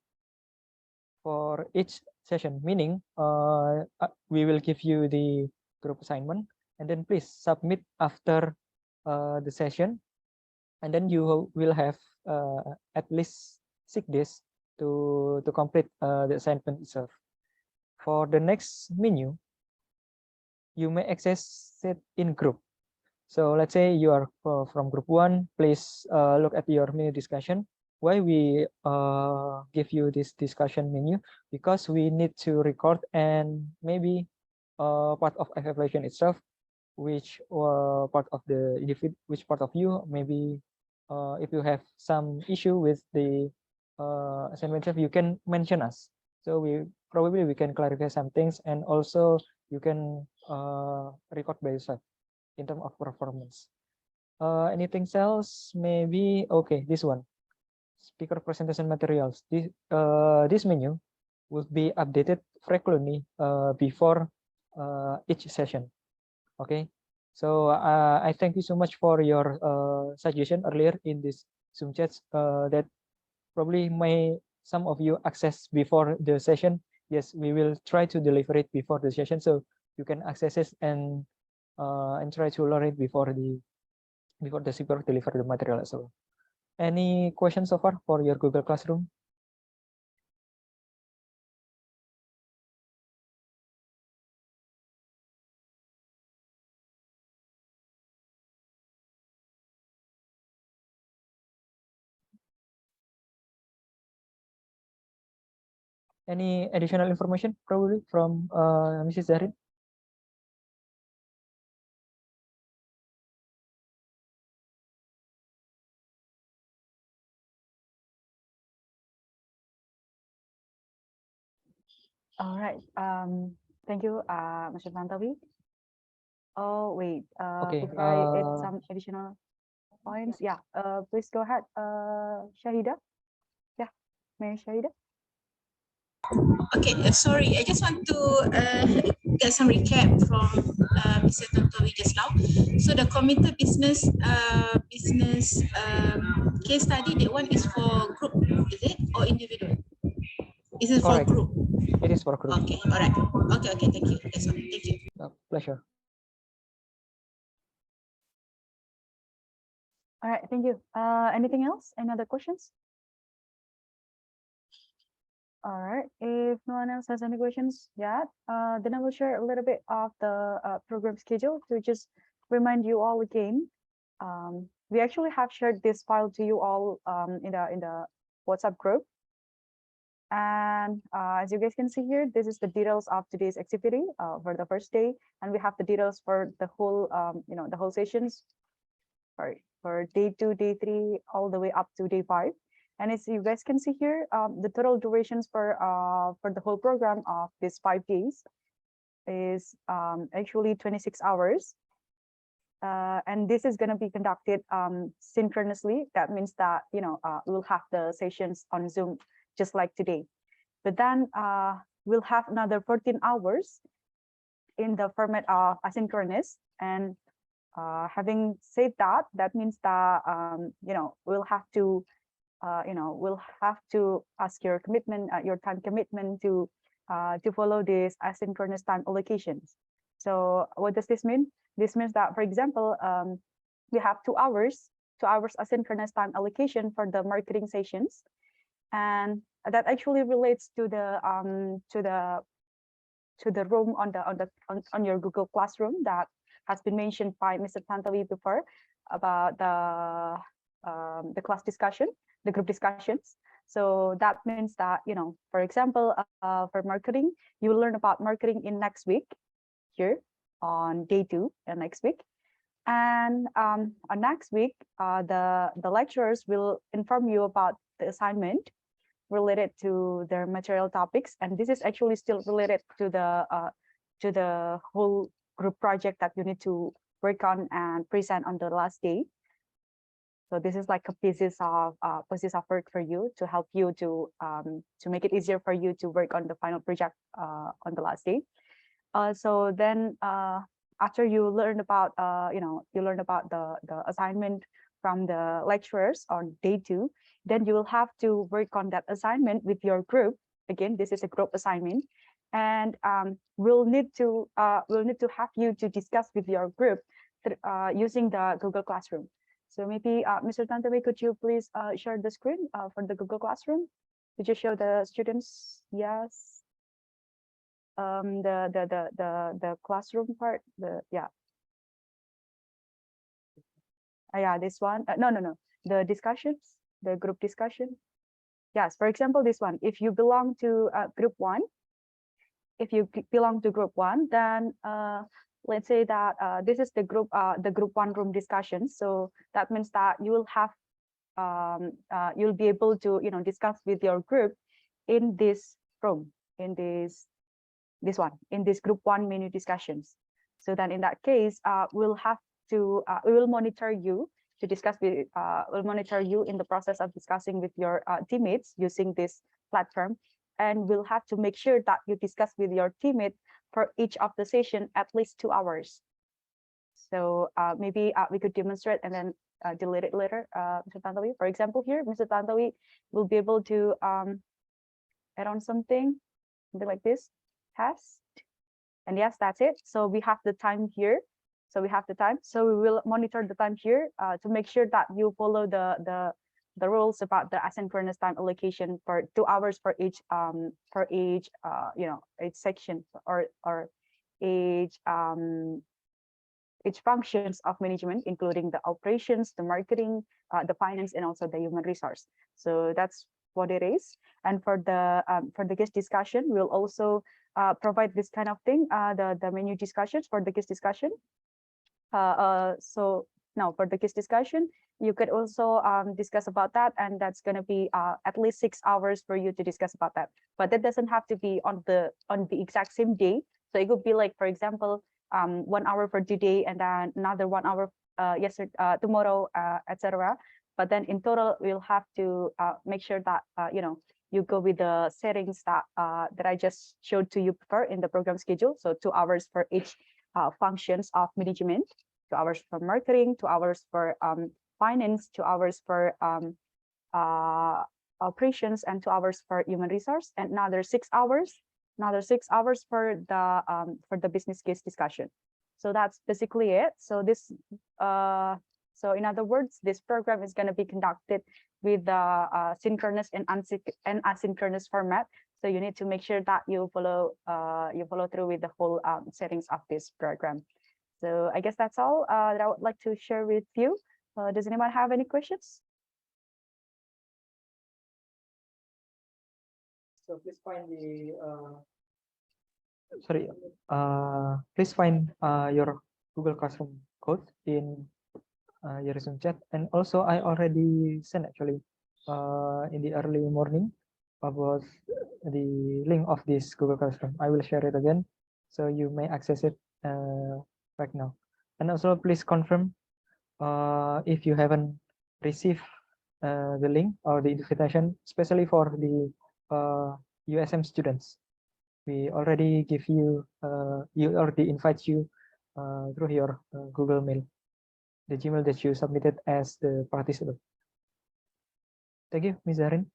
each session, meaning we will give you the group assignment, and then please submit after the session, and then you will have at least 6 days to complete the assignment itself. For the next menu, you may access it in group. So let's say you are from group 1, please look at your menu discussion. Why we give you this discussion menu? Because we need to record and maybe part of evaluation itself, which part of the individual, which part of you maybe if you have some issue with the assignment itself, you can mention us. So we can clarify some things, and also you can record by yourself in terms of performance. Anything else? Maybe okay. This one, speaker presentation materials. This menu will be updated frequently before each session. Okay, So I thank you so much for your suggestion earlier in this Zoom chats that probably some of you access before the session. Yes, we will try to deliver it before the session, so you can access it and try to learn it before the speaker deliver the material as well. Any questions so far for your Google Classroom? Any additional information probably from Mrs. Zarin? All right. Thank you, Mr. Tantawi. Oh, wait. Okay. Before I add some additional points, yeah. Please go ahead, Shahida. Yeah, Mary Shahida. Okay, sorry, I just want to get some recap from Mr. Tantawi just now. So the commuter business case study, that one is for group, is it, or individual? Is it for Correct. group? It is for group. Okay, all right. Okay, thank you. That's all. Thank you. Pleasure. All right, thank you. Anything else? Any other questions? All right, if no one else has any questions yet, then I will share a little bit of the program schedule to just remind you all again. We actually have shared this file to you all in the WhatsApp group. And as you guys can see here, this is the details of today's activity for the first day, and we have the details for the whole, the whole sessions. Sorry, for day 2, day 3, all the way up to day 5. And as you guys can see here, the total durations for the whole program of these 5 days is actually 26 hours. And this is going to be conducted synchronously. That means that we'll have the sessions on Zoom just like today. But then we'll have another 14 hours in the format of asynchronous. And having said that, that means that we'll have to ask your commitment, your time commitment to follow this asynchronous time allocations. So what does this mean? This means that, for example, we have 2 hours asynchronous time allocation for the marketing sessions, and that actually relates to the room on your Google Classroom that has been mentioned by Mr. Tantawi before about the class discussion, the group discussions. So that means that, for example, for marketing, you will learn about marketing in next week here on day 2 and next week. And on next week, the lecturers will inform you about the assignment related to their material topics. And this is actually still related to the whole group project that you need to work on and present on the last day. So this is like a pieces of work for you to help you to make it easier for you to work on the final project on the last day. So then after you learn about the assignment from the lecturers on day 2, then you will have to work on that assignment with your group. Again, this is a group assignment, and we'll need to have you to discuss with your group using the Google Classroom. So maybe Mr. Tantawi, could you please share the screen for the Google Classroom? Could you show the students? Yes. The classroom part. Yeah, this one. No. The discussions, the group discussion. Yes, for example, this one. If you belong to group 1, then let's say that this is the group 1 room discussion. So that means that you will have you'll be able to discuss with your group in this room, in this group 1 menu discussions. So then in that case, we will monitor you to discuss with we'll monitor you in the process of discussing with your teammates using this platform, and we'll have to make sure that you discuss with your teammate for each of the session at least 2 hours. So maybe we could demonstrate and then delete it later, Mr. Tantowi. For example, here, Mr. Tantowi will be able to add on something like this, test. And yes, that's it. So we have the time here. So we have the time. So we will monitor the time here to make sure that you follow the rules about the asynchronous time allocation for 2 hours for each each section or each functions of management, including the operations, the marketing, the finance, and also the human resource. So that's what it is. And for the guest discussion, we'll also provide this kind of thing, the menu discussions for the guest discussion. So now for the guest discussion, you could also discuss about that, and that's going to be at least 6 hours for you to discuss about that. But that doesn't have to be on the exact same day. So it could be like, for example, 1 hour for today and then another 1 hour tomorrow, etc. But then in total, we'll have to make sure that you go with the settings that I just showed to you before in the program schedule. So 2 hours for each functions of management, 2 hours for marketing, 2 hours for finance, 2 hours for operations, and 2 hours for human resource, and another 6 hours for the business case discussion. So that's basically it. So this so in other words, this program is going to be conducted with the synchronous and asynchronous format. So you need to make sure that you follow through with the whole settings of this program. So I guess that's all that I would like to share with you. Does anyone have any questions? So please find please find your Google Classroom code in your Zoom chat. And also I already sent actually in the early morning about the link of this Google Classroom. I will share it again, so you may access it right now. And also please confirm if you haven't received the link or the invitation, especially for the USM students. We already give you, you already invite you through your Google Mail, the Gmail that you submitted as the participant. Thank you, Ms. Zarin.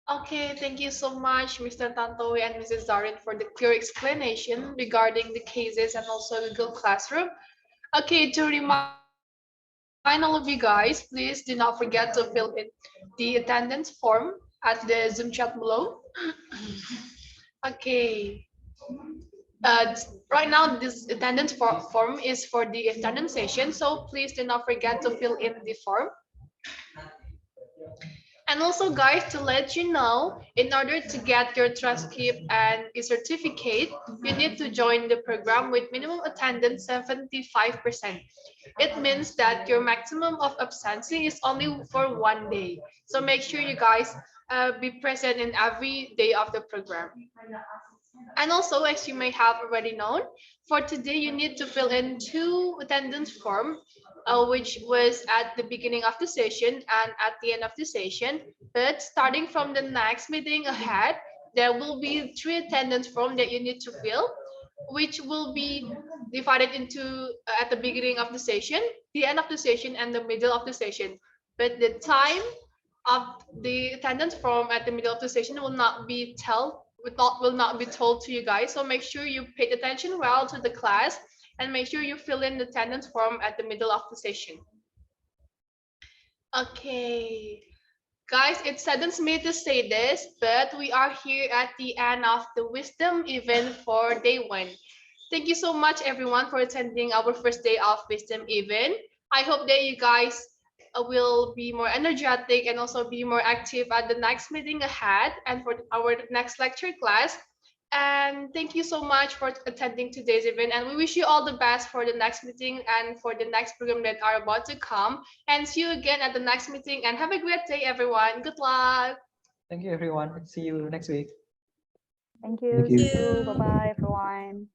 Okay, thank you so much, Mr. Tantowi and Mrs. Zarin, for the clear explanation regarding the cases and also Google Classroom. Okay, to remind all of you guys, please do not forget to fill in the attendance form at the Zoom chat below. Okay. Right now, this attendance form is for the attendance session, so please do not forget to fill in the form. And also, guys, to let you know, in order to get your transcript and a certificate, you need to join the program with minimum attendance 75%. It means that your maximum of absency is only for 1 day. So make sure you guys be present in every day of the program. And also, as you may have already known, for today, you need to fill in 2 attendance forms, which was at the beginning of the session and at the end of the session. But starting from the next meeting ahead, there will be 3 attendance forms that you need to fill, which will be divided into at the beginning of the session, the end of the session, and the middle of the session. But the time of the attendance form at the middle of the session will not be told to you guys. So make sure you pay attention well to the class and make sure you fill in the attendance form at the middle of the session. Okay, guys, it saddens me to say this, but we are here at the end of the Wisdom event for day 1. Thank you so much, everyone, for attending our first day of Wisdom event. I hope that you guys will be more energetic and also be more active at the next meeting ahead and for our next lecture class. And thank you so much for attending today's event, and we wish you all the best for the next meeting and for the next program that are about to come. And see you again at the next meeting, and have a great day, everyone. Good luck. Thank you, everyone. See you next week. Thank you. Thank you. See you. Bye-bye, everyone.